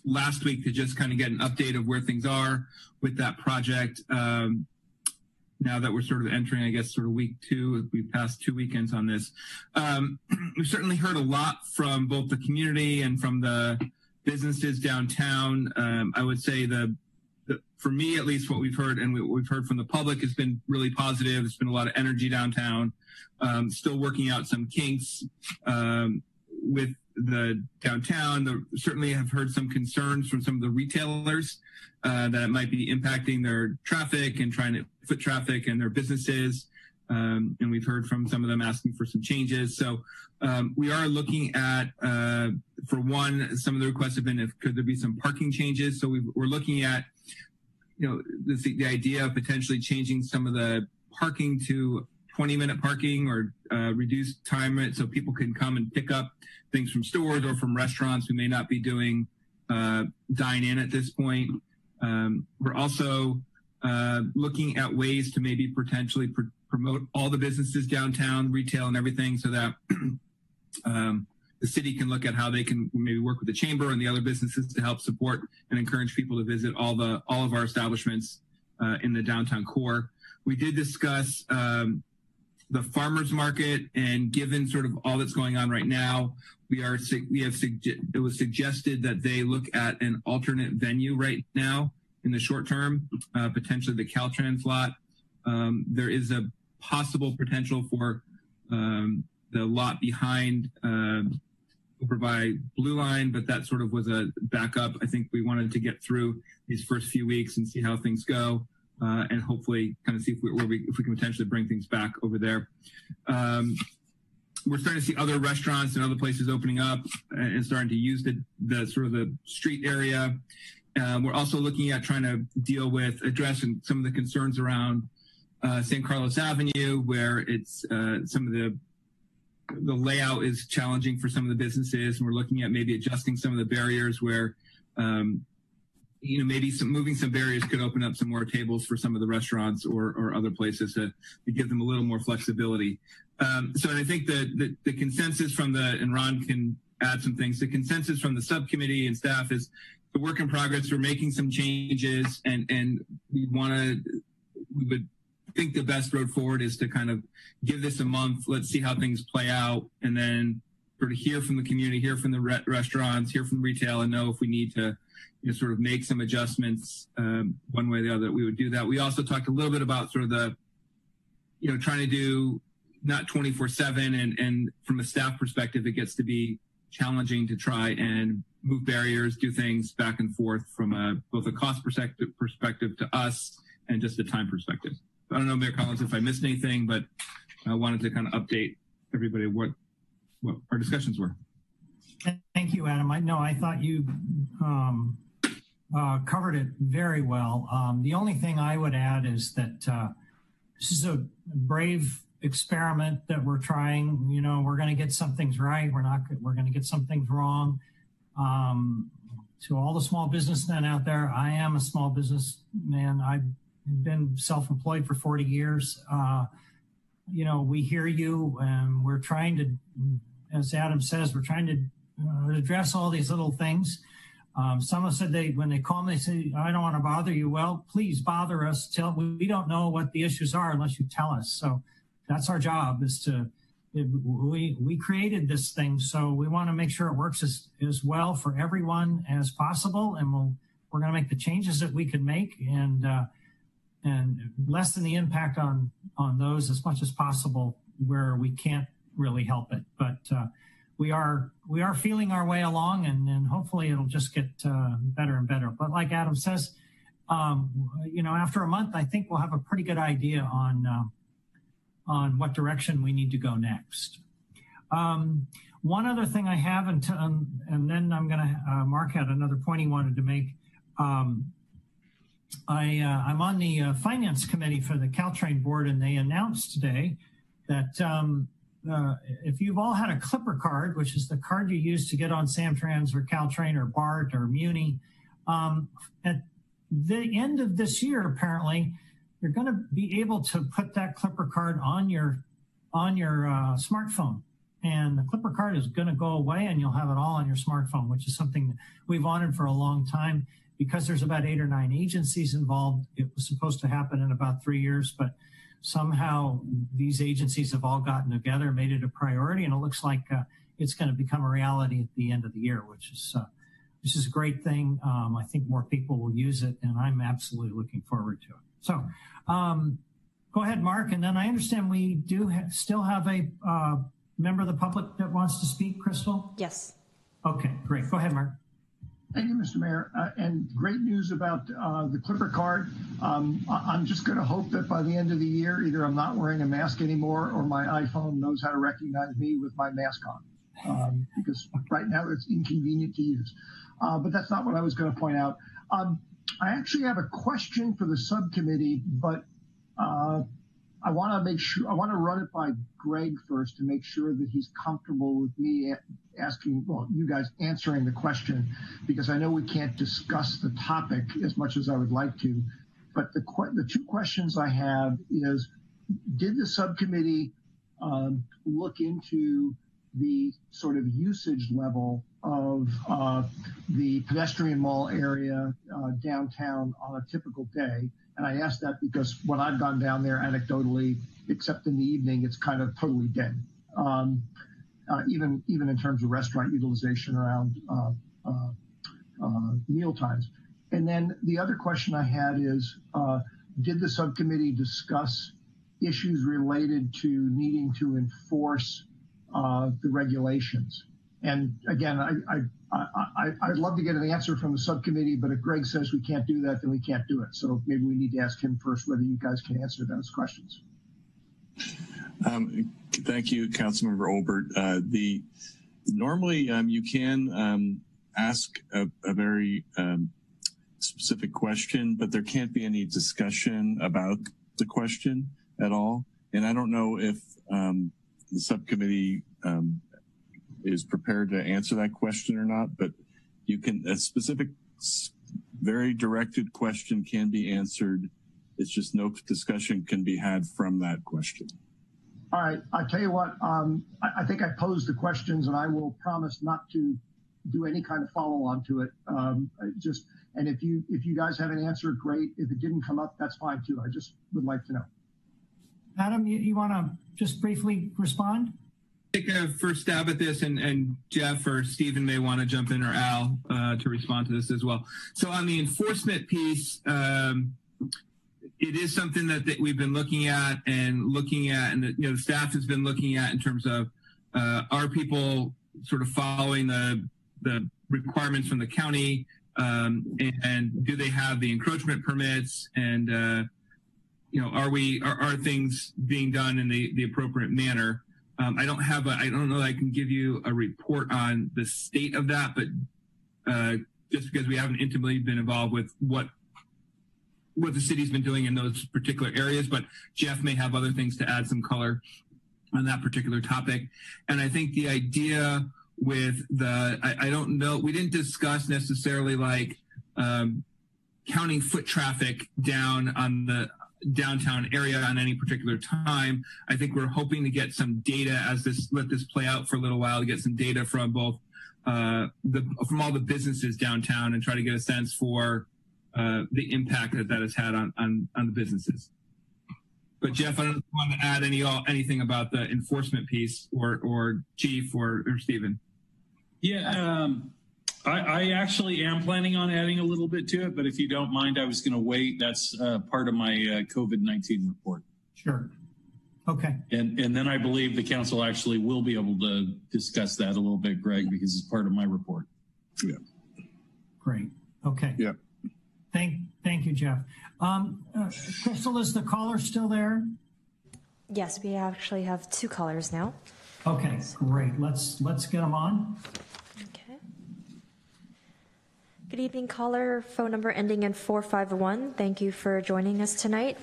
last week to just kind of get an update of where things are with that project. Now that we're sort of entering, I guess, sort of week 2, we've passed 2 weekends on this. We've certainly heard a lot from both the community and from the businesses downtown. I would say for me, at least, what we've heard and what we've heard from the public has been really positive. There's been a lot of energy downtown. Still working out some kinks with the downtown. Certainly have heard some concerns from some of the retailers that it might be impacting their traffic and trying to foot traffic and their businesses. And we've heard from some of them asking for some changes. So we are looking at, for one, some of the requests have been, could there be some parking changes? So we're looking at, the idea of potentially changing some of the parking to 20-minute parking or reduced time so people can come and pick up things from stores or from restaurants who may not be doing dine-in at this point. We're also looking at ways to maybe potentially promote all the businesses downtown, retail and everything, so that the city can look at how they can maybe work with the chamber and the other businesses to help support and encourage people to visit all of our establishments in the downtown core. We did discuss the farmers market, and given sort of all that's going on right now, it was suggested that they look at an alternate venue right now in the short term, potentially the Caltrans lot. There is a possible potential for the lot behind over by Blue Line, but that sort of was a backup. I think we wanted to get through these first few weeks and see how things go, and hopefully kind of see if we can potentially bring things back over there. We're starting to see other restaurants and other places opening up and starting to use the sort of the street area. We're also looking at trying to addressing some of the concerns around San Carlos Avenue, where it's some of the layout is challenging for some of the businesses, and we're looking at maybe adjusting some of the barriers where, maybe moving some barriers could open up some more tables for some of the restaurants or other places to give them a little more flexibility. So I think the consensus and Ron can add some things, the consensus from the subcommittee and staff is the work in progress. We're making some changes, and we would think the best road forward is to kind of give this a month. Let's see how things play out, and then sort of hear from the community, hear from the restaurants, hear from retail, and know if we need to sort of make some adjustments one way or the other. We would do that. We also talked a little bit about sort of the, trying to do not 24/7, and from a staff perspective, it gets to be challenging to try and move barriers, do things back and forth from both a cost perspective to us and just a time perspective. I don't know, Mayor Collins, if I missed anything, but I wanted to kind of update everybody what our discussions were. Thank you, Adam. I thought you covered it very well. The only thing I would add is that this is a brave experiment that we're trying. We're going to get some things right. We're going to get some things wrong. To all the small businessmen out there, I am a small businessman. I've been self-employed for 40 years. We hear you, and we're trying to, as Adam says, we're trying to address all these little things. Someone said when they call me, they say, I don't want to bother you. Well, please bother us. We don't know what the issues are unless you tell us. So that's our job, we created this thing. So we want to make sure it works as well for everyone as possible. And we're going to make the changes that we can make and lessen the impact on those as much as possible where we can't really help it. But we are feeling our way along, and hopefully it'll just get better and better. But like Adam says, after a month, I think we'll have a pretty good idea on what direction we need to go next. One other thing I have, and then I'm going to, Mark had another point he wanted to make. I'm on the finance committee for the Caltrain board, and they announced today that if you've all had a Clipper card, which is the card you use to get on Samtrans or Caltrain or BART or Muni, at the end of this year, apparently, you're going to be able to put that Clipper card on your smartphone. And the Clipper card is going to go away, and you'll have it all on your smartphone, which is something that we've wanted for a long time. Because there's about 8 or 9 agencies involved, it was supposed to happen in about 3 years, but somehow these agencies have all gotten together, made it a priority, and it looks like it's going to become a reality at the end of the year, which is a great thing. I think more people will use it, and I'm absolutely looking forward to it. So go ahead, Mark, and then I understand we do still have a member of the public that wants to speak, Crystal? Yes. Okay, great. Go ahead, Mark. Thank you, Mr. Mayor. And great news about the Clipper card. I'm just going to hope that by the end of the year, either I'm not wearing a mask anymore or my iPhone knows how to recognize me with my mask on, because right now it's inconvenient to use. But that's not what I was going to point out. I actually have a question for the subcommittee, but I want to make sure, I want to run it by Greg first to make sure that he's comfortable with me asking, well, you guys answering the question, because I know we can't discuss the topic as much as I would like to. But the two questions I have is, did the subcommittee look into the sort of usage level of the pedestrian mall area downtown on a typical day? And I ask that because when I've gone down there anecdotally, except in the evening, it's kind of totally dead. Even in terms of restaurant utilization around meal times. And then the other question I had is, did the subcommittee discuss issues related to needing to enforce the regulations? And again, I'd love to get an answer from the subcommittee, but if Greg says we can't do that, then we can't do it. So maybe we need to ask him first whether you guys can answer those questions. Thank you, Councilmember Olbert. Normally you can ask a very specific question, but there can't be any discussion about the question at all. And I don't know if the subcommittee is prepared to answer that question or not, but you can, a specific, very directed question can be answered. It's just no discussion can be had from that question. All right, I tell you what, I think I posed the questions, and I will promise not to do any kind of follow on to it. And if you guys have an answer, great. If it didn't come up, that's fine too. I just would like to know. Adam, you want to just briefly respond? Take a first stab at this, and Jeff or Stephen may want to jump in, or Al to respond to this as well. So on the enforcement piece, it is something that we've been looking at, and the staff has been looking at in terms of are people sort of following the requirements from the county, and do they have the encroachment permits, and are things being done in the appropriate manner? I don't know that I can give you a report on the state of that, but just because we haven't intimately been involved with what the city's been doing in those particular areas, but Jeff may have other things to add some color on that particular topic. And I think the idea with I don't know, we didn't discuss necessarily like counting foot traffic down on the downtown area on any particular time. I think we're hoping to get some data let this play out for a little while, to get some data from both from all the businesses downtown, and try to get a sense for the impact that has had on the businesses. But Jeff, I don't know if you want to add anything about the enforcement piece, or Chief or Stephen. Yeah, I actually am planning on adding a little bit to it, but if you don't mind, I was going to wait. That's part of my COVID-19 report. Sure. Okay. And then I believe the council actually will be able to discuss that a little bit, Greg, because it's part of my report. Yeah. Great. Okay. Yeah. Thank you, Jeff. Crystal, is the caller still there? Yes, we actually have 2 callers now. Okay, great. Let's get them on. Okay. Good evening, caller. Phone number ending in 451. Thank you for joining us tonight.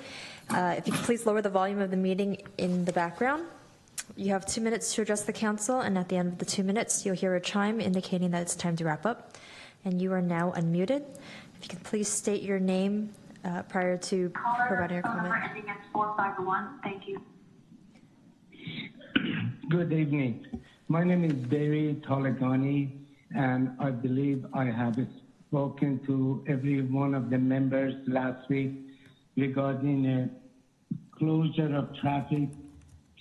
If you could please lower the volume of the meeting in the background. You have 2 minutes to address the council, and at the end of the 2 minutes, you'll hear a chime indicating that it's time to wrap up. And you are now unmuted. If you could please state your name prior to providing your comment. Caller, ending in 451. Thank you. Good evening. My name is Barry Tolegani, and I believe I have spoken to every one of the members last week regarding a closure of traffic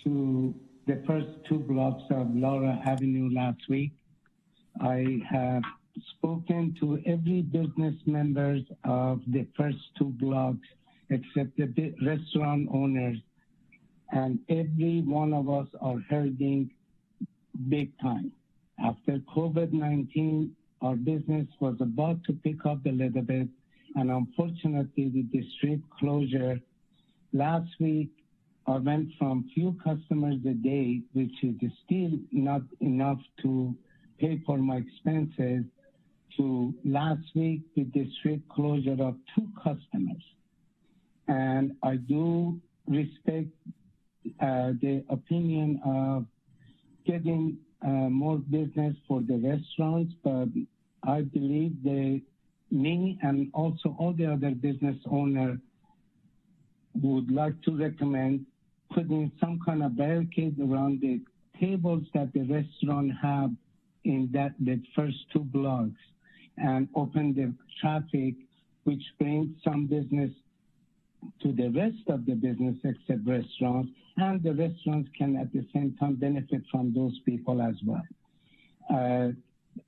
to the first 2 blocks of Laura Avenue last week. I have spoken to every business members of the first 2 blocks except the restaurant owners, and every one of us are hurting big time. After COVID-19, our business was about to pick up a little bit, and unfortunately with the street closure, last week I went from few customers a day, which is still not enough to pay for my expenses, to last week with the street closure of 2 customers. And I do respect the opinion of getting more business for the restaurants, but I believe me and also all the other business owners would like to recommend putting some kind of barricade around the tables that the restaurant have in the first 2 blocks and open the traffic, which brings some business to the rest of the business except restaurants, and the restaurants can at the same time benefit from those people as well.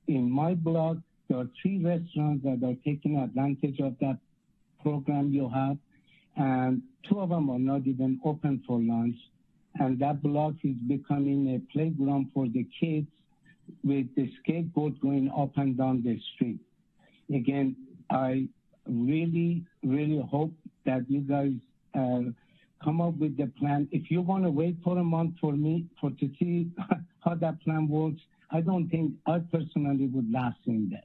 In my block, there are 3 restaurants that are taking advantage of that program you have, and 2 of them are not even open for lunch, and that block is becoming a playground for the kids with the skateboard going up and down the street. Again, I really, really hope that you guys come up with the plan. If you want to wait for a month to see how that plan works, I don't think I personally would last in there.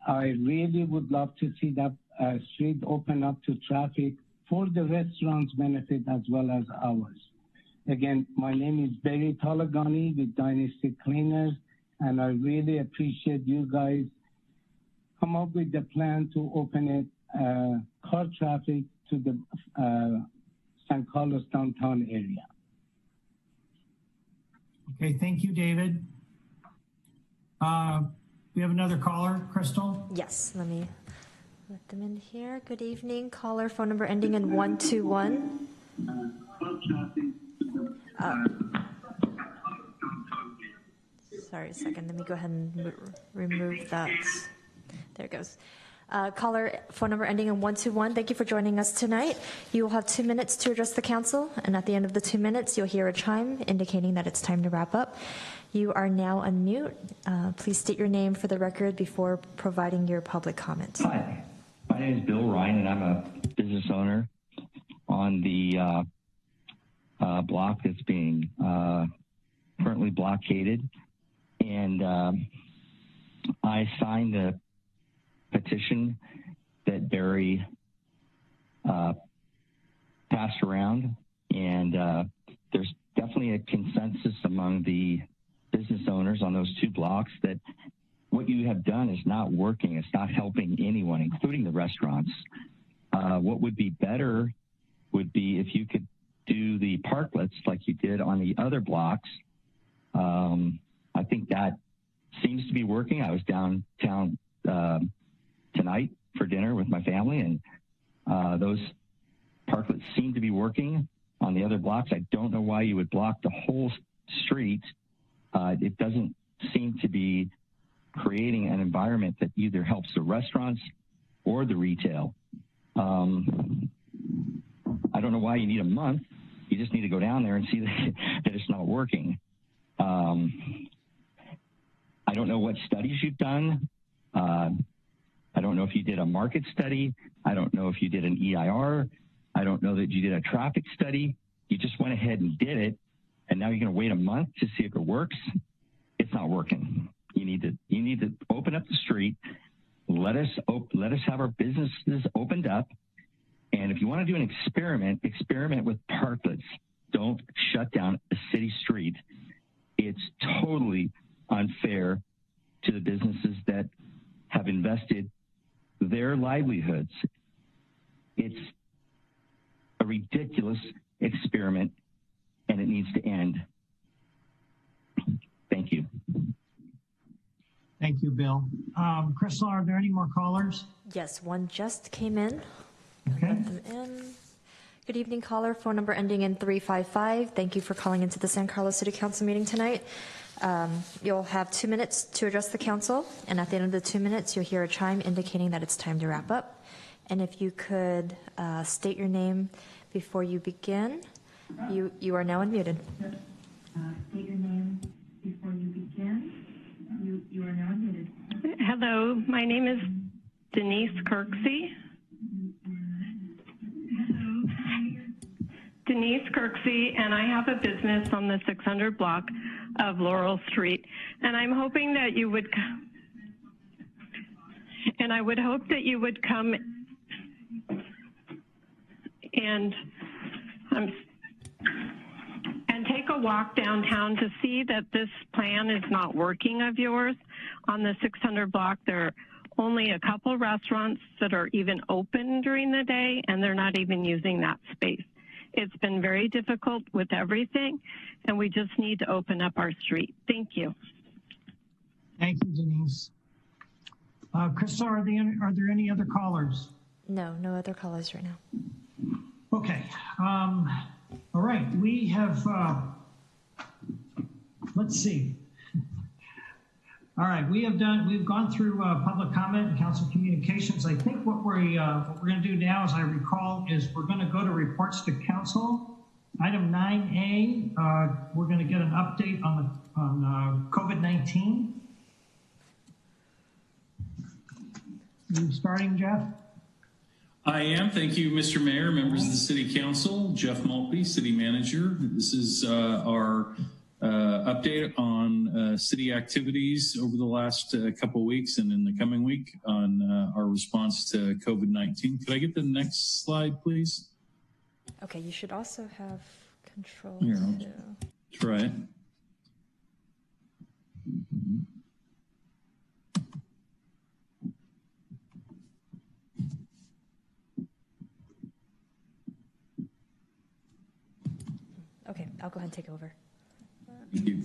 I really would love to see that street open up to traffic for the restaurants' benefit as well as ours. Again, my name is Barry Tolegani with Dynasty Cleaners, and I really appreciate you guys come up with the plan to open it, car traffic to the San Carlos downtown area. Okay, thank you, David. We have another caller, Crystal? Yes, let me let them in here. Good evening, caller. Phone number ending in 121. Sorry a second. Let me go ahead and remove that. There it goes. Caller, phone number ending in 121. Thank you for joining us tonight. You will have 2 minutes to address the council, and at the end of the 2 minutes, you'll hear a chime indicating that it's time to wrap up. You are now on mute. Please state your name for the record before providing your public comment. Hi, my name is Bill Ryan, and I'm a business owner on the block that's being currently blockaded. And I signed a petition that Barry passed around, and there's definitely a consensus among the business owners on those 2 blocks that what you have done is not working. It's not helping anyone, including the restaurants. What would be better would be if you could do the parklets like you did on the other blocks. I think that seems to be working. I was downtown tonight for dinner with my family, and those parklets seem to be working on the other blocks. I don't know why you would block the whole street. It doesn't seem to be creating an environment that either helps the restaurants or the retail. I don't know why you need a month. You just need to go down there and see that it's not working. I don't know what studies you've done. I don't know if you did a market study. I don't know if you did an EIR. I don't know that you did a traffic study. You just went ahead and did it, and and now you're going to wait a month to see if it works. It's not working. You need to open up the street. Let us have our businesses opened up. And if you want to do an experiment with parklets. Don't shut down a city street. It's totally unfair to the businesses that have invested their livelihoods. It's a ridiculous experiment, and it needs to end. Thank you. Thank you, Bill. Crystal, are there any more callers? Yes, one just came in. Okay. Let them in. Good evening, caller. Phone number ending in 355. Thank you for calling into the San Carlos City Council meeting tonight. You'll have 2 minutes to address the council, and at the end of the 2 minutes, you'll hear a chime indicating that it's time to wrap up. And if you could state your name before you begin, you are now unmuted. State your name before you begin. You are now unmuted. Hello, my name is Denise Kirksey. Denise Kirksey, and I have a business on the 600 block of Laurel Street, and I'm hoping that you would, and I would hope that you would come and take a walk downtown to see that this plan is not working of yours. On the 600 block, there are only a couple restaurants that are even open during the day, and they're not even using that space. It's been very difficult with everything, and we just need to open up our street. Thank you. Thank you, Denise. Crystal, are there any other callers? No other callers right now. Okay. All right. We have, let's see. All right. We've gone through public comment and council communications. I think what we're going to do now, as I recall, is we're going to go to reports to council. Item 9A, we're going to get an update on COVID-19. You starting, Jeff? I am. Thank you, Mr. Mayor, members of the City Council. Jeff Maltby, City Manager. This is our update on city activities over the last couple of weeks and in the coming week on our response to COVID-19. Could I get the next slide, please? Okay, you should also have control. Here, I'll try it. Okay, I'll go ahead and take over. Thank you.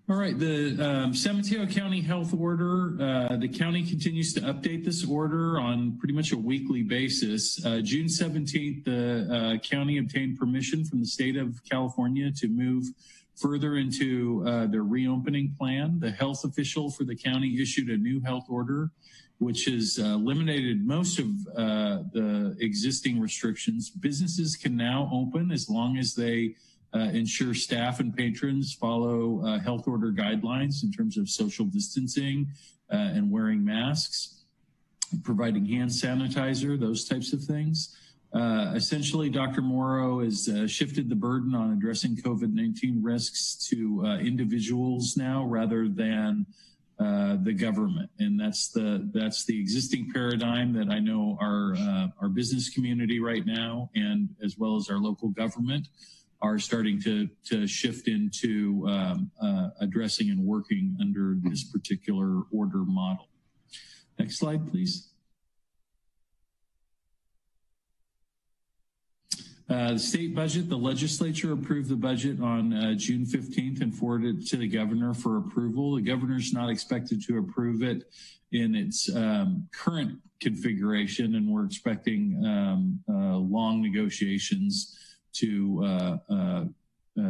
All right, the San Mateo County Health Order, the county continues to update this order on pretty much a weekly basis. June 17th, the county obtained permission from the state of California to move further into their reopening plan. The health official for the county issued a new health order, which has eliminated most of the existing restrictions. Businesses can now open as long as they ensure staff and patrons follow health order guidelines in terms of social distancing and wearing masks, providing hand sanitizer, those types of things. Essentially, Dr. Morrow has shifted the burden on addressing COVID-19 risks to individuals now rather than the government, and that's the existing paradigm that I know our business community right now, and as well as our local government, are starting to shift into addressing and working under this particular order model. Next slide, please. The state budget, the legislature approved the budget on June 15th and forwarded it to the governor for approval. The governor's not expected to approve it in its current configuration, and we're expecting long negotiations to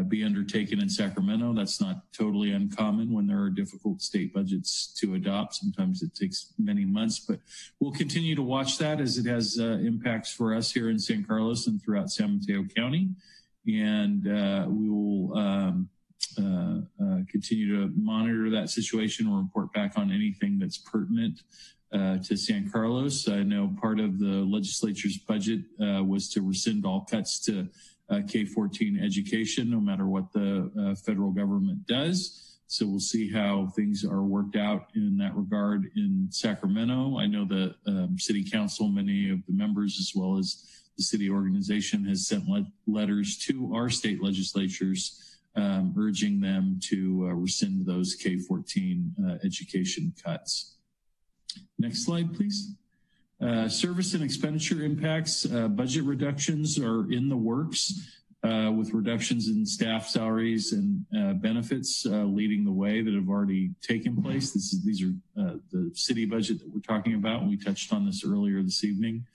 be undertaken in Sacramento. That's not totally uncommon when there are difficult state budgets to adopt. Sometimes it takes many months, but we'll continue to watch that as it has impacts for us here in San Carlos and throughout San Mateo County. And we will continue to monitor that situation and report back on anything that's pertinent to San Carlos. I know part of the legislature's budget was to rescind all cuts to K-14 education, no matter what the federal government does. So we'll see how things are worked out in that regard in Sacramento. I know the city council, many of the members, as well as the city organization, has sent letters to our state legislatures urging them to rescind those K-14 education cuts. Next slide, please. Service and expenditure impacts. Budget reductions are in the works. With reductions in staff salaries and benefits leading the way that have already taken place. These are the city budget that we're talking about. We touched on this earlier this evening.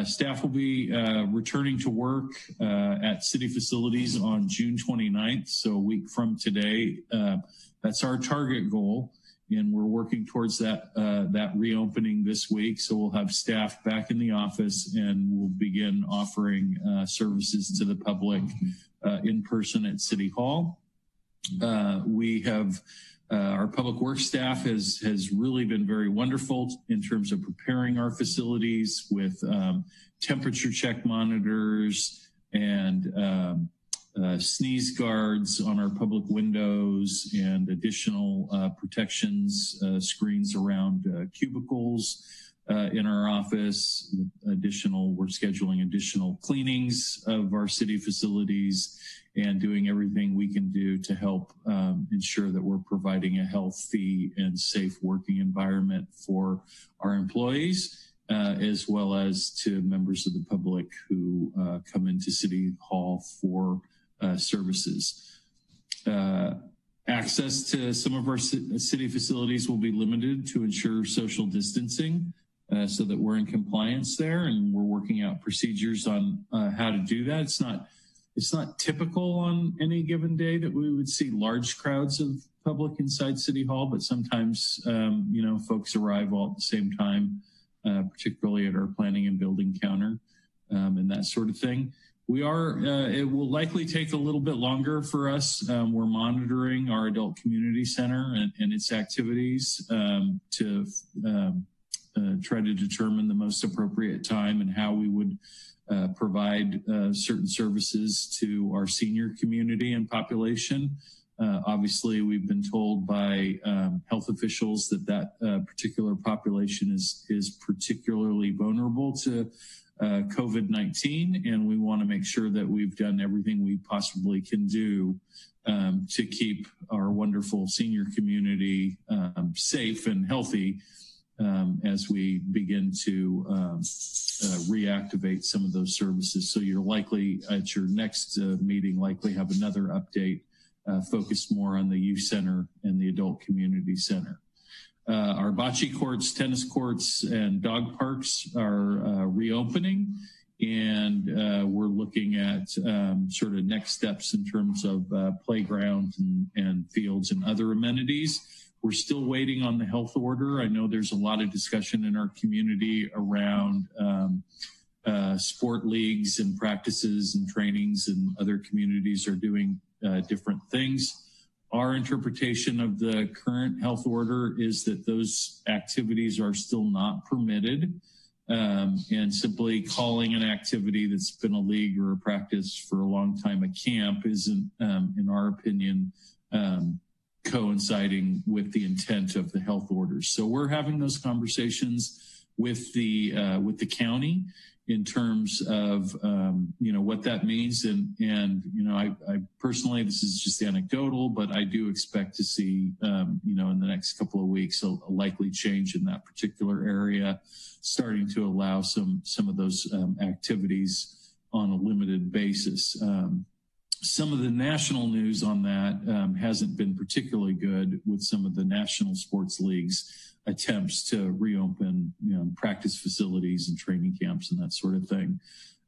Staff will be returning to work at city facilities on June 29th, so a week from today. That's our target goal, and we're working towards that reopening this week. So we'll have staff back in the office, and we'll begin offering services to the public in person at City Hall. We have our public works staff has really been very wonderful in terms of preparing our facilities with temperature check monitors and sneeze guards on our public windows and additional protections, screens around cubicles in our office. We're scheduling additional cleanings of our city facilities and doing everything we can do to help ensure that we're providing a healthy and safe working environment for our employees, as well as to members of the public who come into City Hall for services. Access to some of our city facilities will be limited to ensure social distancing so that we're in compliance there, and we're working out procedures on how to do that. It's not typical on any given day that we would see large crowds of public inside City Hall, but sometimes, folks arrive all at the same time, particularly at our planning and building counter and that sort of thing. It will likely take a little bit longer for us. We're monitoring our adult community center and its activities to try to determine the most appropriate time and how we would provide certain services to our senior community and population. Obviously, we've been told by health officials that particular population is particularly vulnerable to COVID-19, and we want to make sure that we've done everything we possibly can do to keep our wonderful senior community safe and healthy as we begin to reactivate some of those services. So you're likely at your next meeting likely have another update focused more on the youth center and the adult community center. Our bocce courts, tennis courts, and dog parks are reopening, and we're looking at sort of next steps in terms of playgrounds and fields and other amenities. We're still waiting on the health order. I know there's a lot of discussion in our community around sport leagues and practices and trainings, and other communities are doing different things. Our interpretation of the current health order is that those activities are still not permitted, and simply calling an activity that's been a league or a practice for a long time a camp isn't, in our opinion, coinciding with the intent of the health orders. So we're having those conversations with the county in terms of what that means, and I personally, this is just anecdotal, but I do expect to see in the next couple of weeks a likely change in that particular area, starting to allow some of those activities on a limited basis. Some of the national news on that hasn't been particularly good, with some of the national sports leagues attempts to reopen practice facilities and training camps and that sort of thing.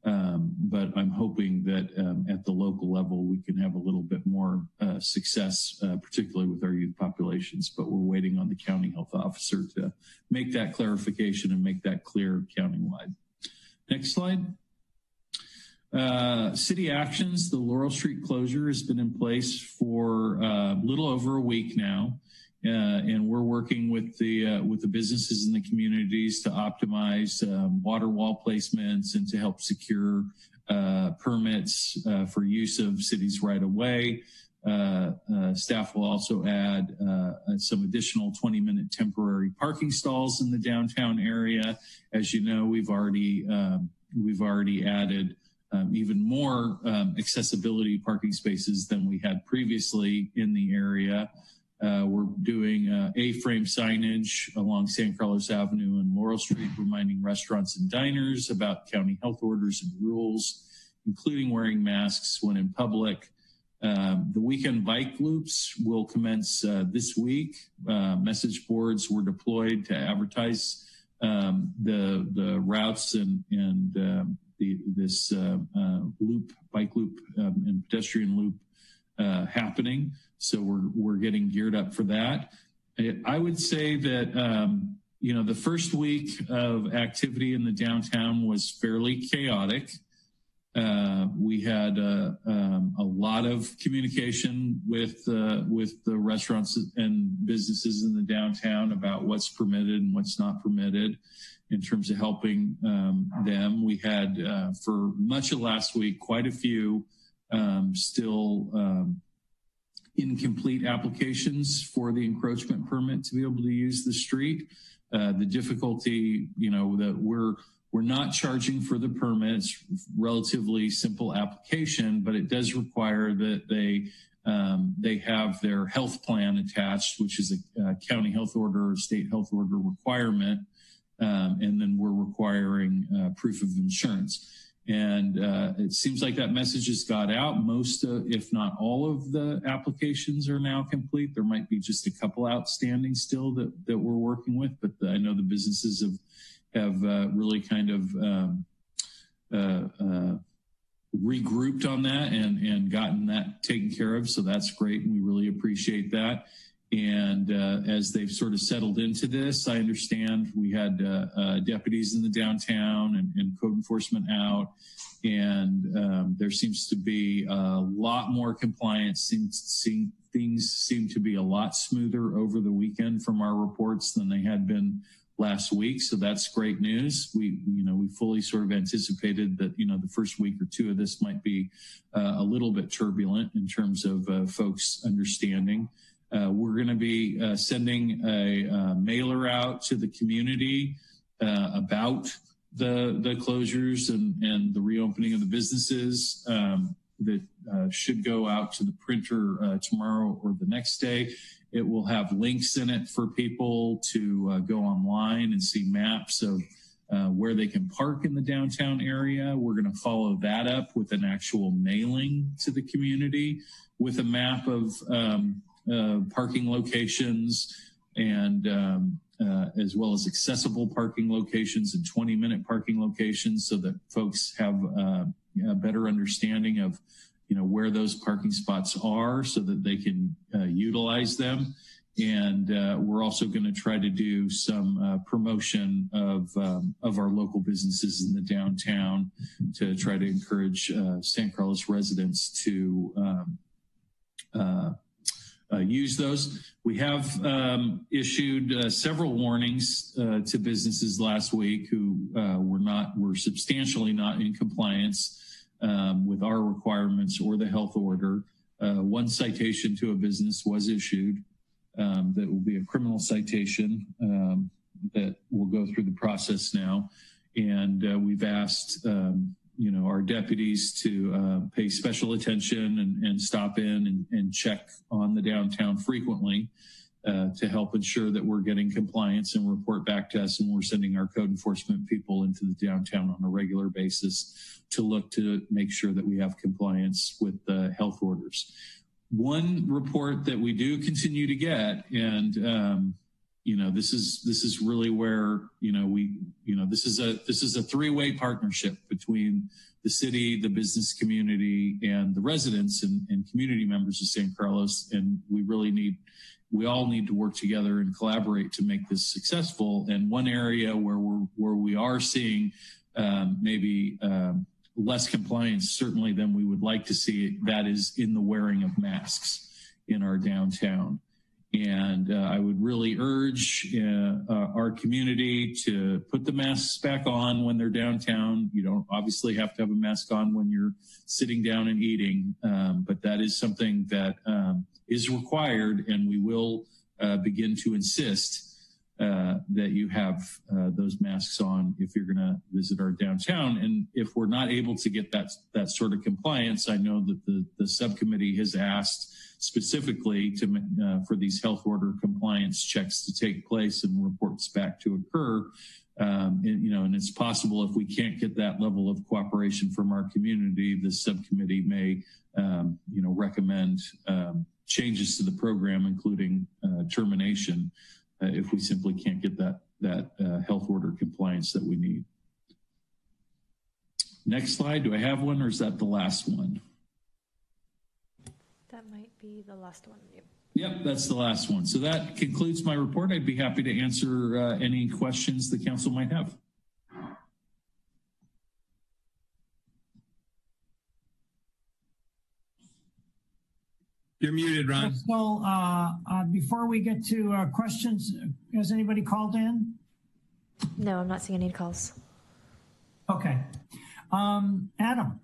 But I'm hoping that at the local level, we can have a little bit more success, particularly with our youth populations. But we're waiting on the county health officer to make that clarification and make that clear countywide. Next slide. City actions. The Laurel Street closure has been in place for a little over a week now. and we're working with the businesses in the communities to optimize water wall placements and to help secure permits for use of cities right away. Staff will also add some additional 20-minute temporary parking stalls in the downtown area. As you know, we've already added even more accessibility parking spaces than we had previously in the area. We're doing A-frame signage along San Carlos Avenue and Laurel Street, reminding restaurants and diners about county health orders and rules, including wearing masks when in public. The weekend bike loops will commence this week. Message boards were deployed to advertise the routes and this bike loop and pedestrian loop happening. So we're getting geared up for that. I would say that the first week of activity in the downtown was fairly chaotic. We had a lot of communication with the restaurants and businesses in the downtown about what's permitted and what's not permitted in terms of helping them. We had, for much of last week, quite a few still incomplete applications for the encroachment permit to be able to use the street. The difficulty, that we're not charging for the permit. It's relatively simple application, but it does require that they have their health plan attached, which is a county health order or state health order requirement. And then we're requiring proof of insurance. And it seems like that message has got out. Most, if not all of the applications are now complete. There might be just a couple outstanding still that we're working with, but I know the businesses have really kind of regrouped on that and gotten that taken care of. So that's great. And we really appreciate that. And as they've sort of settled into this, I understand we had deputies in the downtown and code enforcement out. And there seems to be a lot more compliance. Things seem to be a lot smoother over the weekend from our reports than they had been last week. So that's great news. We fully sort of anticipated that, the first week or two of this might be a little bit turbulent in terms of folks understanding. We're going to be sending a mailer out to the community about the closures and the reopening of the businesses that should go out to the printer tomorrow or the next day. It will have links in it for people to go online and see maps of where they can park in the downtown area. We're going to follow that up with an actual mailing to the community with a map of parking locations and as well as accessible parking locations and 20-minute parking locations so that folks have a better understanding of where those parking spots are so that they can utilize them. And we're also going to try to do some promotion of our local businesses in the downtown to try to encourage San Carlos residents to use those. We have issued several warnings to businesses last week who were substantially not in compliance with our requirements or the health order. One citation to a business was issued that will be a criminal citation that will go through the process now. And we've asked our deputies to pay special attention and stop in and check on the downtown frequently to help ensure that we're getting compliance and report back to us. And we're sending our code enforcement people into the downtown on a regular basis to look to make sure that we have compliance with the health orders. One report that we do continue to get, and this is really where this is a three-way partnership between the city, the business community, and the residents and community members of San Carlos. And we all need to work together and collaborate to make this successful. And one area where we are seeing maybe less compliance, certainly than we would like to see, that is in the wearing of masks in our downtown. And I would really urge our community to put the masks back on when they're downtown. You don't obviously have to have a mask on when you're sitting down and eating, but that is something that is required, and we will begin to insist that you have those masks on if you're going to visit our downtown. And if we're not able to get that sort of compliance, I know that the subcommittee has asked specifically for these health order compliance checks to take place and reports back to occur. And it's possible if we can't get that level of cooperation from our community, the subcommittee may, recommend changes to the program, including termination, if we simply can't get that health order compliance that we need. Next slide. Do I have one, or is that the last one? That might be the last one. Yep, that's the last one. So that concludes my report. I'd be happy to answer any questions the council might have. You're muted, Ron. So before we get to questions, has anybody called in? No, I'm not seeing any calls. Okay. Adam.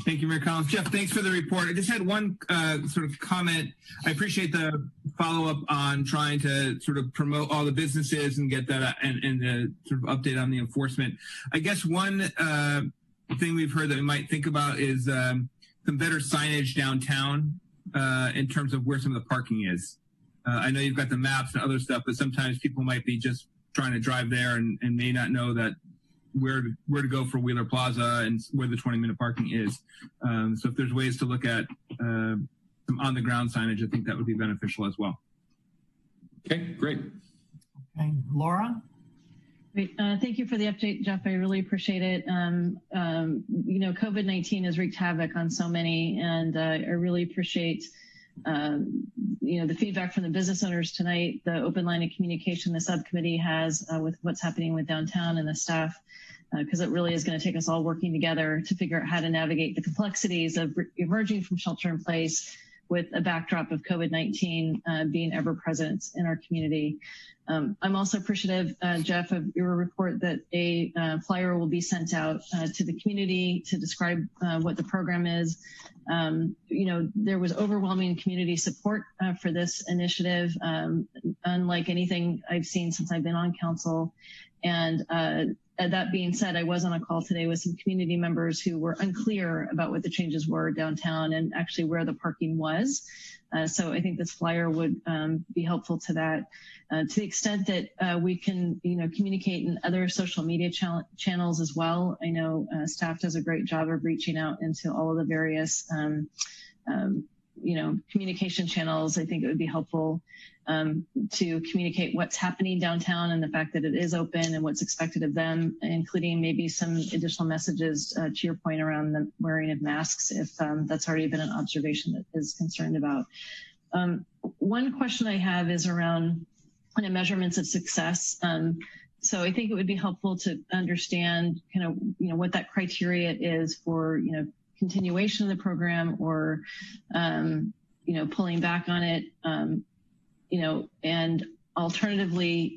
Thank you, Mayor Collins. Jeff, thanks for the report. I just had one sort of comment. I appreciate the follow-up on trying to sort of promote all the businesses and get that and the sort of update on the enforcement. I guess one thing we've heard that we might think about is some better signage downtown in terms of where some of the parking is. I know you've got the maps and other stuff, but sometimes people might be just trying to drive there and may not know that where to go for Wheeler Plaza and where the 20-minute parking is. So if there's ways to look at some on-the-ground signage, I think that would be beneficial as well. Okay, great. Okay, Laura? Great. Thank you for the update, Jeff. I really appreciate it. COVID-19 has wreaked havoc on so many, and I really appreciate the feedback from the business owners tonight, the open line of communication the subcommittee has with what's happening with downtown and the staff, because it really is going to take us all working together to figure out how to navigate the complexities of emerging from shelter in place with a backdrop of COVID-19 being ever present in our community. I'm also appreciative, Jeff, of your report that a flyer will be sent out to the community to describe what the program is. There was overwhelming community support for this initiative, unlike anything I've seen since I've been on council. And that being said, I was on a call today with some community members who were unclear about what the changes were downtown and actually where the parking was. So I think this flyer would be helpful to that. To the extent that we can, communicate in other social media channels as well. I know staff does a great job of reaching out into all of the various, communication channels. I think it would be helpful to communicate what's happening downtown and the fact that it is open and what's expected of them, including maybe some additional messages to your point around the wearing of masks, if that's already been an observation that is concerned about. One question I have is around measurements of success. So I think it would be helpful to understand what that criteria is for, continuation of the program or, pulling back on it, and alternatively,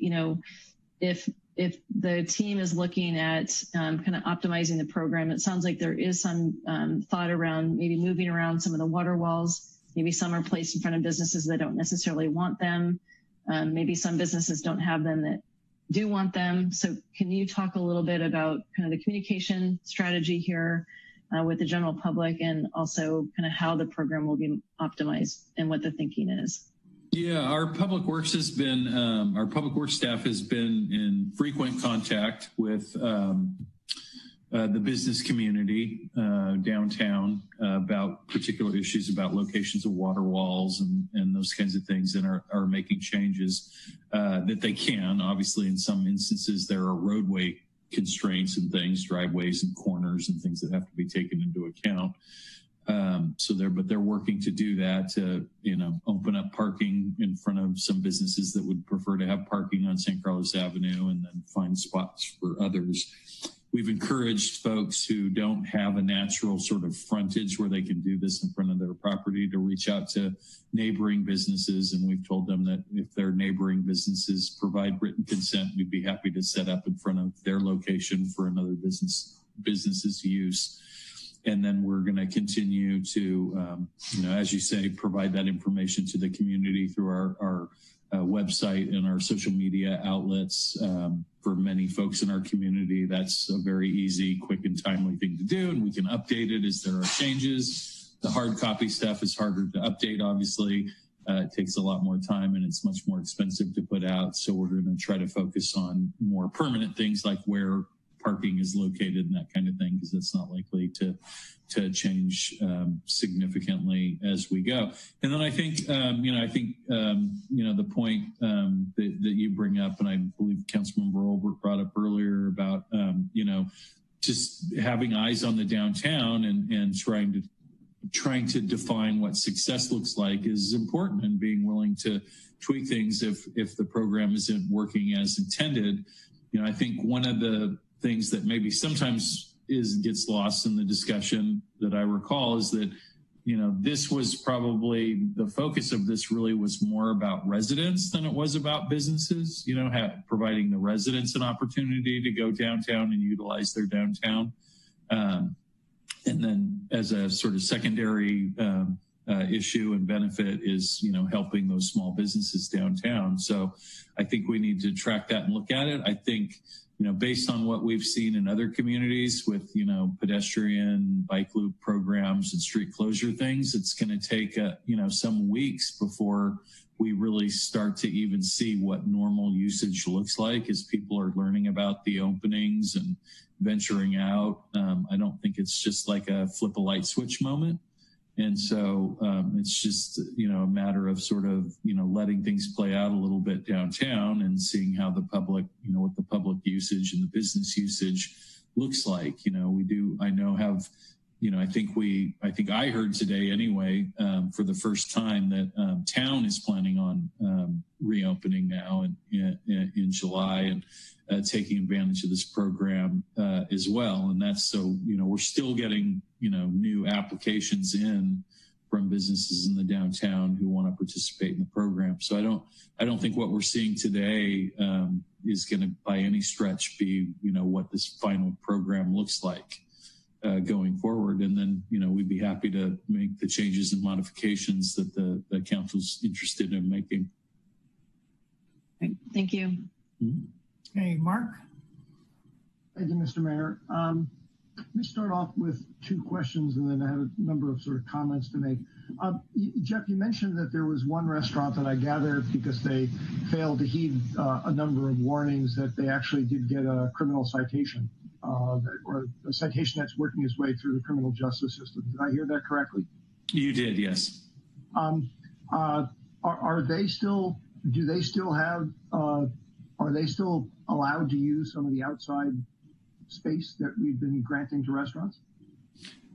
if the team is looking at kind of optimizing the program, it sounds like there is some thought around maybe moving around some of the water walls. Maybe some are placed in front of businesses that don't necessarily want them. Maybe some businesses don't have them that do want them. So can you talk a little bit about kind of the communication strategy here with the general public, and also kind of how the program will be optimized and what the thinking is? Yeah, our public works staff has been in frequent contact with the business community downtown about particular issues about locations of water walls and those kinds of things, and are making changes that they can. Obviously, in some instances, there are roadway constraints and things, driveways and corners and things that have to be taken into account. But they're working to do that to, open up parking in front of some businesses that would prefer to have parking on San Carlos Avenue, and then find spots for others. we've encouraged folks who don't have a natural sort of frontage where they can do this in front of their property to reach out to neighboring businesses. And we've told them that if their neighboring businesses provide written consent, we'd be happy to set up in front of their location for another business's use. And then we're going to continue to, as you say, provide that information to the community through our website and our social media outlets. For many folks in our community, that's a very easy, quick, and timely thing to do, and we can update it as there are changes. The hard copy stuff is harder to update, obviously. It takes a lot more time, and it's much more expensive to put out, so we're going to try to focus on more permanent things like where parking is located and that kind of thing, because that's not likely to change significantly as we go. And then I think, the point that you bring up, and I believe Councilmember Olbert brought up earlier about, just having eyes on the downtown and trying to define what success looks like is important, and being willing to tweak things if the program isn't working as intended. I think one of the things that maybe sometimes gets lost in the discussion that I recall is that, this was probably the focus of this really was more about residents than it was about businesses, providing the residents an opportunity to go downtown and utilize their downtown. And then as a sort of secondary issue and benefit is, helping those small businesses downtown. So I think we need to track that and look at it. I think, based on what we've seen in other communities with, pedestrian bike loop programs and street closure things, it's going to take, some weeks before we really start to even see what normal usage looks like as people are learning about the openings and venturing out. I don't think it's just like a flip a light switch moment. And so it's just, a matter of sort of, letting things play out a little bit downtown and seeing how the public, what the public usage and the business usage looks like. I think I heard today anyway, for the first time that town is planning on reopening now in July and taking advantage of this program as well. And that's so, we're still getting, new applications in from businesses in the downtown who want to participate in the program. So I don't think what we're seeing today is going to by any stretch be, what this final program looks like going forward. And then, we'd be happy to make the changes and modifications that the council's interested in making. Thank you. Okay, Mark. Thank you, Mr. Mayor. Let me start off with two questions, and then I have a number of sort of comments to make. Jeff, you mentioned that there was one restaurant that I gather because they failed to heed a number of warnings that they actually did get a criminal citation, or a citation that's working its way through the criminal justice system. Did I hear that correctly? You did, yes. Are they still allowed to use some of the outside space that we've been granting to restaurants?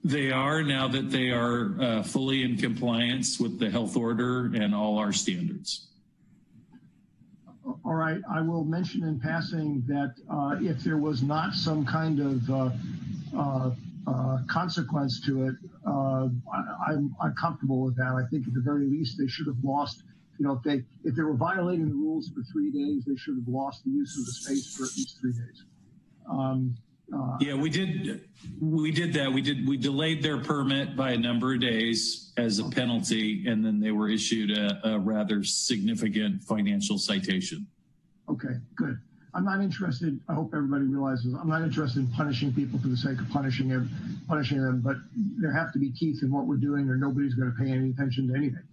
They are, now that they are fully in compliance with the health order and all our standards. All right. I will mention in passing that if there was not some kind of consequence to it, I'm comfortable with that. I think at the very least they should have lost. If they were violating the rules for 3 days, they should have lost the use of the space for at least 3 days. Yeah, we did that. We delayed their permit by a number of days as a penalty, and then they were issued a rather significant financial citation. Okay, good. I'm not interested. I hope everybody realizes I'm not interested in punishing people for the sake of punishing them. But there have to be teeth in what we're doing, or nobody's going to pay any attention to anything.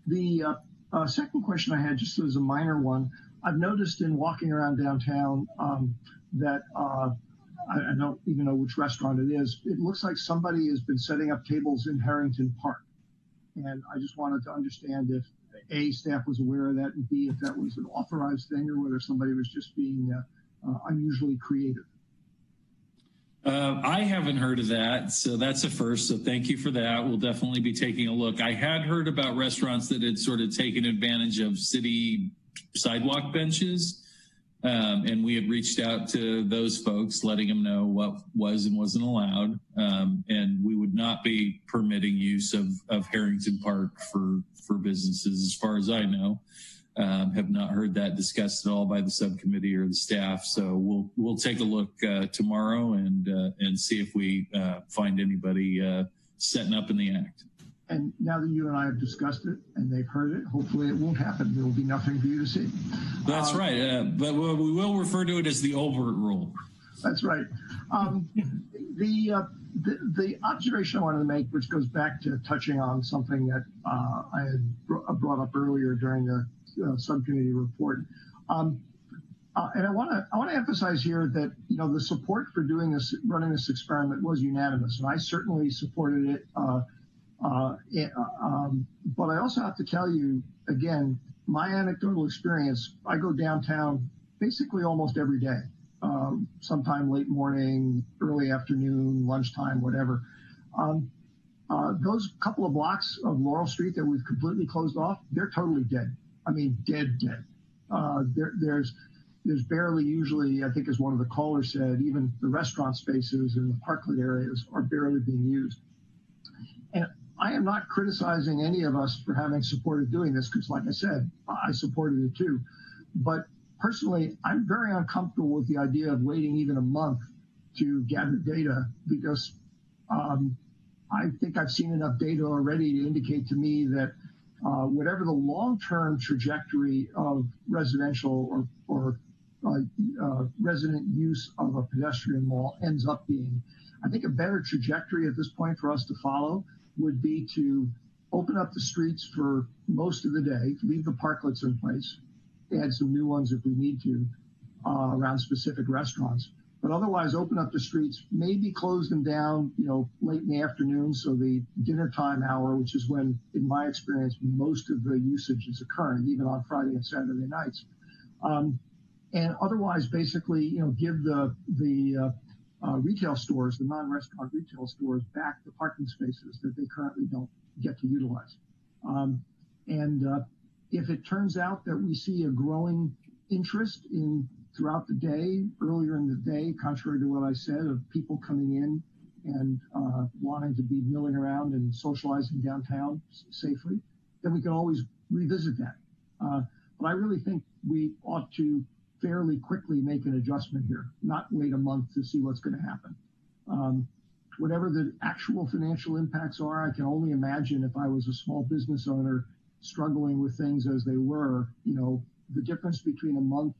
The second question I had, just as a minor one, I've noticed in walking around downtown that I don't even know which restaurant it is. It looks like somebody has been setting up tables in Harrington Park. And I just wanted to understand if A, staff was aware of that, and B, if that was an authorized thing or whether somebody was just being unusually creative. I haven't heard of that, so that's a first. So thank you for that. We'll definitely be taking a look. I had heard about restaurants that had sort of taken advantage of city sidewalk benches. And we had reached out to those folks, letting them know what was and wasn't allowed. And we would not be permitting use of Harrington Park for businesses, as far as I know. Have not heard that discussed at all by the subcommittee or the staff. So we'll take a look tomorrow and see if we find anybody setting up in the act. And now that you and I have discussed it and they've heard it, hopefully it won't happen. There will be nothing for you to see. That's right. But we will refer to it as the Olbert rule. That's right. The observation I wanted to make, which goes back to touching on something that I had brought up earlier during the subcommittee report. And I want to emphasize here that, you know, the support for running this experiment was unanimous, and I certainly supported it. But I also have to tell you, again, my anecdotal experience, I go downtown basically almost every day, sometime late morning, early afternoon, lunchtime, whatever. Those couple of blocks of Laurel Street that we've completely closed off, they're totally dead. I mean, dead. There's barely usually, I think as one of the callers said, even the restaurant spaces and the parklet areas are barely being used. And I am not criticizing any of us for having supported doing this, because like I said, I supported it too. But personally, I'm very uncomfortable with the idea of waiting even a month to gather data, because I think I've seen enough data already to indicate to me that whatever the long-term trajectory of residential or resident use of a pedestrian mall ends up being, I think a better trajectory at this point for us to follow would be to open up the streets for most of the day, leave the parklets in place, add some new ones if we need to around specific restaurants, but otherwise open up the streets, maybe close them down, you know, late in the afternoon, so the dinner time hour, which is when, in my experience, most of the usage is occurring, even on Friday and Saturday nights. And otherwise, basically, you know, give the retail stores, the non-restaurant retail stores, back the parking spaces that they currently don't get to utilize. If it turns out that we see a growing interest throughout the day, earlier in the day, contrary to what I said, of people coming in and wanting to be milling around and socializing downtown safely, then we can always revisit that. But I really think we ought to fairly quickly make an adjustment here, not wait a month to see what's going to happen. Whatever the actual financial impacts are, I can only imagine if I was a small business owner struggling with things as they were, you know, the difference between a month,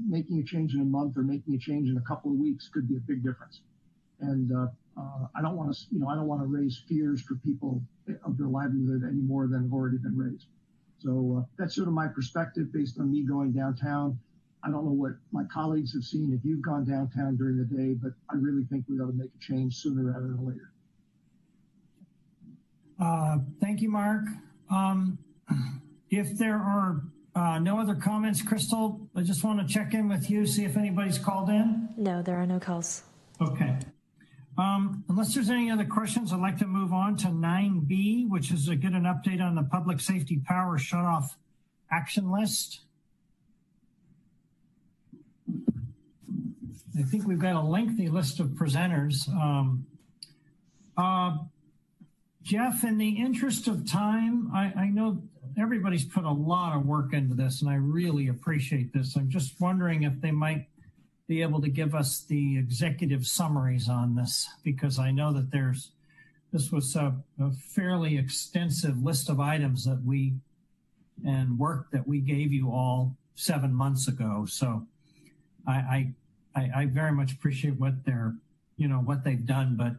making a change in a month or making a change in a couple of weeks could be a big difference. And I don't want to, you know, I don't want to raise fears for people of their livelihood any more than have already been raised. So that's sort of my perspective based on me going downtown. I don't know what my colleagues have seen if you've gone downtown during the day, but I really think we ought to make a change sooner rather than later. Thank you, Mark. If there are no other comments, Crystal, I just want to check in with you, see if anybody's called in. No, there are no calls. Okay. Unless there's any other questions, I'd like to move on to 9B, which is to get an update on the public safety power shutoff action list. I think we've got a lengthy list of presenters. Jeff, in the interest of time, I know everybody's put a lot of work into this, and I really appreciate this. I'm just wondering if they might be able to give us the executive summaries on this, because I know that this was a fairly extensive list of items that and work that we gave you all 7 months ago. So I very much appreciate what what they've done, but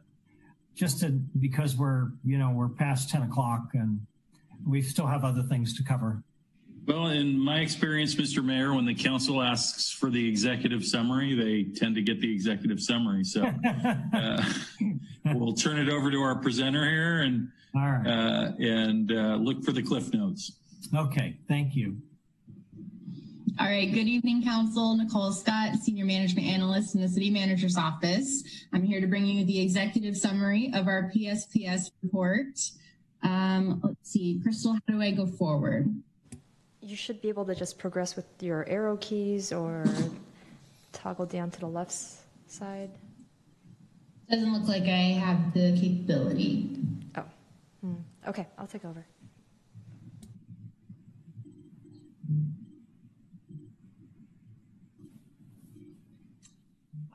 because we're past 10 o'clock and we still have other things to cover. Well, in my experience, Mr. Mayor, when the council asks for the executive summary, they tend to get the executive summary. So we'll turn it over to our presenter here and look for the Cliff Notes. Okay, thank you. All right, good evening, Council. Nicole Scott, Senior Management Analyst in the City Manager's Office. I'm here to bring you the executive summary of our PSPS report. Let's see, Crystal, how do I go forward? You should be able to just progress with your arrow keys or toggle down to the left side? Doesn't look like I have the capability. Oh, okay, I'll take over.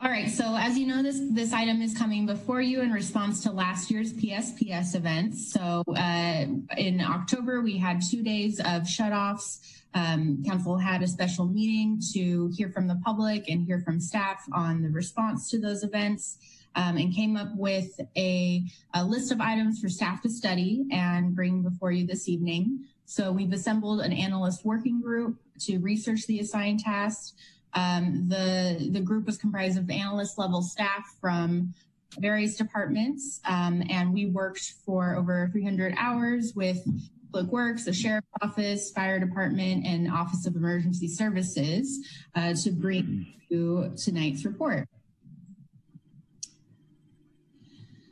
All right, so as you know, this item is coming before you in response to last year's PSPS events. So in October, we had 2 days of shutoffs. Council had a special meeting to hear from the public and hear from staff on the response to those events, and came up with a list of items for staff to study and bring before you this evening. So we've assembled an analyst working group to research the assigned tasks. The group was comprised of analyst level staff from various departments, and we worked for over 300 hours with Public Works, the Sheriff's Office, Fire Department, and Office of Emergency Services to bring you tonight's report.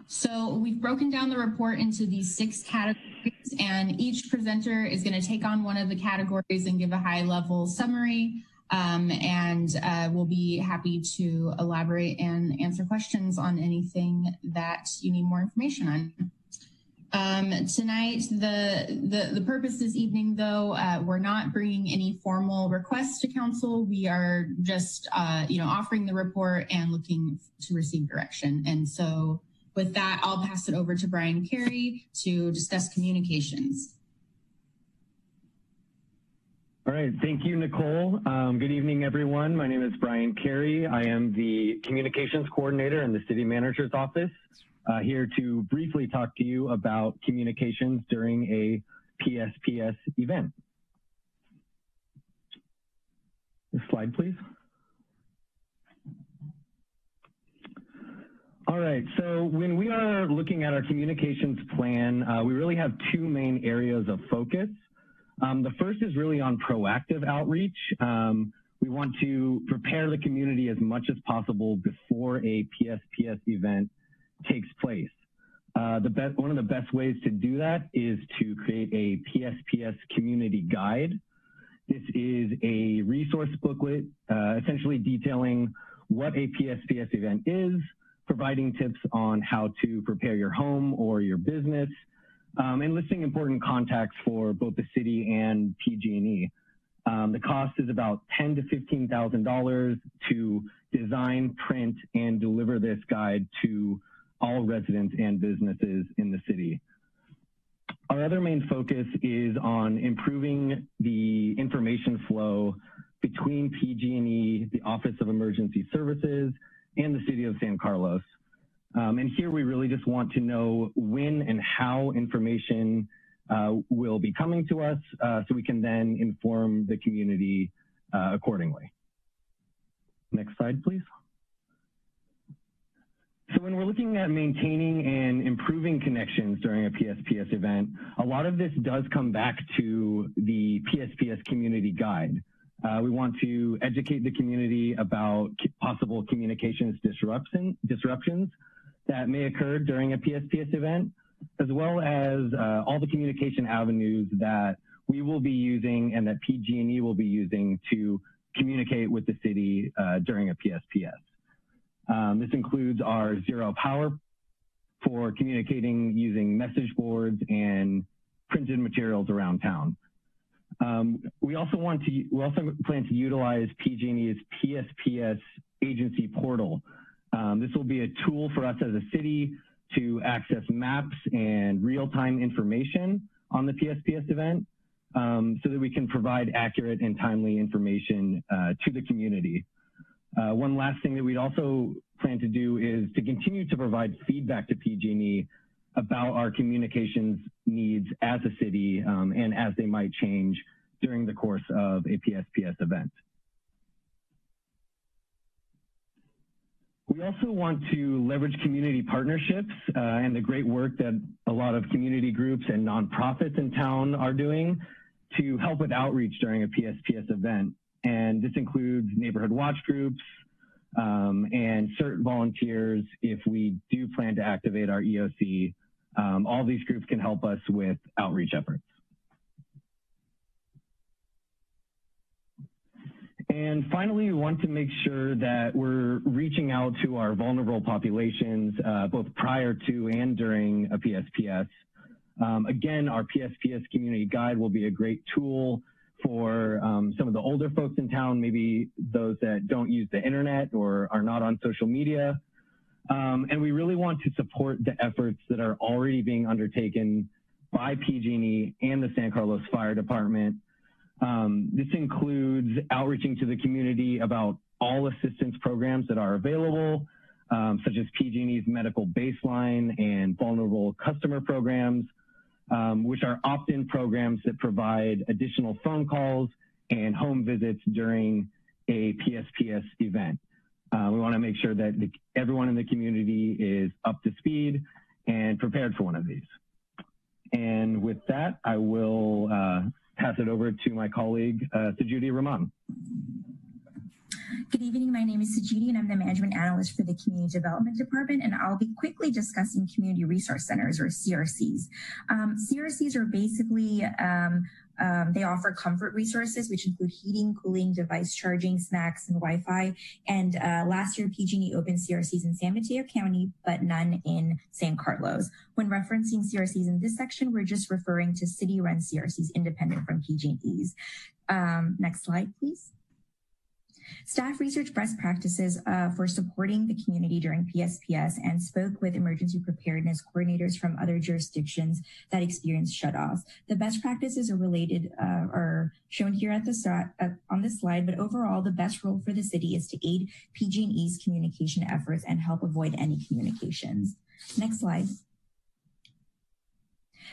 So we've broken down the report into these 6 categories, and each presenter is going to take on one of the categories and give a high-level summary. We'll be happy to elaborate and answer questions on anything that you need more information on. Tonight, the purpose this evening, though, we're not bringing any formal requests to council. We are just, offering the report and looking to receive direction. And so with that, I'll pass it over to Brian Carey to discuss communications. All right, thank you, Nicole. Good evening, everyone. My name is Brian Carey. I am the communications coordinator in the city manager's office, here to briefly talk to you about communications during a PSPS event. Next slide, please. All right, so when we are looking at our communications plan, we really have 2 main areas of focus. The first is really on proactive outreach. We want to prepare the community as much as possible before a PSPS event takes place. One of the best ways to do that is to create a PSPS community guide. This is a resource booklet, essentially detailing what a PSPS event is, providing tips on how to prepare your home or your business, and listing important contacts for both the city and PG&E. The cost is about $10,000 to $15,000 to design, print, and deliver this guide to all residents and businesses in the city. Our other main focus is on improving the information flow between PG&E, the Office of Emergency Services, and the City of San Carlos. And here we really just want to know when and how information will be coming to us so we can then inform the community accordingly. Next slide, please. So when we're looking at maintaining and improving connections during a PSPS event, a lot of this does come back to the PSPS community guide. We want to educate the community about possible communications disruptions that may occur during a PSPS event, as well as all the communication avenues that we will be using and that PG&E will be using to communicate with the city during a PSPS. This includes our Zero Power for communicating using message boards and printed materials around town. We also plan to utilize PG&E's PSPS agency portal. This will be a tool for us as a city to access maps and real-time information on the PSPS event so that we can provide accurate and timely information to the community. One last thing that we'd also plan to do is to continue to provide feedback to PG&E about our communications needs as a city and as they might change during the course of a PSPS event. We also want to leverage community partnerships and the great work that a lot of community groups and nonprofits in town are doing to help with outreach during a PSPS event. And this includes neighborhood watch groups and CERT volunteers if we do plan to activate our EOC. All these groups can help us with outreach efforts. And finally, we want to make sure that we're reaching out to our vulnerable populations, both prior to and during a PSPS. Again, our PSPS community guide will be a great tool for some of the older folks in town, maybe those that don't use the internet or are not on social media. And we really want to support the efforts that are already being undertaken by PG&E and the San Carlos Fire Department. This includes outreaching to the community about all assistance programs that are available, such as PG&E's Medical Baseline and Vulnerable Customer Programs, which are opt-in programs that provide additional phone calls and home visits during a PSPS event. We want to make sure that everyone in the community is up to speed and prepared for one of these. And with that, I will pass it over to my colleague, Sujudi Rahman. Good evening, my name is Sujudi and I'm the Management Analyst for the Community Development Department, and I'll be quickly discussing Community Resource Centers, or CRCs. CRCs are basically, they offer comfort resources, which include heating, cooling, device charging, snacks, and Wi-Fi. And last year, PG&E opened CRCs in San Mateo County, but none in San Carlos. When referencing CRCs in this section, we're just referring to city-run CRCs independent from PG&E's. Next slide, please. Staff researched best practices for supporting the community during PSPS and spoke with emergency preparedness coordinators from other jurisdictions that experienced shutoffs. The best practices are related, are shown here at the on this slide, but overall, the best role for the city is to aid PG&E's communication efforts and help avoid any communications. Next slide.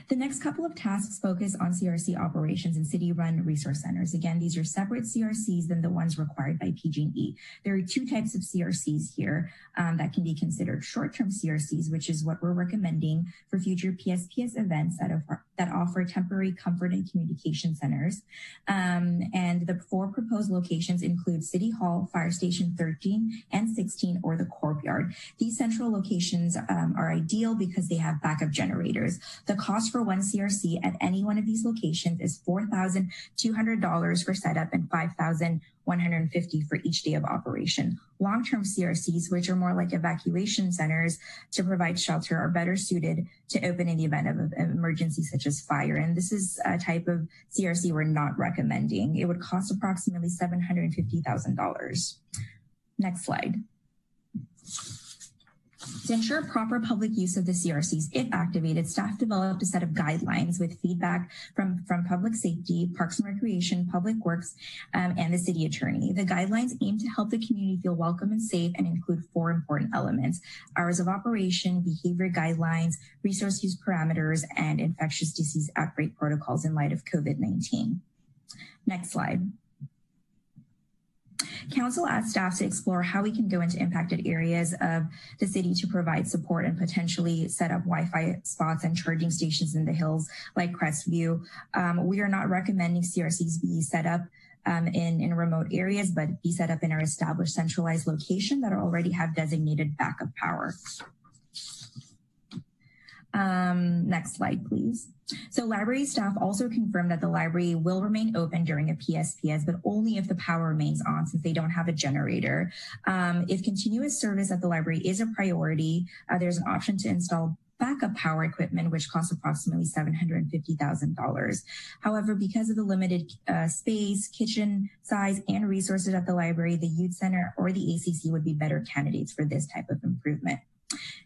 The next couple of tasks focus on CRC operations and city-run resource centers. Again, these are separate CRCs than the ones required by PG&E. There are two types of CRCs here that can be considered short-term CRCs, which is what we're recommending for future PSPS events that offer temporary comfort and communication centers. And the 4 proposed locations include City Hall, Fire Station 13 and 16, or the Courtyard. These central locations are ideal because they have backup generators. The cost for one CRC at any one of these locations is $4,200 for setup and $5,150 for each day of operation. Long-term CRCs, which are more like evacuation centers to provide shelter, are better suited to open in the event of an emergency such as fire. And this is a type of CRC we're not recommending. It would cost approximately $750,000. Next slide. To ensure proper public use of the CRCs, if activated, staff developed a set of guidelines with feedback from public safety, Parks and Recreation, Public Works, and the city attorney. The guidelines aim to help the community feel welcome and safe and include 4 important elements: hours of operation, behavior guidelines, resource use parameters, and infectious disease outbreak protocols in light of COVID-19. Next slide. Council asked staff to explore how we can go into impacted areas of the city to provide support and potentially set up Wi-Fi spots and charging stations in the hills like Crestview. We are not recommending CRCs be set up in remote areas, but be set up in our established centralized location that already have designated backup power. Next slide, please. So library staff also confirmed that the library will remain open during a PSPS, but only if the power remains on, since they don't have a generator. If continuous service at the library is a priority, there's an option to install backup power equipment, which costs approximately $750,000. However, because of the limited space, kitchen size, and resources at the library, the Youth Center or the ACC would be better candidates for this type of improvement.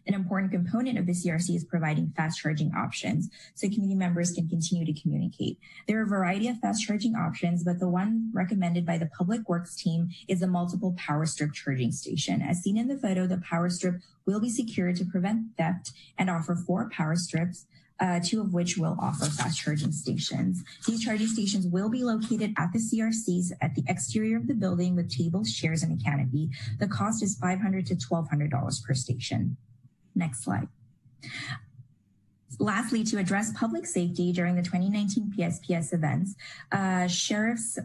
An important component of the CRC is providing fast charging options so community members can continue to communicate. There are a variety of fast charging options, but the one recommended by the Public Works team is a multiple power strip charging station. As seen in the photo, the power strip will be secured to prevent theft and offer 4 power strips, 2 of which will offer fast charging stations. These charging stations will be located at the CRCs at the exterior of the building with tables, chairs, and a canopy. The cost is $500 to $1,200 per station. Next slide. Lastly, to address public safety during the 2019 PSPS events, Sheriff's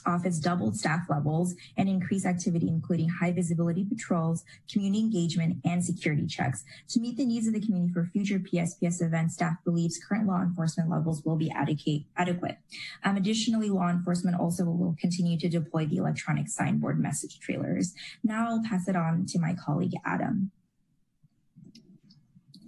Office doubled staff levels and increased activity, including high visibility patrols, community engagement, and security checks. To meet the needs of the community for future PSPS events, staff believes current law enforcement levels will be adequate. Additionally, law enforcement also will continue to deploy the electronic signboard message trailers. Now I'll pass it on to my colleague, Adam.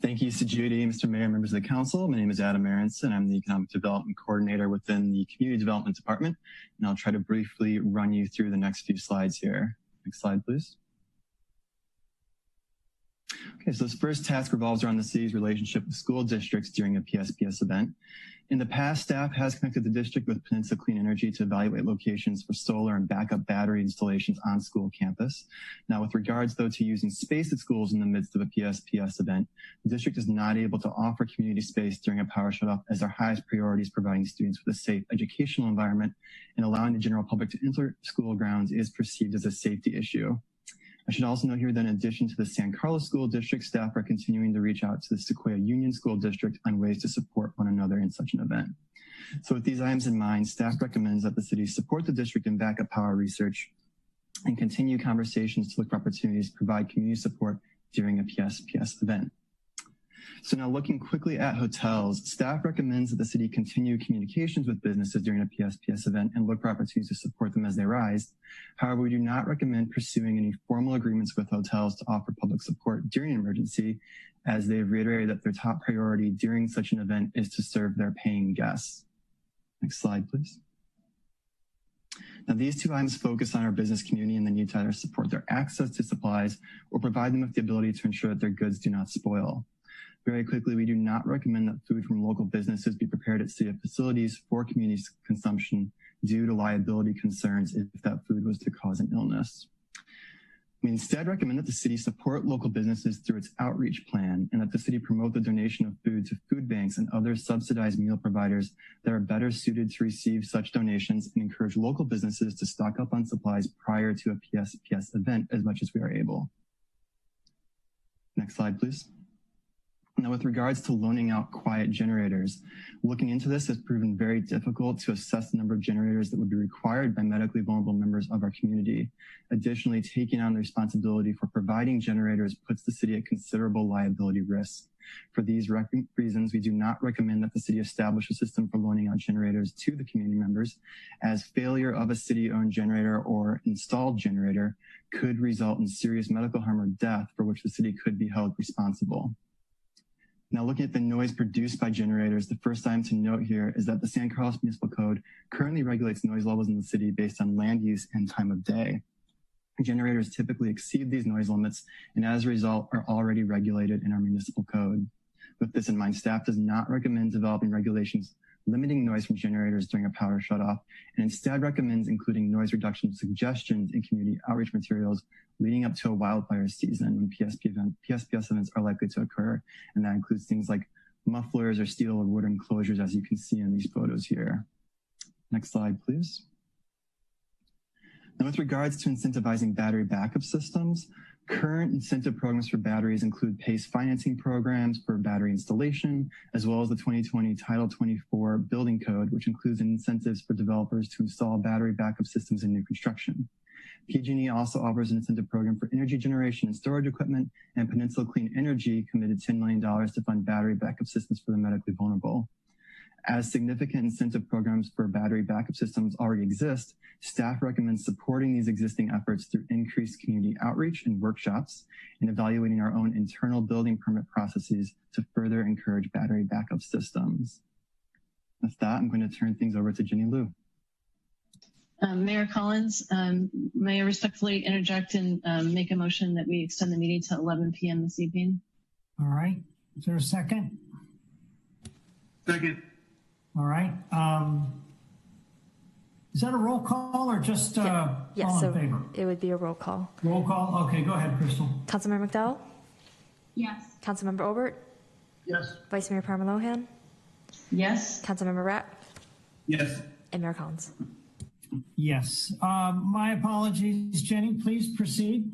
Thank you, Judy, Mr. Mayor, members of the council. My name is Adam Aronson. I'm the Economic Development Coordinator within the Community Development Department, and I'll try to briefly run you through the next few slides here. Next slide, please. Okay, so this first task revolves around the city's relationship with school districts during a PSPS event. In the past, staff has connected the district with Peninsula Clean Energy to evaluate locations for solar and backup battery installations on school campus. Now, with regards, though, to using space at schools in the midst of a PSPS event, the district is not able to offer community space during a power shutoff, as our highest priority is providing students with a safe educational environment, and allowing the general public to enter school grounds is perceived as a safety issue. I should also note here that in addition to the San Carlos School District, staff are continuing to reach out to the Sequoia Union School District on ways to support one another in such an event. So with these items in mind, staff recommends that the city support the district in backup power research and continue conversations to look for opportunities to provide community support during a PSPS event. So now looking quickly at hotels, staff recommends that the city continue communications with businesses during a PSPS event and look for opportunities to support them as they arise. However, we do not recommend pursuing any formal agreements with hotels to offer public support during an emergency, as they've reiterated that their top priority during such an event is to serve their paying guests. Next slide, please. Now, these two items focus on our business community and the need to either support their access to supplies or provide them with the ability to ensure that their goods do not spoil. Very quickly, we do not recommend that food from local businesses be prepared at city facilities for community consumption due to liability concerns if that food was to cause an illness. We instead recommend that the city support local businesses through its outreach plan, and that the city promote the donation of food to food banks and other subsidized meal providers that are better suited to receive such donations, and encourage local businesses to stock up on supplies prior to a PSPS event as much as we are able. Next slide, please. Now, with regards to loaning out quiet generators, looking into this has proven very difficult to assess the number of generators that would be required by medically vulnerable members of our community. Additionally, taking on the responsibility for providing generators puts the city at considerable liability risk. For these reasons, we do not recommend that the city establish a system for loaning out generators to the community members, as failure of a city-owned generator or installed generator could result in serious medical harm or death, for which the city could be held responsible. Now, looking at the noise produced by generators, the first item to note here is that the San Carlos Municipal Code currently regulates noise levels in the city based on land use and time of day. Generators typically exceed these noise limits and as a result are already regulated in our municipal code. With this in mind, staff does not recommend developing regulations limiting noise from generators during a power shutoff, and instead recommends including noise reduction suggestions in community outreach materials leading up to a wildfire season when PSPS events are likely to occur. And that includes things like mufflers or steel or wood enclosures, as you can see in these photos here. Next slide, please. Now, with regards to incentivizing battery backup systems, current incentive programs for batteries include PACE financing programs for battery installation, as well as the 2020 Title 24 Building Code, which includes incentives for developers to install battery backup systems in new construction. PG&E also offers an incentive program for energy generation and storage equipment, and Peninsula Clean Energy committed $10 million to fund battery backup systems for the medically vulnerable. As significant incentive programs for battery backup systems already exist, staff recommends supporting these existing efforts through increased community outreach and workshops, and evaluating our own internal building permit processes to further encourage battery backup systems. With that, I'm going to turn things over to Jenny Liu. Mayor Collins, may I respectfully interject and make a motion that we extend the meeting to 11 p.m. this evening? All right. Is there a second? Second. All right. Is that a roll call or just yes, all in so favor? It would be a roll call. Roll call. Okay, go ahead, Crystal. Councilmember McDowell? Yes. Councilmember Obert? Yes. Vice Mayor Parmalohan? Yes. Councilmember Rapp? Yes. And Mayor Collins? Yes. My apologies, Jenny. Please proceed.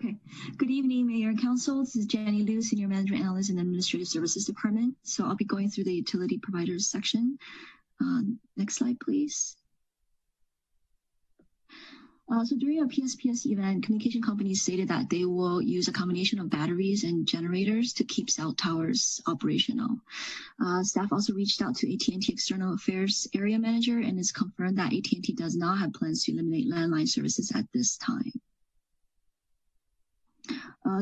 Okay. Good evening, Mayor and Council. This is Jenny Liu, Senior Management Analyst in the Administrative Services Department. So I'll be going through the utility providers section. Next slide, please. So during a PSPS event, communication companies stated that they will use a combination of batteries and generators to keep cell towers operational. Staff also reached out to AT&T External Affairs Area Manager and it's confirmed that AT&T does not have plans to eliminate landline services at this time.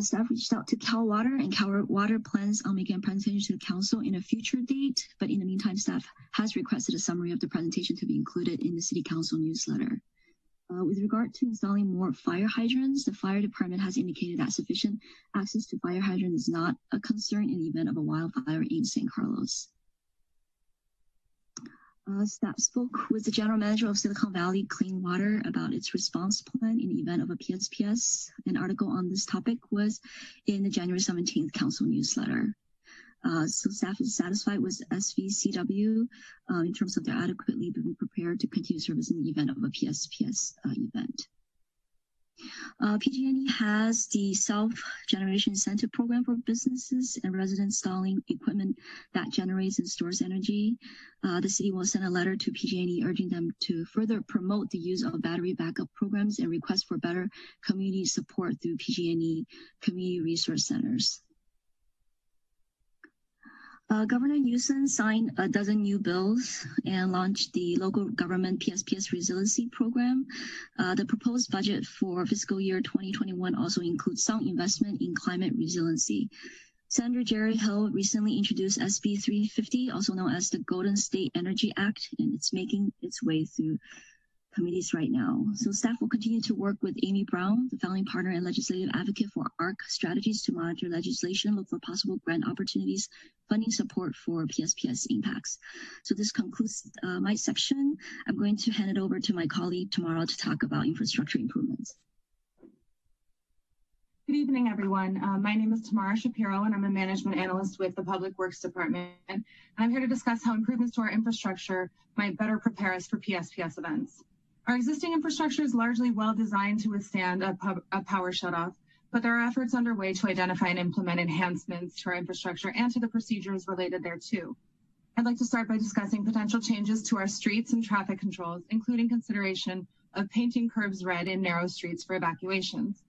Staff reached out to Cal Water, and Cal Water plans on making a presentation to the council in a future date, but in the meantime, staff has requested a summary of the presentation to be included in the City Council newsletter. With regard to installing more fire hydrants, the fire department has indicated that sufficient access to fire hydrants is not a concern in the event of a wildfire in San Carlos. Staff spoke with the general manager of Silicon Valley Clean Water about its response plan in the event of a PSPS. An article on this topic was in the January 17th council newsletter. So staff is satisfied with SVCW in terms of their adequately being prepared to continue service in the event of a PSPS event. PG&E has the self-generation incentive program for businesses and residents installing equipment that generates and stores energy. The city will send a letter to PG&E urging them to further promote the use of battery backup programs and request for better community support through PG&E community resource centers. Governor Newsom signed a dozen new bills and launched the local government PSPS resiliency program. The proposed budget for fiscal year 2021 also includes some investment in climate resiliency. Senator Jerry Hill recently introduced SB 350, also known as the Golden State Energy Act, and it's making its way through committees right now. So staff will continue to work with Amy Brown, the founding partner and legislative advocate for ARC Strategies, to monitor legislation, look for possible grant opportunities, funding support for PSPS impacts. So this concludes my section. I'm going to hand it over to my colleague tomorrow to talk about infrastructure improvements. Good evening, everyone. My name is Tamara Shapiro, and I'm a management analyst with the Public Works Department. And I'm here to discuss how improvements to our infrastructure might better prepare us for PSPS events. Our existing infrastructure is largely well designed to withstand a power shutoff, but there are efforts underway to identify and implement enhancements to our infrastructure and to the procedures related thereto. I'd like to start by discussing potential changes to our streets and traffic controls, including consideration of painting curbs red in narrow streets for evacuations.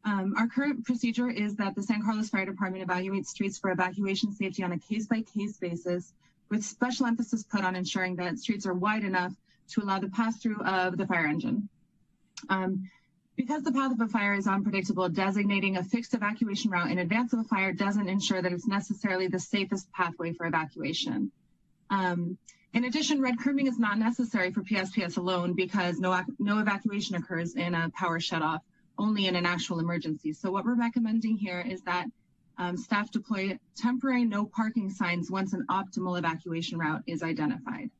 Our current procedure is that the San Carlos Fire Department evaluates streets for evacuation safety on a case-by-case basis, with special emphasis put on ensuring that streets are wide enough to allow the pass-through of the fire engine. Because the path of a fire is unpredictable, designating a fixed evacuation route in advance of a fire doesn't ensure that it's necessarily the safest pathway for evacuation. In addition, red curbing is not necessary for PSPS alone because no evacuation occurs in a power shutoff, only in an actual emergency. So what we're recommending here is that staff deploy temporary no parking signs once an optimal evacuation route is identified.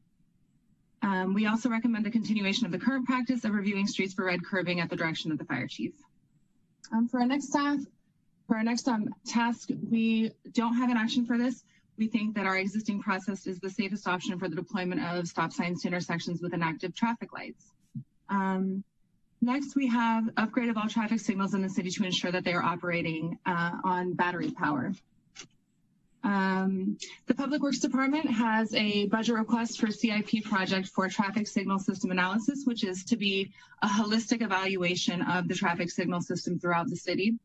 We also recommend the continuation of the current practice of reviewing streets for red curbing at the direction of the fire chief. For our next task, we don't have an action for this. We think that our existing process is the safest option for the deployment of stop signs to intersections with inactive traffic lights. Next, we have upgrade of all traffic signals in the city to ensure that they are operating on battery power. The Public Works Department has a budget request for CIP project for traffic signal system analysis, which is to be a holistic evaluation of the traffic signal system throughout the city.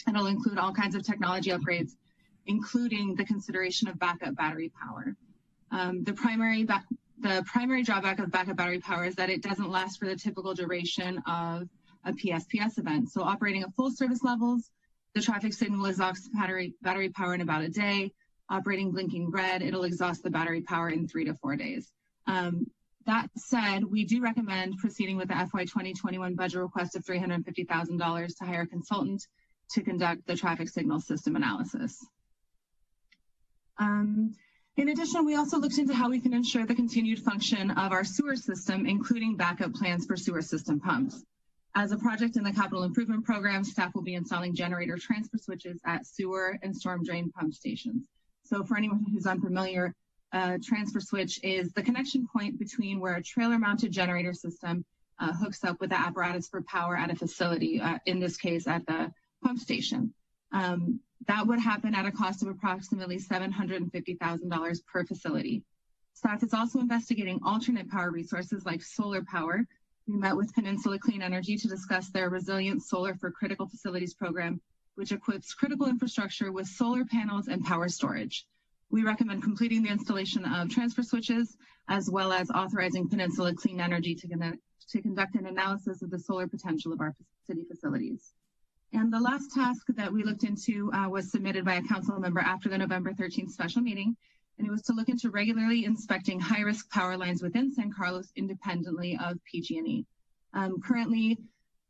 It'll include all kinds of technology upgrades, including the consideration of backup battery power. The primary drawback of backup battery power is that it doesn't last for the typical duration of a PSPS event. So operating at full service levels, the traffic signal exhausts battery power in about a day. Operating blinking red, it'll exhaust the battery power in 3 to 4 days. That said, we do recommend proceeding with the FY 2021 budget request of $350,000 to hire a consultant to conduct the traffic signal system analysis. In addition, we also looked into how we can ensure the continued function of our sewer system, including backup plans for sewer system pumps. As a project in the capital improvement program, staff will be installing generator transfer switches at sewer and storm drain pump stations. So for anyone who's unfamiliar, transfer switch is the connection point between where a trailer mounted generator system hooks up with the apparatus for power at a facility, in this case at the pump station. That would happen at a cost of approximately $750,000 per facility. Staff is also investigating alternate power resources like solar power. We met with Peninsula Clean Energy to discuss their Resilient Solar for Critical Facilities program, which equips critical infrastructure with solar panels and power storage. We recommend completing the installation of transfer switches, as well as authorizing Peninsula Clean Energy to conduct an analysis of the solar potential of our city facilities. And the last task that we looked into was submitted by a council member after the November 13th special meeting, and it was to look into regularly inspecting high-risk power lines within San Carlos independently of PG&E. Currently,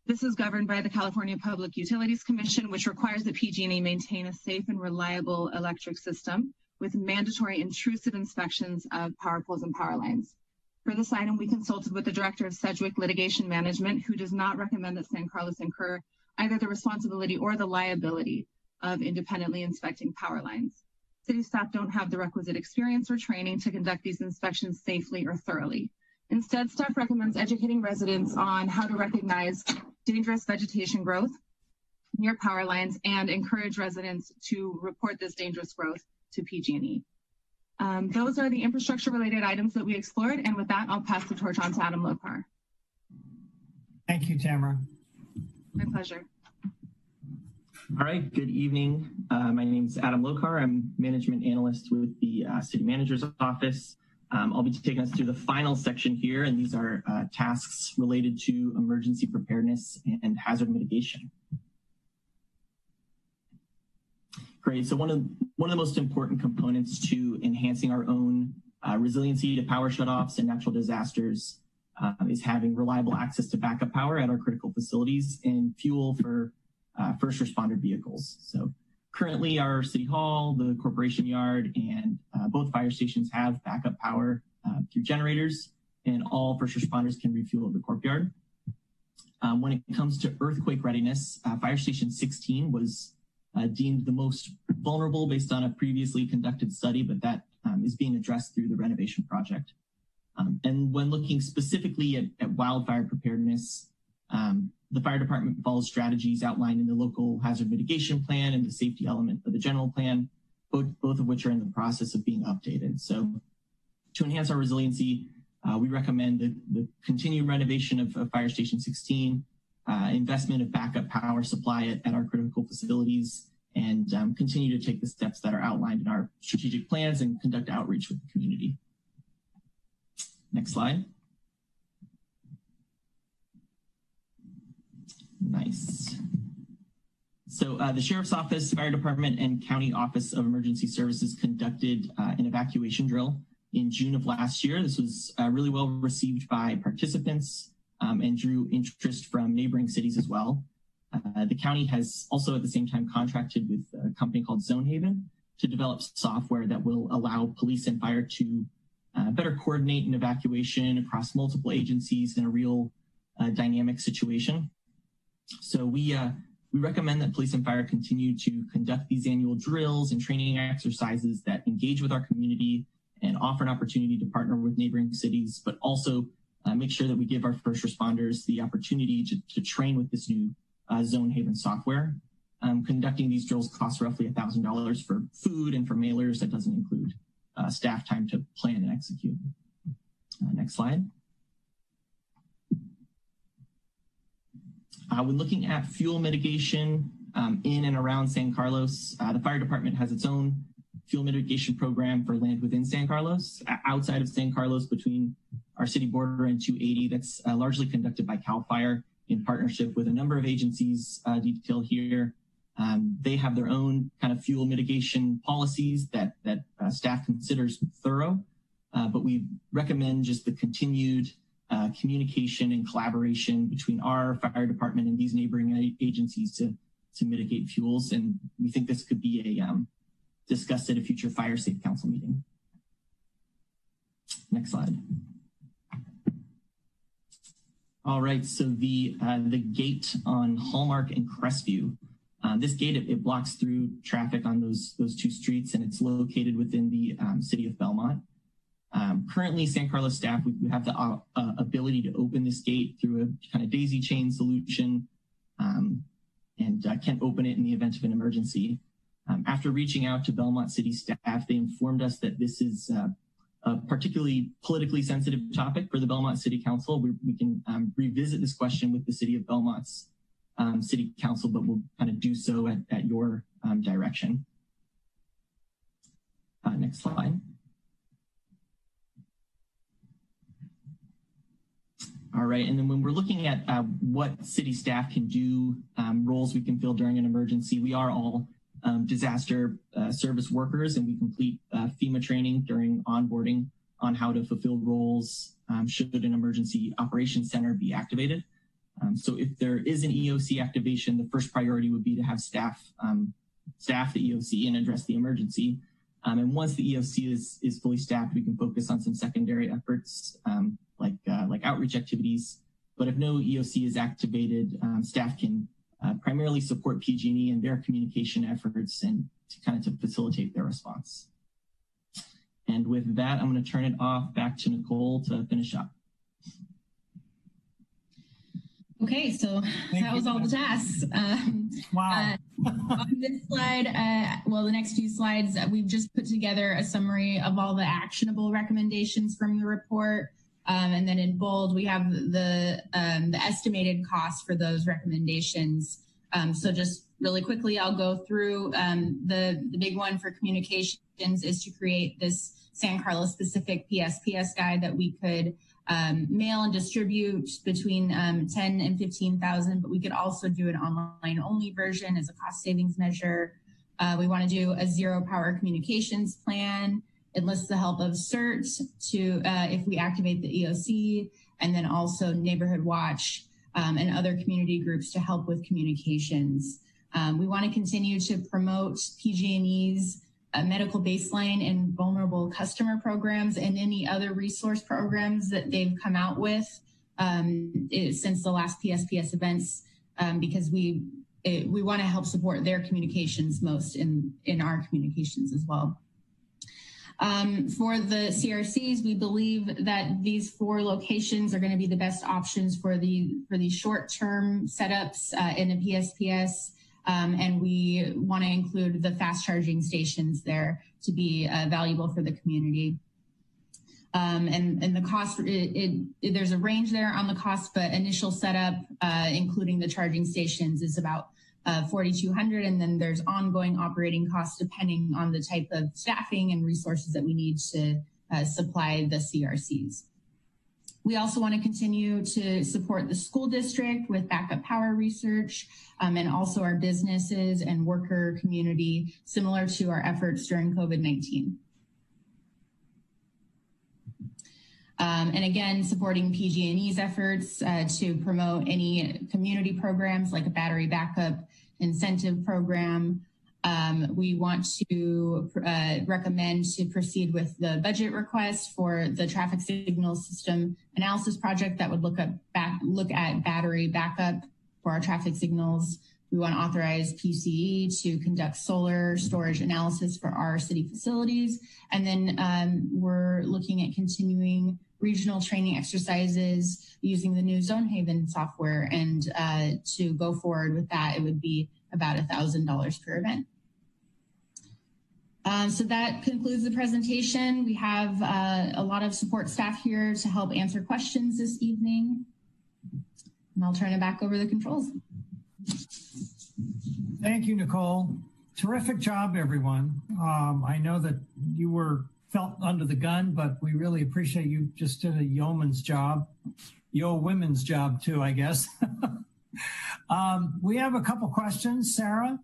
this is governed by the California Public Utilities Commission, which requires that PG&E maintain a safe and reliable electric system with mandatory intrusive inspections of power poles and power lines. For this item, we consulted with the Director of Sedgwick Litigation Management, who does not recommend that San Carlos incur either the responsibility or the liability of independently inspecting power lines. City staff don't have the requisite experience or training to conduct these inspections safely or thoroughly. Instead, staff recommends educating residents on how to recognize dangerous vegetation growth near power lines and encourage residents to report this dangerous growth to PG&E. Those are the infrastructure-related items that we explored, and with that, I'll pass the torch on to Adam Lokar. Thank you, Tamara. My pleasure. All right, good evening. My name is Adam Lokar. I'm management analyst with the city manager's office. I'll be taking us through the final section here, and these are tasks related to emergency preparedness and hazard mitigation. Great, so one of the most important components to enhancing our own resiliency to power shutoffs and natural disasters is having reliable access to backup power at our critical facilities and fuel for first responder vehicles. So currently our city hall, the corporation yard, and both fire stations have backup power through generators, and all first responders can refuel at the courtyard. When it comes to earthquake readiness, Fire Station 16 was deemed the most vulnerable based on a previously conducted study, but that is being addressed through the renovation project. And when looking specifically at wildfire preparedness, the fire department follows strategies outlined in the local hazard mitigation plan and the safety element of the general plan, both of which are in the process of being updated. So to enhance our resiliency, we recommend the continued renovation of Fire Station 16, investment of backup power supply at our critical facilities, and continue to take the steps that are outlined in our strategic plans and conduct outreach with the community. Next slide. Nice. So the Sheriff's Office, Fire Department, and County Office of Emergency Services conducted an evacuation drill in June of last year. This was really well received by participants and drew interest from neighboring cities as well. The county has also at the same time contracted with a company called Zonehaven to develop software that will allow police and fire to better coordinate an evacuation across multiple agencies in a real dynamic situation. So we recommend that police and fire continue to conduct these annual drills and training exercises that engage with our community and offer an opportunity to partner with neighboring cities, but also make sure that we give our first responders the opportunity to train with this new Zonehaven software. Conducting these drills costs roughly $1,000 for food and for mailers. That doesn't include staff time to plan and execute. Next slide. When looking at fuel mitigation in and around San Carlos, the fire department has its own fuel mitigation program for land within San Carlos. Outside of San Carlos, between our city border and 280, that's largely conducted by CAL FIRE in partnership with a number of agencies detailed here. They have their own kind of fuel mitigation policies that staff considers thorough, but we recommend just the continued communication and collaboration between our fire department and these neighboring agencies to mitigate fuels. And we think this could be discussed at a future Fire Safe Council meeting. Next slide. All right, so the gate on Hallmark and Crestview. This gate, it blocks through traffic on those two streets, and it's located within the city of Belmont. Currently, San Carlos staff, we have the ability to open this gate through a kind of daisy chain solution. can open it in the event of an emergency. After reaching out to Belmont City staff, they informed us that this is a particularly politically sensitive topic for the Belmont City Council. We can revisit this question with the City of Belmont's City Council, but we'll kind of do so at your direction. Next slide. All right, and then when we're looking at what city staff can do, roles we can fill during an emergency, we are all disaster service workers, and we complete FEMA training during onboarding on how to fulfill roles should an emergency operations center be activated. So if there is an EOC activation, the first priority would be to have staff the EOC and address the emergency. And once the EOC is fully staffed, we can focus on some secondary efforts like outreach activities. But if no EOC is activated, staff can primarily support PG&E and their communication efforts and to facilitate their response. And with that, I'm going to turn it off back to Nicole to finish up. Okay, so that was all the tasks. Wow. On this slide, well, the next few slides, we've just put together a summary of all the actionable recommendations from the report. And then in bold, we have the estimated cost for those recommendations. So just really quickly, I'll go through the big one for communications is to create this San Carlos specific PSPS guide that we could mail and distribute between 10 and 15,000, but we could also do an online only version as a cost savings measure. We want to do a zero power communications plan, enlist the help of CERT to if we activate the EOC, and then also Neighborhood Watch and other community groups to help with communications. We want to continue to promote PG&E's medical baseline and vulnerable customer programs and any other resource programs that they've come out with since the last PSPS events, because we want to help support their communications most in our communications as well. For the CRCs, we believe that these 4 locations are going to be the best options for these short-term setups in a PSPS. And we want to include the fast charging stations there to be valuable for the community. And the cost, there's a range there on the cost, but initial setup, including the charging stations, is about $4,200, and then there's ongoing operating costs depending on the type of staffing and resources that we need to supply the CRCs. We also want to continue to support the school district with backup power research and also our businesses and worker community, similar to our efforts during COVID-19. And again, supporting PG&E's efforts to promote any community programs like a battery backup incentive program. We want to recommend to proceed with the budget request for the traffic signal system analysis project that would look at battery backup for our traffic signals. We want to authorize PCE to conduct solar storage analysis for our city facilities. And then we're looking at continuing regional training exercises using the new Zonehaven software. And to go forward with that, it would be about $1,000 per event. So that concludes the presentation. We have a lot of support staff here to help answer questions this evening. And I'll turn it back over to the controls. Thank you, Nicole. Terrific job, everyone. I know that you felt under the gun, but we really appreciate you just did a yeoman's job. Women's job too, I guess. We have a couple questions. Sarah?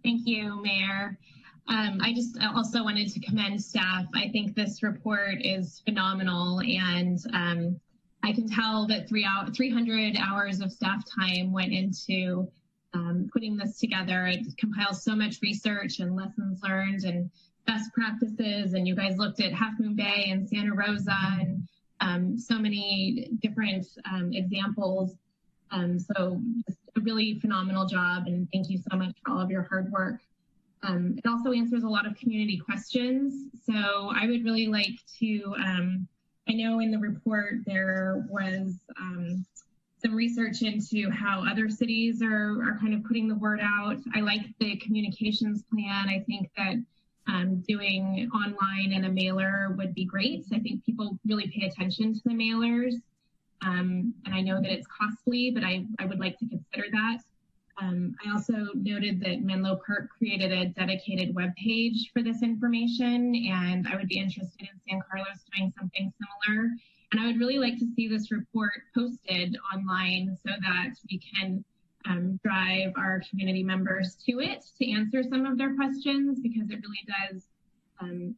Thank you, Mayor. I just also wanted to commend staff. I think this report is phenomenal, and I can tell that 300 hours of staff time went into putting this together. It compiles so much research and lessons learned and best practices, and you guys looked at Half Moon Bay and Santa Rosa and so many different examples. So just a really phenomenal job, and thank you so much for all of your hard work. It also answers a lot of community questions. So I would really like to, I know in the report there was some research into how other cities are kind of putting the word out. I like the communications plan. I think that doing online and a mailer would be great. I think people really pay attention to the mailers. And I know that it's costly, but I would like to consider that. I also noted that Menlo Park created a dedicated webpage for this information, and I would be interested in San Carlos doing something similar. And I would really like to see this report posted online so that we can drive our community members to it to answer some of their questions, because it really does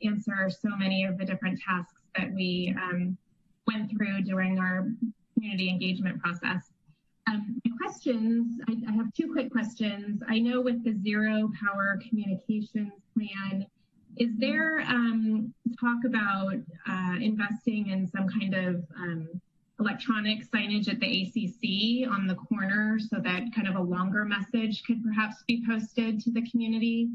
answer so many of the different tasks that we went through during our community engagement process. Questions, I have two quick questions. I know with the Zero Power Communications Plan, is there talk about investing in some kind of electronic signage at the ACC on the corner so that kind of a longer message could perhaps be posted to the community?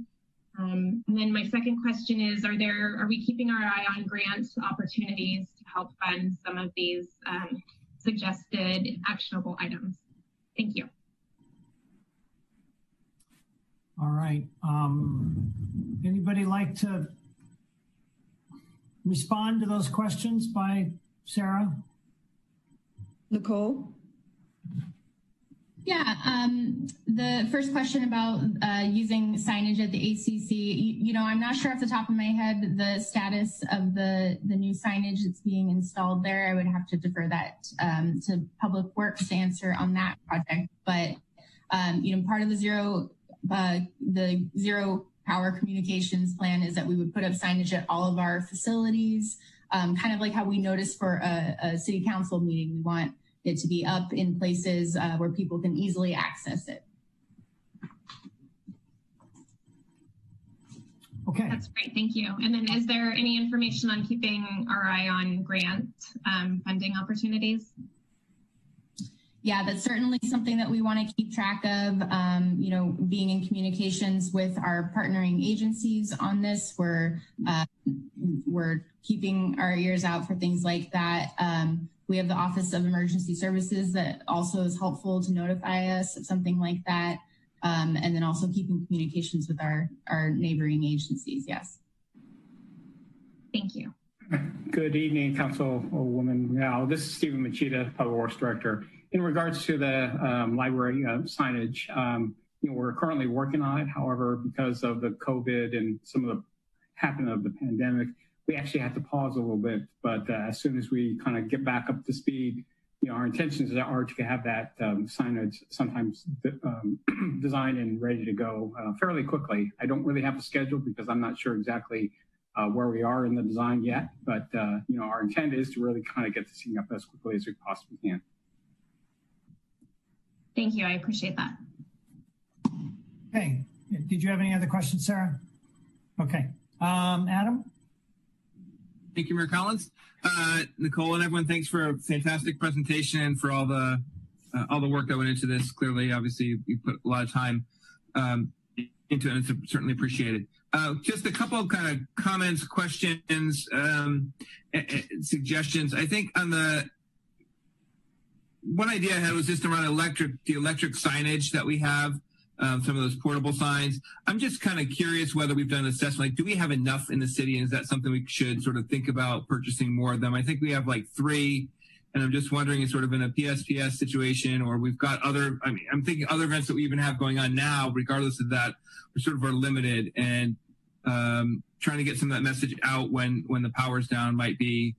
And then my second question is, are we keeping our eye on grant opportunities to help fund some of these suggested actionable items? Thank you. All right. Anybody like to respond to those questions by Sarah? Nicole? Yeah, the first question about using signage at the ACC, you know, I'm not sure off the top of my head the status of the new signage that's being installed there. I would have to defer that to Public Works to answer on that project. But, you know, part of the Zero Power Communications Plan is that we would put up signage at all of our facilities, kind of like how we noticed for a city council meeting. We want it to be up in places where people can easily access it. Okay. That's great, thank you. And then is there any information on keeping our eye on grant funding opportunities? Yeah, that's certainly something that we want to keep track of, you know, being in communications with our partnering agencies on this. We're keeping our ears out for things like that. We have the Office of Emergency Services that also is helpful to notify us of something like that. And then also keeping communications with our neighboring agencies, yes. Thank you. Good evening, Councilwoman Now. This is Stephen Machida, Public Works Director. In regards to the library signage, you know, we're currently working on it. However, because of the COVID and some of the happening of the pandemic, we actually had to pause a little bit. But as soon as we kind of get back up to speed, you know, our intentions are to have that signage sometimes designed and ready to go fairly quickly. I don't really have a schedule because I'm not sure exactly where we are in the design yet. But, you know, our intent is to really kind of get this thing up as quickly as we possibly can. Thank you, I appreciate that. Okay, did you have any other questions, Sarah? Okay, Adam? Thank you, Mayor Collins. Nicole and everyone, thanks for a fantastic presentation and for all the work that went into this. Clearly, obviously, you put a lot of time into it, and it's certainly appreciated. Just a couple of kind of comments, questions, suggestions. I think on the one idea I had was just around the electric signage that we have, some of those portable signs. I'm just kind of curious whether we've done an assessment, like, do we have enough in the city? And is that something we should sort of think about purchasing more of them? I think we have like 3, and I'm just wondering, is sort of in a PSPS situation, or we've got other, I mean, I'm thinking other events that we even have going on now, regardless of that, we sort of are limited, and trying to get some of that message out when the power's down might be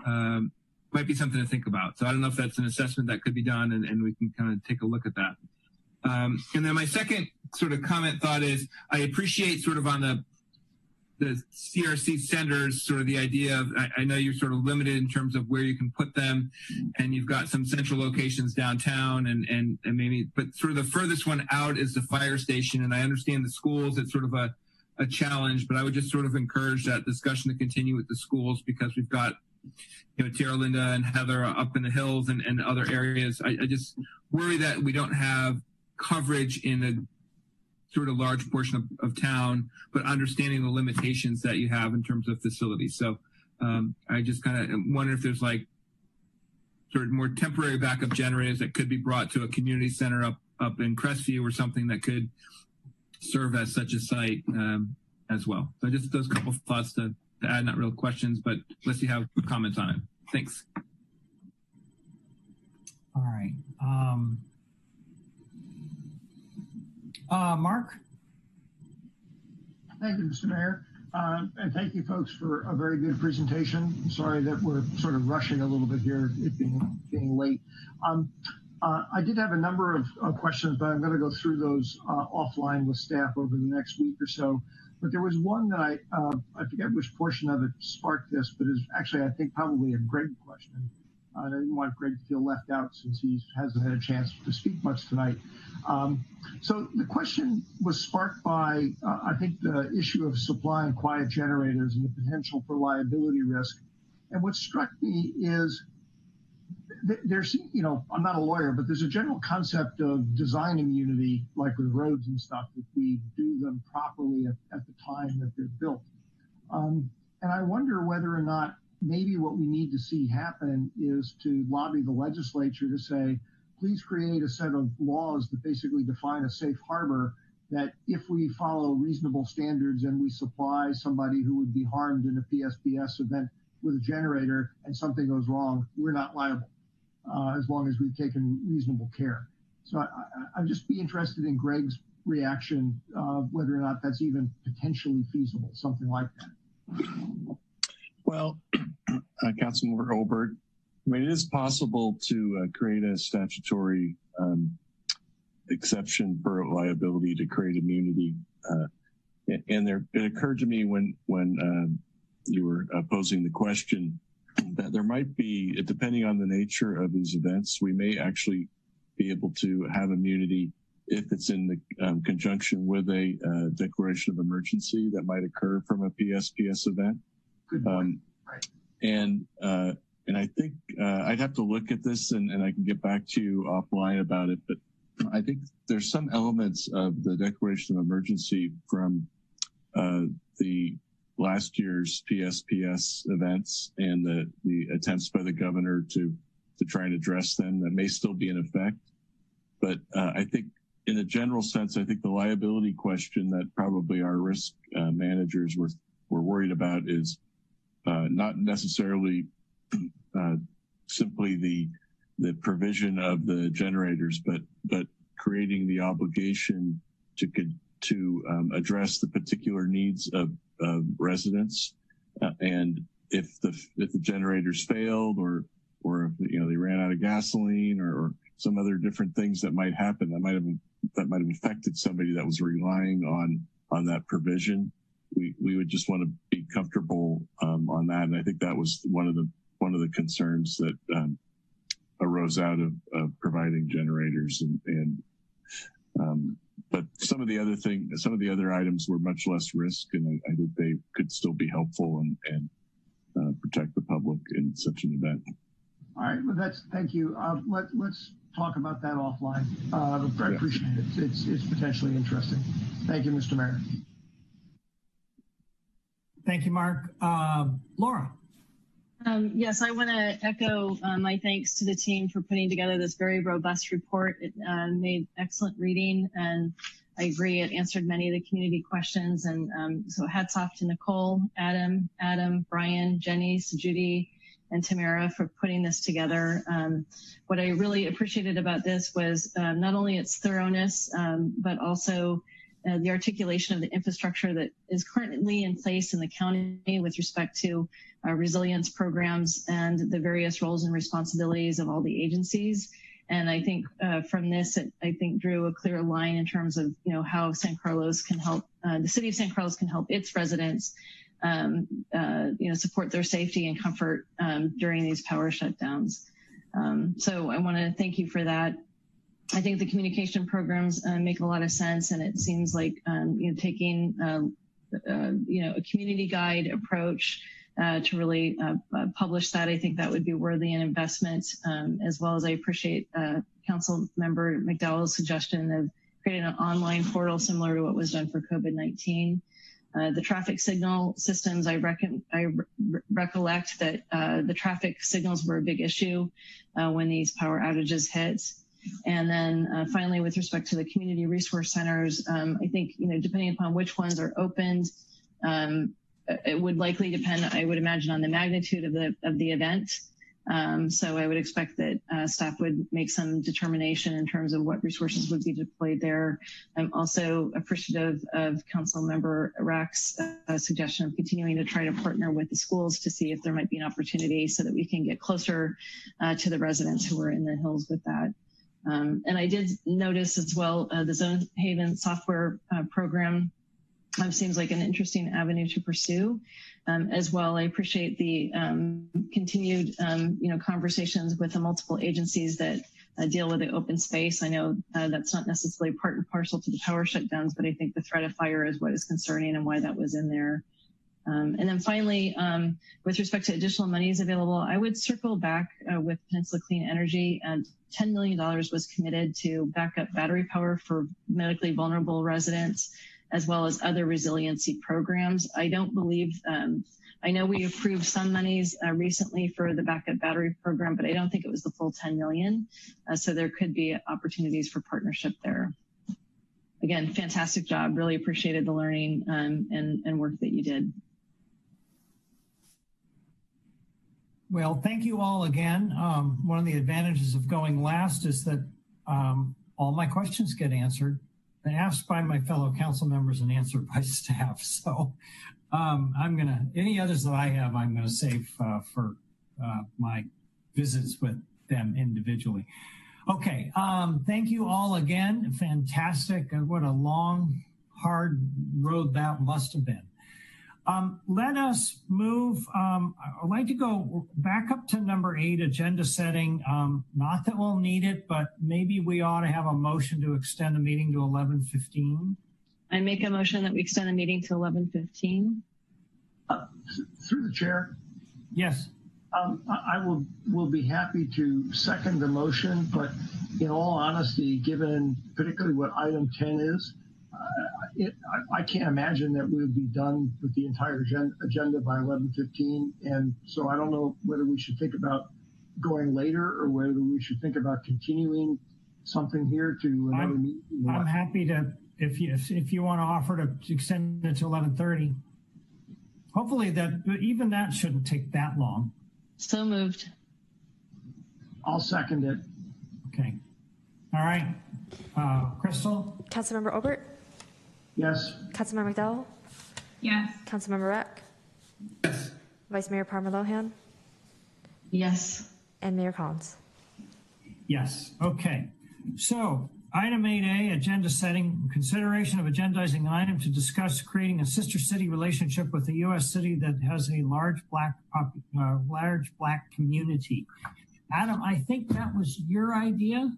something to think about. So I don't know if that's an assessment that could be done, and we can kind of take a look at that. And then my second sort of comment thought is, I appreciate sort of on the CRC centers, sort of the idea of, I know you're sort of limited in terms of where you can put them, and you've got some central locations downtown and maybe, but sort of the furthest one out is the fire station. And I understand the schools, it's sort of a challenge, but I would just sort of encourage that discussion to continue with the schools, because we've got, you know, Tierra Linda and Heather up in the hills and other areas. I just worry that we don't have coverage in a sort of large portion of town, but understanding the limitations that you have in terms of facilities. So I just kind of wonder if there's like sort of more temporary backup generators that could be brought to a community center up in Crestview or something that could serve as such a site as well. So just those couple of thoughts to add, not real questions, but unless you have comments on it. Thanks. All right. Mark? Thank you, Mr. Mayor. And thank you folks for a very good presentation. I'm sorry that we're sort of rushing a little bit here, it being late. I did have a number of questions, but I'm going to go through those offline with staff over the next week or so. But there was one that I forget which portion of it sparked this, but is actually, I think, probably a Greg question. I didn't want Greg to feel left out since he hasn't had a chance to speak much tonight. So the question was sparked by, I think, the issue of supplying quiet generators and the potential for liability risk. And what struck me is there's, I'm not a lawyer, but there's a general concept of design immunity, like with roads and stuff, if we do them properly at the time that they're built. And I wonder whether or not maybe what we need to see happen is to lobby the legislature to say, please create a set of laws that basically define a safe harbor that if we follow reasonable standards and we supply somebody who would be harmed in a PSPS event with a generator and something goes wrong, we're not liable as long as we've taken reasonable care. So I'd just be interested in Greg's reaction, whether or not that's even potentially feasible, something like that. Well, Councilmember Olbert, I mean, it is possible to create a statutory exception for liability to create immunity. And it occurred to me when you were posing the question that there might be, depending on the nature of these events, we may actually be able to have immunity if it's in the conjunction with a declaration of emergency that might occur from a PSPS event. And I think I'd have to look at this and I can get back to you offline about it. But I think there's some elements of the declaration of emergency from the last year's PSPS events and the attempts by the governor to try and address them that may still be in effect. But I think in a general sense, I think the liability question that probably our risk managers were worried about is not necessarily simply the provision of the generators, but creating the obligation to address the particular needs of residents. And if the generators failed or if, they ran out of gasoline or some other different things that might happen, that might have affected somebody that was relying on that provision, we would just want to be comfortable on that. And I think that was one of the concerns that arose out of providing generators but some of the other items were much less risk, and I think they could still be helpful and protect the public in such an event. All right, well, thank you. Let's talk about that offline. I appreciate it. It's potentially interesting. Thank you, Mr. Mayor. Thank you, Mark. Laura. Yes, I want to echo my thanks to the team for putting together this very robust report. It made excellent reading, and I agree it answered many of the community questions. And so hats off to Nicole, Adam, Brian, Jenny, Judy, and Tamara for putting this together. What I really appreciated about this was not only its thoroughness, but also the articulation of the infrastructure that is currently in place in the county with respect to resilience programs and the various roles and responsibilities of all the agencies. And I think from this, I think drew a clear line in terms of, how San Carlos can help, the city of San Carlos can help its residents, support their safety and comfort during these power shutdowns. So I want to thank you for that. I think the communication programs make a lot of sense, and it seems like taking a community guide approach to really publish that. I think that would be worthy an investment, as well as I appreciate Council Member McDowell's suggestion of creating an online portal similar to what was done for COVID-19. The traffic signal systems, I recollect that the traffic signals were a big issue when these power outages hit. And then finally, with respect to the community resource centers, I think, depending upon which ones are opened, it would likely depend, I would imagine, on the magnitude of the event. So I would expect that staff would make some determination in terms of what resources would be deployed there. I'm also appreciative of Councilmember Rack's suggestion of continuing to try to partner with the schools to see if there might be an opportunity so that we can get closer to the residents who are in the hills with that. And I did notice as well the Zone Haven software program seems like an interesting avenue to pursue. As well, I appreciate the continued conversations with the multiple agencies that deal with the open space. I know that's not necessarily part and parcel to the power shutdowns, but I think the threat of fire is what is concerning and why that was in there. And then finally, with respect to additional monies available, I would circle back with Peninsula Clean Energy. $10 million was committed to backup battery power for medically vulnerable residents, as well as other resiliency programs. I don't believe, I know we approved some monies recently for the backup battery program, but I don't think it was the full 10 million. So there could be opportunities for partnership there. Again, fantastic job. Really appreciated the learning and work that you did. Well, thank you all again. One of the advantages of going last is that all my questions get answered and asked by my fellow council members and answered by staff. So any others that I have, I'm gonna save for my visits with them individually. Okay, thank you all again. Fantastic. What a long, hard road that must have been. Let us move. I'd like to go back up to number 8, agenda setting. Not that we'll need it, but maybe we ought to have a motion to extend the meeting to 11:15. I make a motion that we extend the meeting to 11:15. Through the chair. Yes. I will be happy to second the motion, but in all honesty, given particularly what item 10 is, I can't imagine that we would be done with the entire agenda by 11:15. And so I don't know whether we should think about going later or whether we should think about continuing something here to another meeting. I'm happy to, if you want to offer to extend it to 11:30. Hopefully even that shouldn't take that long. So moved. I'll second it. Okay. All right. Crystal? Councilmember Obert? Yes. Councilmember McDowell? Yes. Councilmember Rack? Yes. Vice Mayor Parma Lohan? Yes. And Mayor Collins? Yes. Okay. So item 8A, agenda setting, consideration of agendizing an item to discuss creating a sister city relationship with a U.S. city that has a large black community. Adam, I think that was your idea.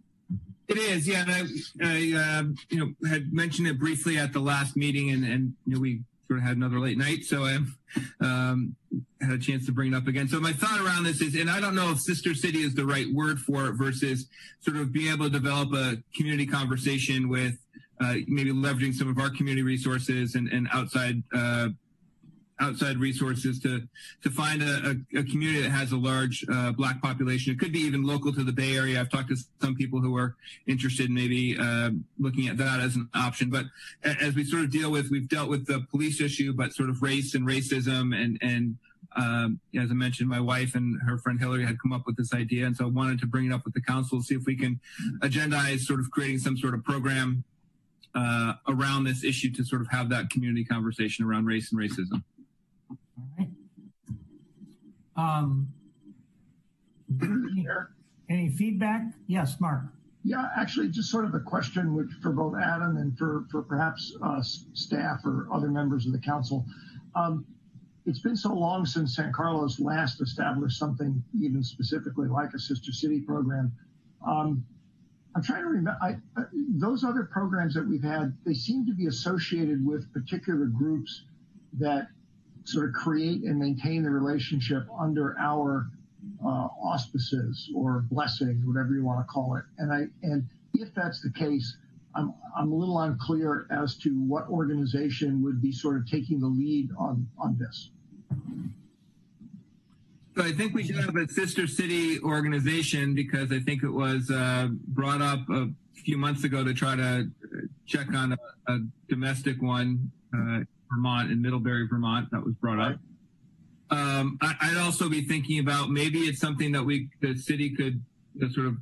It is, yeah. And I had mentioned it briefly at the last meeting, and we sort of had another late night, so I had a chance to bring it up again. So my thought around this is, and I don't know if sister city is the right word for it, versus sort of being able to develop a community conversation with maybe leveraging some of our community resources and outside resources to find a community that has a large black population. It could be even local to the Bay Area. I've talked to some people who are interested in maybe looking at that as an option. But as we sort of we've dealt with the police issue, but sort of race and racism and as I mentioned, my wife and her friend Hillary had come up with this idea. And so I wanted to bring it up with the council to see if we can agendize sort of creating some sort of program around this issue to sort of have that community conversation around race and racism. All right. Any feedback? Yes, Mark. Yeah, actually, just sort of a question for both Adam and for perhaps staff or other members of the council. It's been so long since San Carlos last established something even specifically like a sister city program. I'm trying to remember, those other programs that we've had, they seem to be associated with particular groups that sort of create and maintain the relationship under our auspices or blessing, whatever you want to call it. And if that's the case, I'm a little unclear as to what organization would be sort of taking the lead on this. So I think we should have a sister city organization, because I think it was brought up a few months ago to try to check on a domestic one, Vermont, in Middlebury, Vermont, that was brought up. I'd also be thinking about maybe it's something that the city could sort of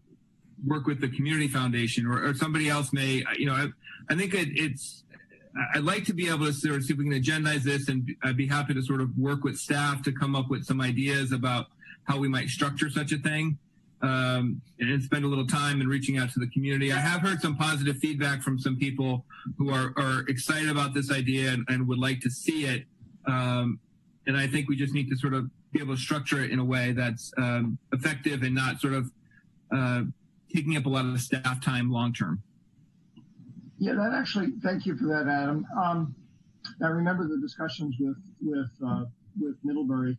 work with the community foundation, or somebody else may, I think I'd like to be able to sort of see if we can agendize this, and I'd be happy to sort of work with staff to come up with some ideas about how we might structure such a thing, and spend a little time in reaching out to the community. I have heard some positive feedback from some people who are excited about this idea and would like to see it. And I think we just need to sort of be able to structure it in a way that's effective and not sort of taking up a lot of the staff time long term. Yeah, that actually, thank you for that, Adam. I remember the discussions with Middlebury,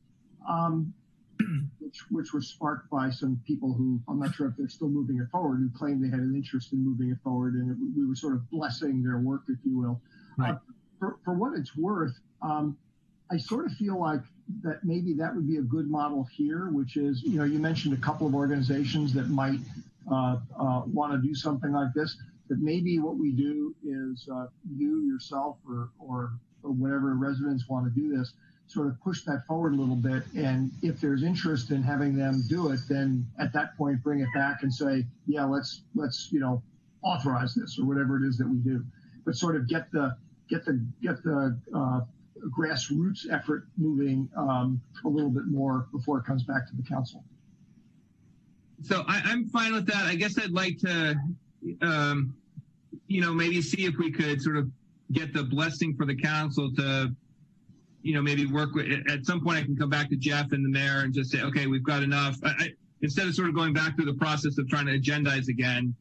which were sparked by some people who, I'm not sure if they're still moving it forward, who claimed they had an interest in moving it forward, and we were sort of blessing their work, if you will. Right. For what it's worth, I sort of feel like that maybe that would be a good model here, which is, you mentioned a couple of organizations that might want to do something like this. That maybe what we do is you yourself or whatever residents want to do this, sort of push that forward a little bit. And if there's interest in having them do it, then at that point bring it back and say, yeah, let's authorize this or whatever it is that we do. But sort of get the grassroots effort moving a little bit more before it comes back to the council. So I'm fine with that. I guess I'd like to maybe see if we could sort of get the blessing for the council to, maybe work with, at some point I can come back to Jeff and the mayor and just say, okay, we've got enough. Instead of sort of going back through the process of trying to agendize again,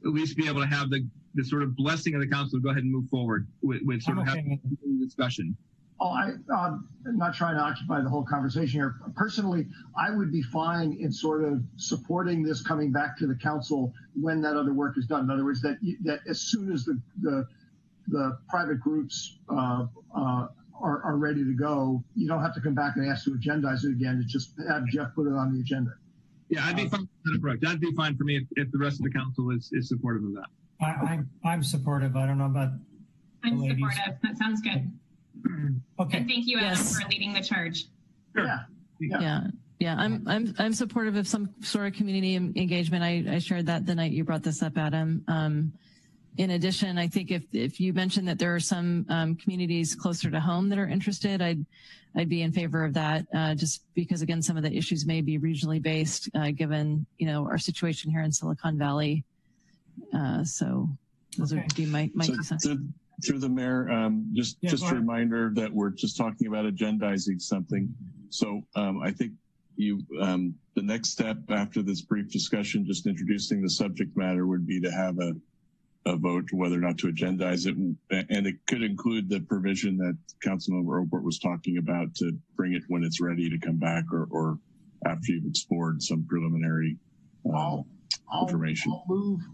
at least be able to have the sort of blessing of the council to go ahead and move forward with sort of having a discussion. Oh, I'm not trying to occupy the whole conversation here. Personally, I would be fine in sort of supporting this coming back to the council when that other work is done. In other words, that as soon as the private groups are ready to go, you don't have to come back and ask to agendize it again. It's just have Jeff put it on the agenda. Yeah, I'd be fine with that. That'd be fine for me if the rest of the council is supportive of that. I'm supportive. I don't know about I'm supportive. That sounds good. Okay. And thank you, Adam, for leading the charge. Sure. Yeah. I'm supportive of some sort of community engagement. I shared that the night you brought this up, Adam. In addition, I think if you mentioned that there are some communities closer to home that are interested, I'd be in favor of that. Just because, again, some of the issues may be regionally based, given our situation here in Silicon Valley. So those would be my 2 cents. Through the mayor, just a reminder that we're just talking about agendizing something. So I think the next step after this brief discussion, just introducing the subject matter, would be to have a vote whether or not to agendize it. And it could include the provision that Councilmember Obert was talking about, to bring it when it's ready to come back, or after you've explored some preliminary information.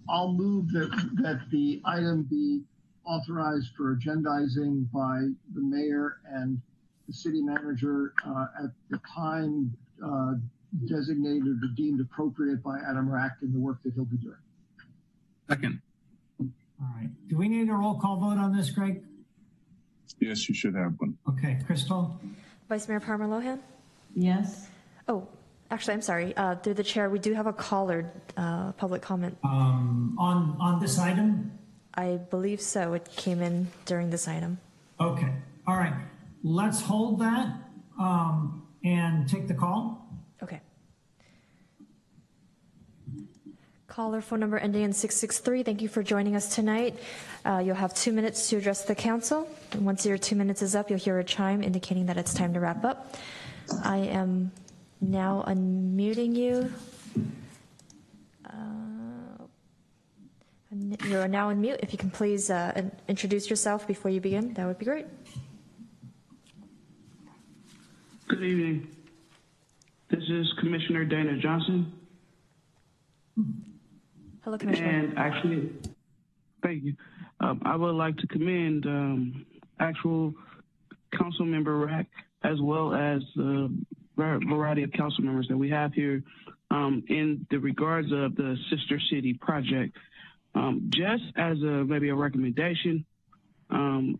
I'll move that the item be authorized for agendizing by the mayor and the city manager at the time designated or deemed appropriate by Adam Rack in the work that he'll be doing. Second. All right. Do we need a roll call vote on this, Greg? Yes, you should have one. Okay. Crystal? Vice Mayor Palmer Lohan? Yes. Oh, actually, I'm sorry. Through the chair, we do have a caller public comment. On this item? I believe so. It came in during this item. Okay. All right. Let's hold that and take the call. Okay. Caller phone number ending in 663. Thank you for joining us tonight. You'll have 2 minutes to address the council. And once your 2 minutes is up, you'll hear a chime indicating that it's time to wrap up. I am now unmuting you. You are now on mute. If you can please introduce yourself before you begin, that would be great. Good evening. This is Commissioner Dana Johnson. Hello, Commissioner. And actually, Thank you. I would like to commend actual council member Rack as well as the variety of council members that we have here in the regards of the Sister City project. Just as maybe a recommendation and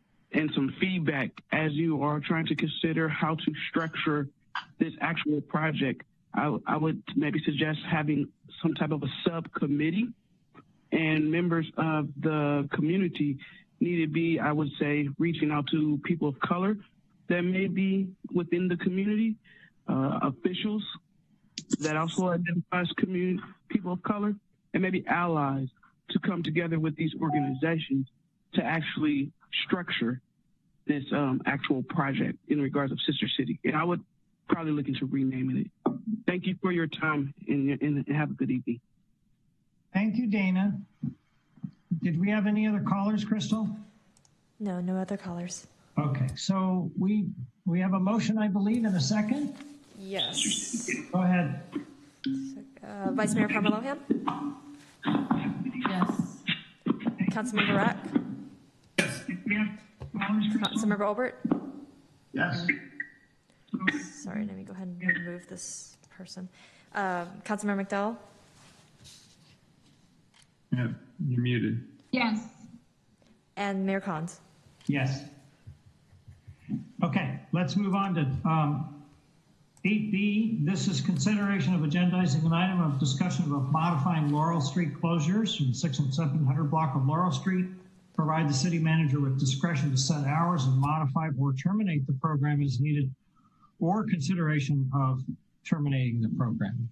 some feedback as you are trying to consider how to structure this actual project, I would maybe suggest having some type of a subcommittee, and members of the community need to be, I would say, reaching out to people of color that may be within the community, officials that also identify as people of color, and maybe allies to come together with these organizations to actually structure this actual project in regards of Sister City. And I would probably look into renaming it. Thank you for your time and have a good evening. Thank you, Dana. Did we have any other callers, Crystal? No, no other callers. Okay, so we have a motion, I believe, in a second. Yes. Go ahead. Vice Mayor Palmer-Lohan? Yes. Councilmember Rack? Yes. Councilmember Olbert? Yes. Sorry, let me go ahead and remove this person. Councilmember McDowell? Yeah, you're muted. Yes. And Mayor Collins? Yes. Okay, let's move on to 8B. This is consideration of agendizing an item of discussion about modifying Laurel Street closures from 600 and 700 block of Laurel Street. Provide the city manager with discretion to set hours and modify or terminate the program as needed, or consideration of terminating the program.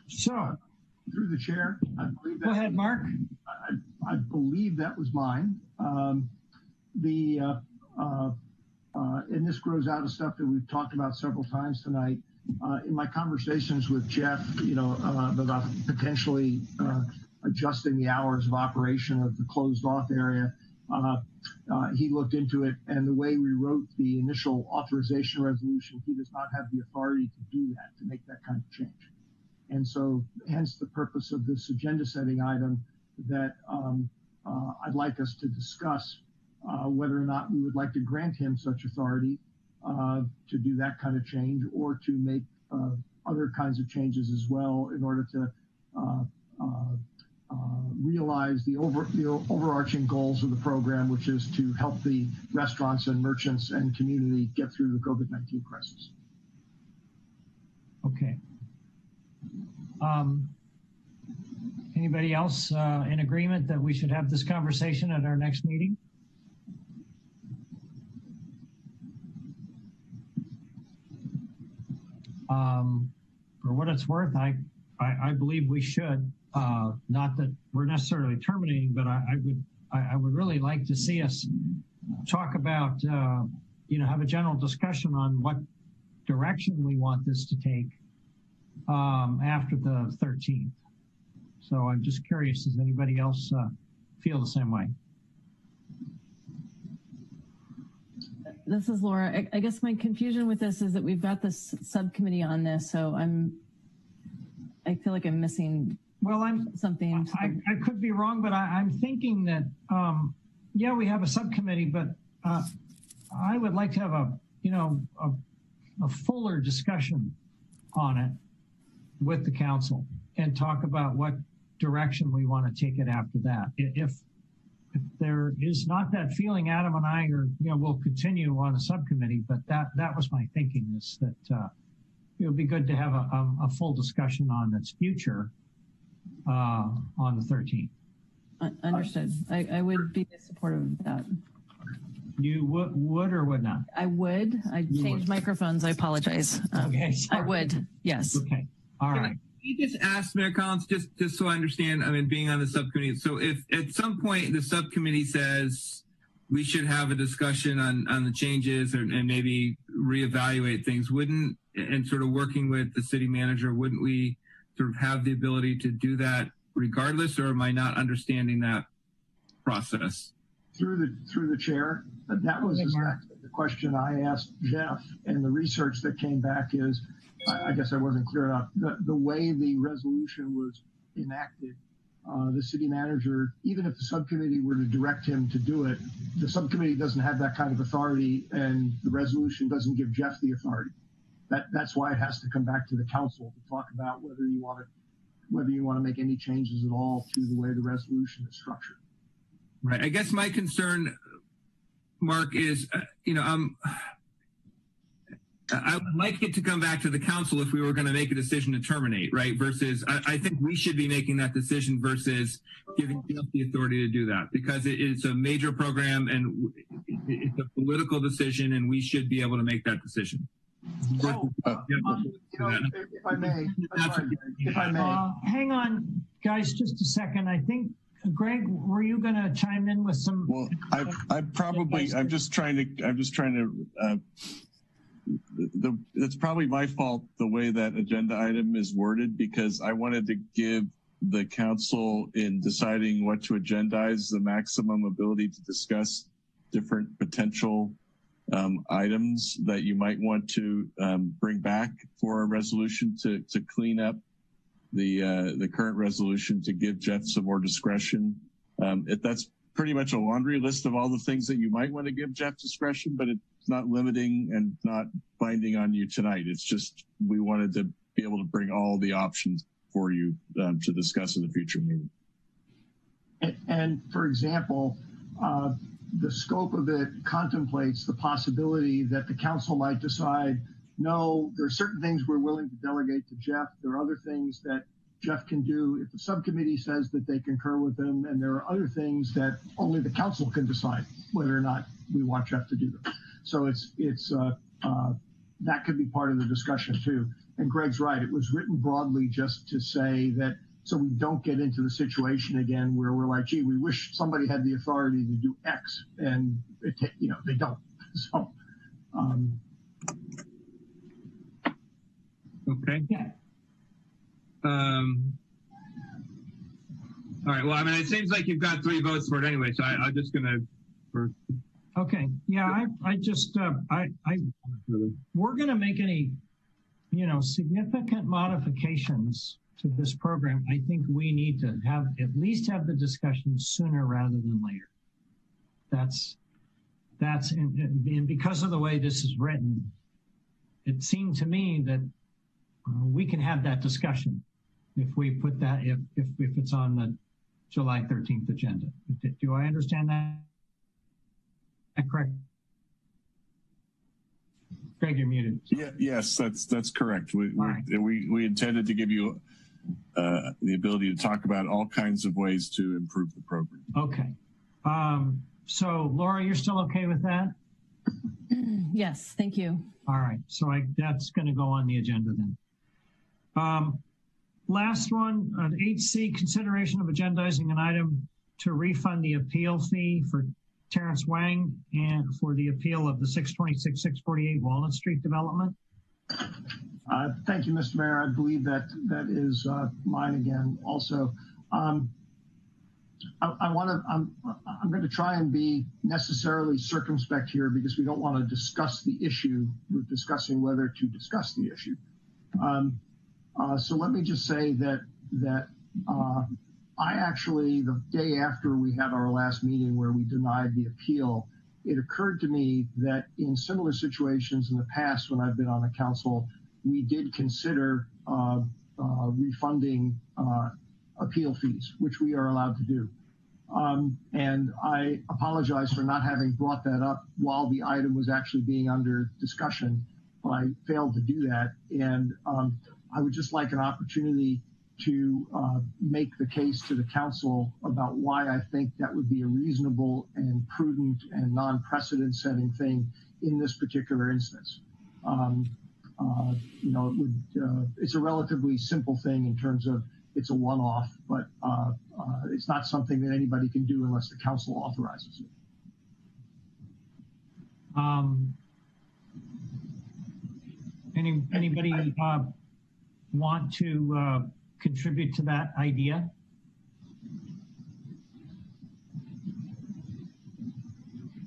So, through the chair, I believe that. Go ahead, Mark. I believe that was mine. And this grows out of stuff that we've talked about several times tonight. In my conversations with Jeff, about potentially adjusting the hours of operation of the closed off area, he looked into it, and the way we wrote the initial authorization resolution, he does not have the authority to do that, to make that kind of change. And so hence the purpose of this agenda setting item that I'd like us to discuss whether or not we would like to grant him such authority to do that kind of change, or to make other kinds of changes as well in order to realize the overarching goals of the program, which is to help the restaurants and merchants and community get through the COVID-19 crisis. Okay. Anybody else in agreement that we should have this conversation at our next meeting? For what it's worth, I believe we should. Not that we're necessarily terminating, but I would really like to see us talk about, have a general discussion on what direction we want this to take after the 13th. So I'm just curious, does anybody else feel the same way? This is Laura. I guess my confusion with this is that we've got this subcommittee on this, so I feel like I'm missing something. I could be wrong, but I'm thinking that, yeah, we have a subcommittee, but I would like to have a fuller discussion on it with the council and talk about what direction we want to take it after that. If there is not that feeling, Adam and I are, we'll continue on a subcommittee, but that was my thinking, is that it would be good to have a full discussion on its future on the 13th. Understood. I would be supportive of that. You would or would not? I would. I changed microphones. I apologize. Okay. I would. Yes. Okay. All right. You just asked Mayor Collins, just so I understand, being on the subcommittee. So if at some point the subcommittee says we should have a discussion on the changes and maybe reevaluate things, and sort of working with the city manager, wouldn't we sort of have the ability to do that regardless, or am I not understanding that process? Through the chair, that was exactly the question I asked Jeff, and the research that came back is, I guess I wasn't clear enough. The way the resolution was enacted the city manager, even if the subcommittee were to direct him to do it, the subcommittee doesn't have that kind of authority, and the resolution doesn't give Jeff the authority. That's why it has to come back to the council to talk about whether you want to make any changes at all to the way the resolution is structured. Right. I guess my concern, Mark, is I would like it to come back to the council if we were going to make a decision to terminate, right? Versus, I think we should be making that decision versus giving Jeff the authority to do that, because it's a major program and it's a political decision, and we should be able to make that decision. If I may, hang on, guys, just a second. I think, Greg, were you going to chime in with some? Well, I'm just trying to. It's probably my fault the way that agenda item is worded, because I wanted to give the council, in deciding what to agendize, the maximum ability to discuss different potential items that you might want to bring back for a resolution to clean up the current resolution, to give Jeff some more discretion. That's pretty much a laundry list of all the things that you might want to give Jeff discretion, but it's not limiting and not binding on you tonight. It's just, we wanted to be able to bring all the options for you to discuss in the future meeting. And for example, the scope of it contemplates the possibility that the council might decide, no, there are certain things we're willing to delegate to Jeff. There are other things that Jeff can do if the subcommittee says that they concur with him, and there are other things that only the council can decide whether or not we want Jeff to do them. So that could be part of the discussion too. And Greg's right; it was written broadly just to say that, so we don't get into the situation again where we're like, gee, we wish somebody had the authority to do X, and they don't. So. Okay. Yeah. All right. Well, I mean, it seems like you've got 3 votes for it anyway, so I'm just gonna. Okay. Yeah. We're gonna make any, significant modifications to this program. I think we need to at least have the discussion sooner rather than later. And because of the way this is written, it seemed to me that we can have that discussion if we put that, if it's on the July 13th agenda. Do I understand that correct? Greg, you're muted. Yeah, yes, that's correct. We intended to give you the ability to talk about all kinds of ways to improve the program. Okay. So Laura, you're still okay with that? Yes, thank you. All right. So that's going to go on the agenda then. Last one, 8C, consideration of agendizing an item to refund the appeal fee for Terrence Wang and for the appeal of the 626-648 Walnut Street development. Thank you, Mr. Mayor. I believe that is mine again. Also, I'm going to try and be necessarily circumspect here, because we don't want to discuss the issue. We're discussing whether to discuss the issue. So let me just say that I actually, the day after we had our last meeting where we denied the appeal, it occurred to me that in similar situations in the past when I've been on the council, we did consider refunding appeal fees, which we are allowed to do. And I apologize for not having brought that up while the item was actually being under discussion, but I failed to do that. And I would just like an opportunity to make the case to the council about why I think that would be a reasonable and prudent and non-precedent setting thing in this particular instance. It's a relatively simple thing in terms of it's a one-off, but it's not something that anybody can do unless the council authorizes it. Anybody want to contribute to that idea?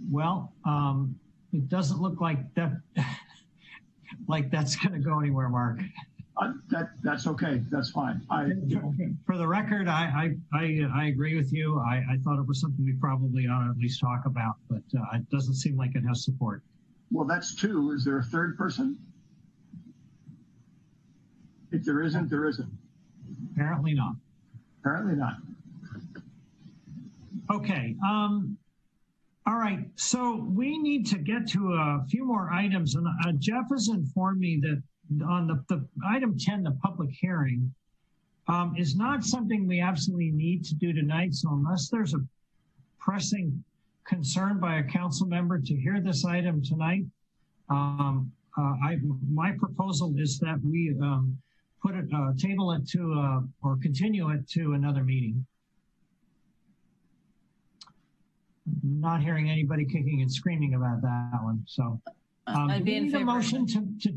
Well, it doesn't look like that, like that's going to go anywhere, Mark. That's okay. That's fine. For the record, I agree with you. I thought it was something we probably ought to at least talk about, but it doesn't seem like it has support. Well, that's two. Is there a third person? If there isn't, there isn't. Apparently not. Apparently not. Okay. All right. So we need to get to a few more items, and Jeff has informed me that on the item 10, the public hearing, is not something we absolutely need to do tonight. So unless there's a pressing concern by a council member to hear this item tonight, my proposal is that we table it to or continue it to another meeting. Not hearing anybody kicking and screaming about that one. So I'd be in favor. A motion to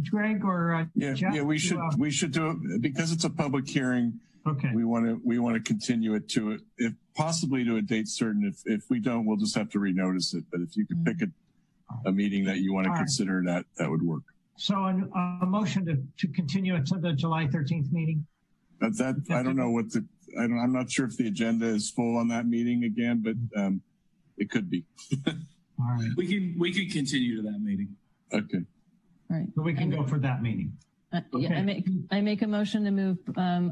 Greg or Jeff? Yeah, we should do it because it's a public hearing. Okay. We want to continue it to it, if possibly to a date certain. If we don't, we'll just have to renotice it. But if you could pick a meeting that you want to consider, that would work. So a motion to continue it to the July 13th meeting. I don't know what I'm not sure if the agenda is full on that meeting again, but it could be. All right. We can continue to that meeting. Okay. All right. So we can go for that meeting. Okay. Yeah, I make a motion to move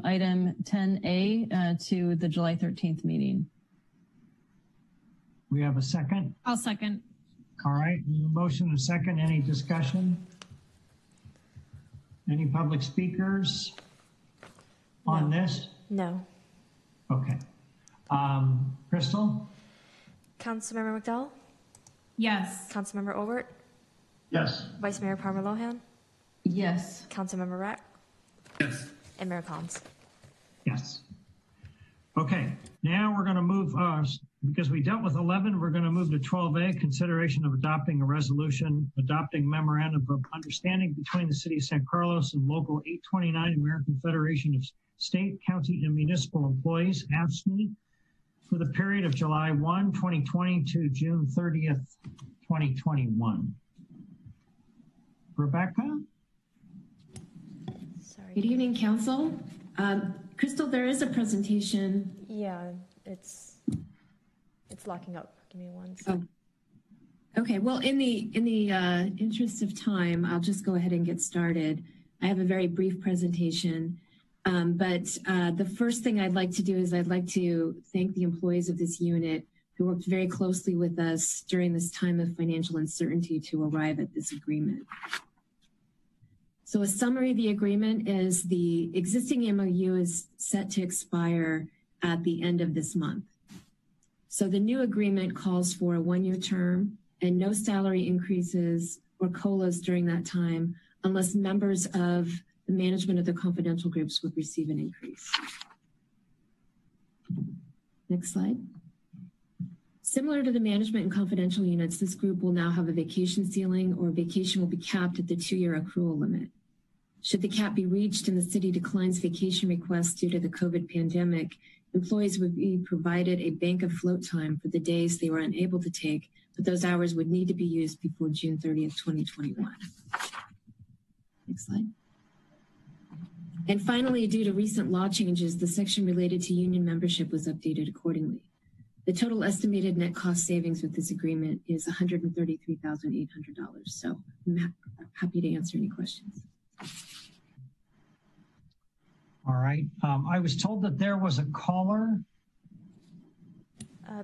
item 10A to the July 13th meeting. We have a second? I'll second. All right. Motion and a second. Any discussion? Any public speakers on this? No. Okay. Crystal? Councilmember McDowell? Yes. Councilmember Overt? Yes. Vice Mayor Palmer Lohan? Yes. Councilmember Rack? Yes. And Mayor Collins? Yes. Okay. Now we're going to move, because we dealt with 11, we're going to move to 12A, consideration of adopting a resolution, adopting memorandum of understanding between the City of San Carlos and Local 829 American Federation of State, County, and Municipal Employees, AFSCME, for the period of July 1, 2020 to June 30th, 2021. Rebecca? Sorry. Good evening, Council. Crystal, there is a presentation. Yeah, it's locking up. Give me one second. Oh. Okay, well, in the interest of time, I'll just go ahead and get started. I have a very brief presentation, but the first thing I'd like to do is I'd like to thank the employees of this unit who worked very closely with us during this time of financial uncertainty to arrive at this agreement. So a summary of the agreement is the existing MOU is set to expire at the end of this month. So the new agreement calls for a 1-year term and no salary increases or COLAs during that time unless members of the management of the confidential groups would receive an increase. Next slide. Similar to the management and confidential units, this group will now have a vacation ceiling, or vacation will be capped at the 2-year accrual limit. Should the cap be reached and the city declines vacation requests due to the COVID pandemic, employees would be provided a bank of float time for the days they were unable to take, but those hours would need to be used before June 30th, 2021. Next slide. And finally, due to recent law changes, the section related to union membership was updated accordingly. The total estimated net cost savings with this agreement is $133,800. So I'm happy to answer any questions. All right. I was told that there was a caller.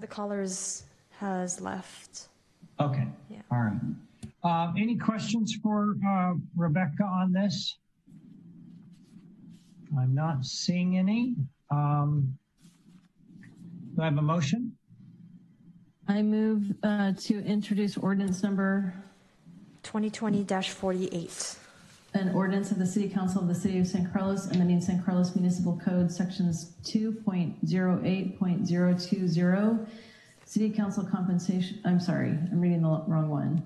The callers has left. Okay. Yeah. All right. Any questions for Rebecca on this? I'm not seeing any. Do I have a motion? I move to introduce ordinance number 2020-48. An ordinance of the City Council of the City of San Carlos, amending San Carlos Municipal Code sections 2.08.020, City Council compensation. I'm sorry, I'm reading the wrong one.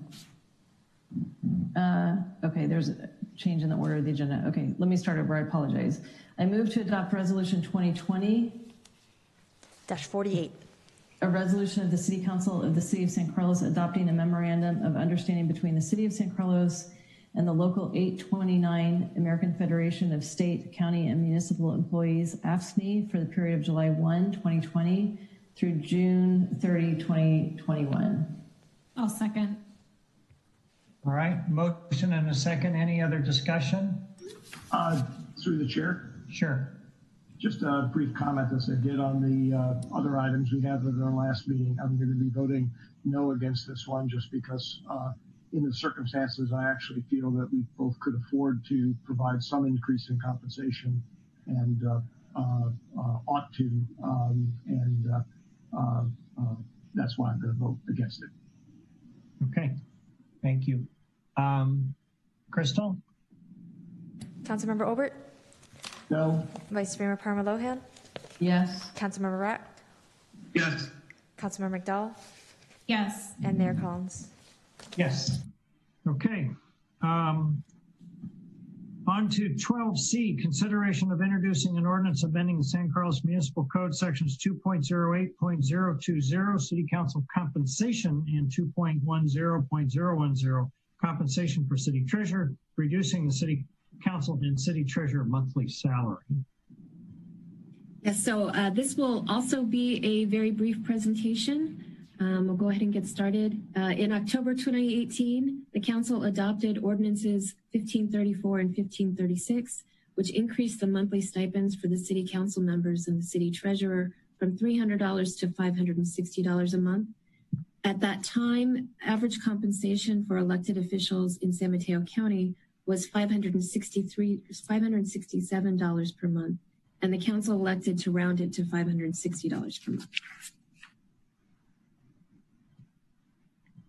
Okay, there's a change in the order of the agenda. Okay, let me start over. I apologize. I move to adopt resolution 2020-48. A resolution of the City Council of the City of San Carlos adopting a memorandum of understanding between the City of San Carlos and the Local 829 American Federation of State, County, and Municipal Employees, AFSCME, for the period of July 1, 2020 through June 30, 2021. I'll second. All right, motion and a second. Any other discussion? Through the chair. Sure. Just a brief comment as I did on the other items we had in our last meeting. I'm going to be voting no against this one just because in the circumstances, I actually feel that we both could afford to provide some increase in compensation and ought to. That's why I'm going to vote against it. Okay, thank you. Crystal? Councilmember Olbert? No. Vice Mayor Parma-Lohan? Yes. Councilmember Rack? Yes. Councilmember McDowell? Yes. And Mayor Collins? Yes. Okay. On to 12C, consideration of introducing an ordinance amending the San Carlos Municipal Code sections 2.08.020, City Council compensation, and 2.10.010, compensation for City Treasurer, reducing the City Council and City Treasurer monthly salary. Yes, so this will also be a very brief presentation. We'll go ahead and get started. In October 2018, the Council adopted ordinances 1534 and 1536, which increased the monthly stipends for the City Council members and the City Treasurer from $300 to $560 a month. At that time, average compensation for elected officials in San Mateo County was $567 per month, and the Council elected to round it to $560 per month.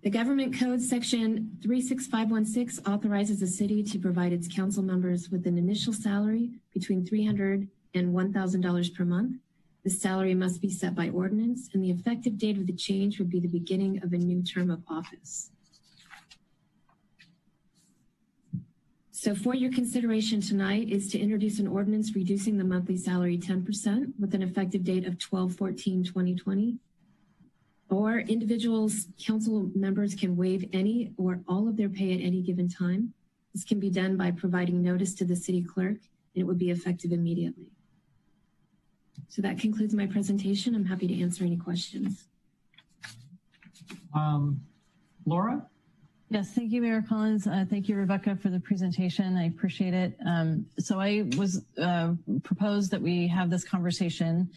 The Government Code section 36516 authorizes the city to provide its council members with an initial salary between $300 and $1,000 per month. The salary must be set by ordinance, and the effective date of the change would be the beginning of a new term of office. So for your consideration tonight is to introduce an ordinance reducing the monthly salary 10% with an effective date of 12/14/2020. Or individuals, council members can waive any or all of their pay at any given time. This can be done by providing notice to the city clerk, and it would be effective immediately. So that concludes my presentation. I'm happy to answer any questions. Laura? Yes, thank you, Mayor Collins. Thank you, Rebecca, for the presentation. I appreciate it. So I was proposed that we have this conversation,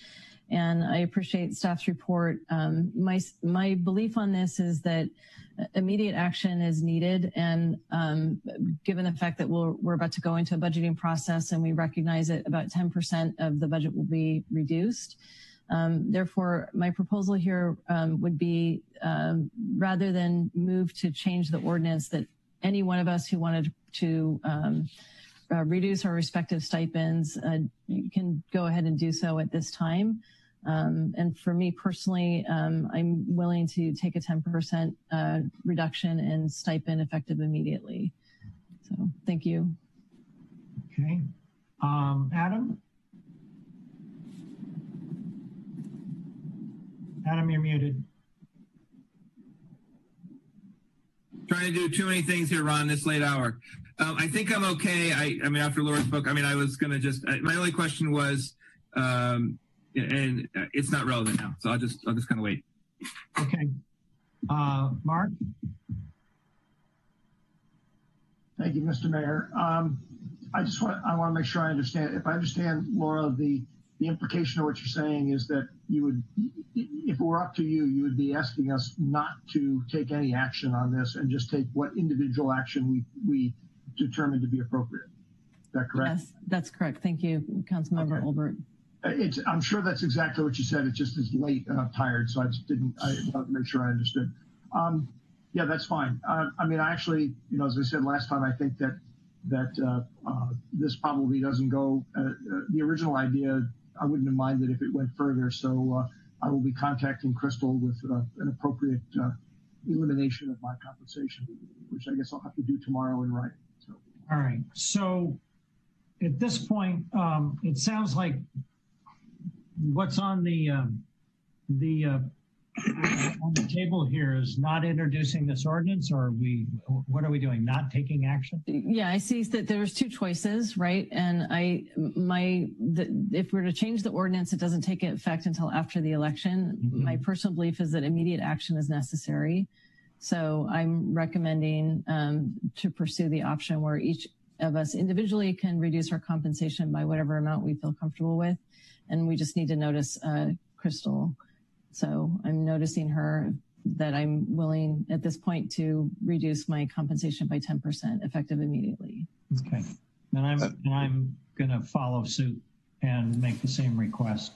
and I appreciate staff's report. My belief on this is that immediate action is needed, and given the fact that we're about to go into a budgeting process and we recognize that about 10% of the budget will be reduced. Therefore, my proposal here would be, rather than move to change the ordinance, that any one of us who wanted to reduce our respective stipends can go ahead and do so at this time. And for me personally, I'm willing to take a 10% reduction in stipend effective immediately. So thank you. Okay. Adam? Adam, you're muted. Trying to do too many things here, Ron, this late hour. I think I'm okay. I mean, after Laura's book, I mean, I was going to just, my only question was, and it's not relevant now, so I'll just kind of wait. Okay. Mark? Thank you, Mr. Mayor. I want to make sure I understand. If I understand, Laura, the implication of what you're saying is that you would, if it were up to you, you would be asking us not to take any action on this and just take what individual action we determined to be appropriate. Is that correct? Yes, that's correct. Thank you, Councilmember Olbert. I'm sure that's exactly what you said. It just is late and I'm tired, so I wanted to make sure I understood. Yeah, that's fine. I mean, I actually, you know, as I said last time, I think that this probably doesn't go, the original idea, I wouldn't have minded if it went further. So I will be contacting Crystal with an appropriate elimination of my compensation, which I guess I'll have to do tomorrow in writing. So. All right. So at this point, it sounds like what's on the on the table here is not introducing this ordinance, or what are we doing? Not taking action? Yeah, I see that there's two choices, right? And if we're to change the ordinance, it doesn't take effect until after the election. My personal belief is that immediate action is necessary. So I'm recommending to pursue the option where each of us individually can reduce our compensation by whatever amount we feel comfortable with. And we just need to notice Crystal. So I'm noticing her that I'm willing at this point to reduce my compensation by 10% effective immediately. Okay. And I'm going to follow suit and make the same request.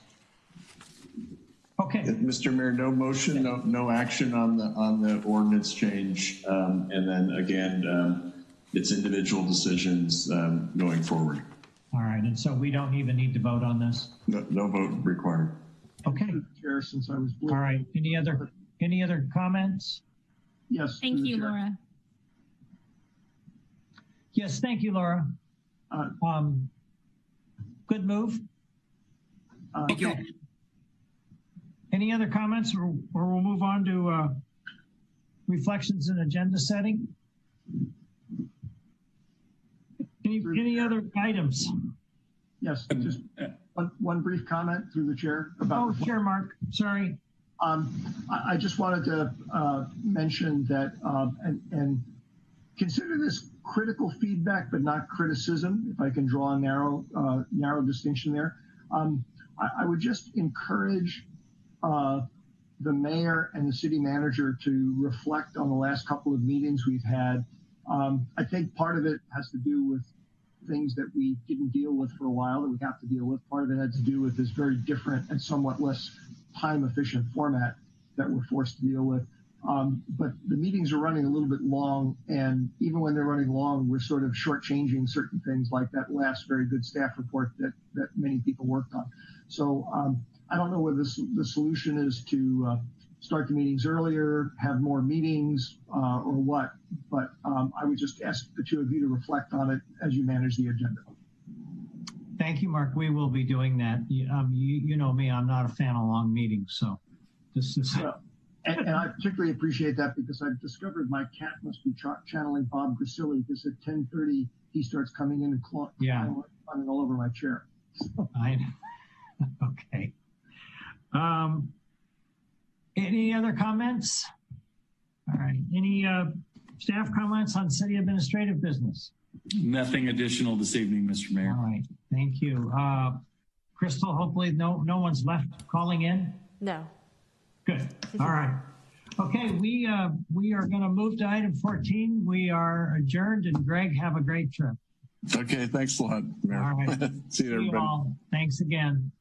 Okay. Mr. Mayor, no motion, no action on the ordinance change. And then again, it's individual decisions going forward. All right. And so we don't even need to vote on this? No vote required. Okay. Chair, since I was all right. Any other comments? Yes. Thank you, Laura. Yes, thank you, Laura. Good move. Thank you. Any other comments, or we'll move on to reflections and agenda setting? Any other items? Yes, just one brief comment through the chair about. Oh, sure, Mark. Sorry. I just wanted to mention that and consider this critical feedback, but not criticism. If I can draw a narrow distinction there, I would just encourage the mayor and the city manager to reflect on the last couple of meetings we've had. I think part of it has to do with things that we didn't deal with for a while that we have to deal with. Part of it had to do with this very different and somewhat less time efficient format that we're forced to deal with. But the meetings are running a little bit long, and even when they're running long, we're sort of shortchanging certain things like that last very good staff report that many people worked on. So I don't know whether the solution is to start the meetings earlier, have more meetings, or what, but I would just ask the two of you to reflect on it as you manage the agenda. Thank you, Mark. We will be doing that. You know me, I'm not a fan of long meetings, so this is... And I particularly appreciate that because I've discovered my cat must be channeling Bob Grisilli, because at 10:30 he starts coming in and climbing all over my chair. Okay. Any other comments? All right. Any staff comments on city administrative business? Nothing additional this evening, Mr. Mayor. All right. Thank you. Crystal, hopefully no one's left calling in? No. Good. All right. Okay, we are going to move to item 14. We are adjourned, and Greg, have a great trip. Okay, thanks a lot, Mayor. All right. See you, everybody. All. Thanks again.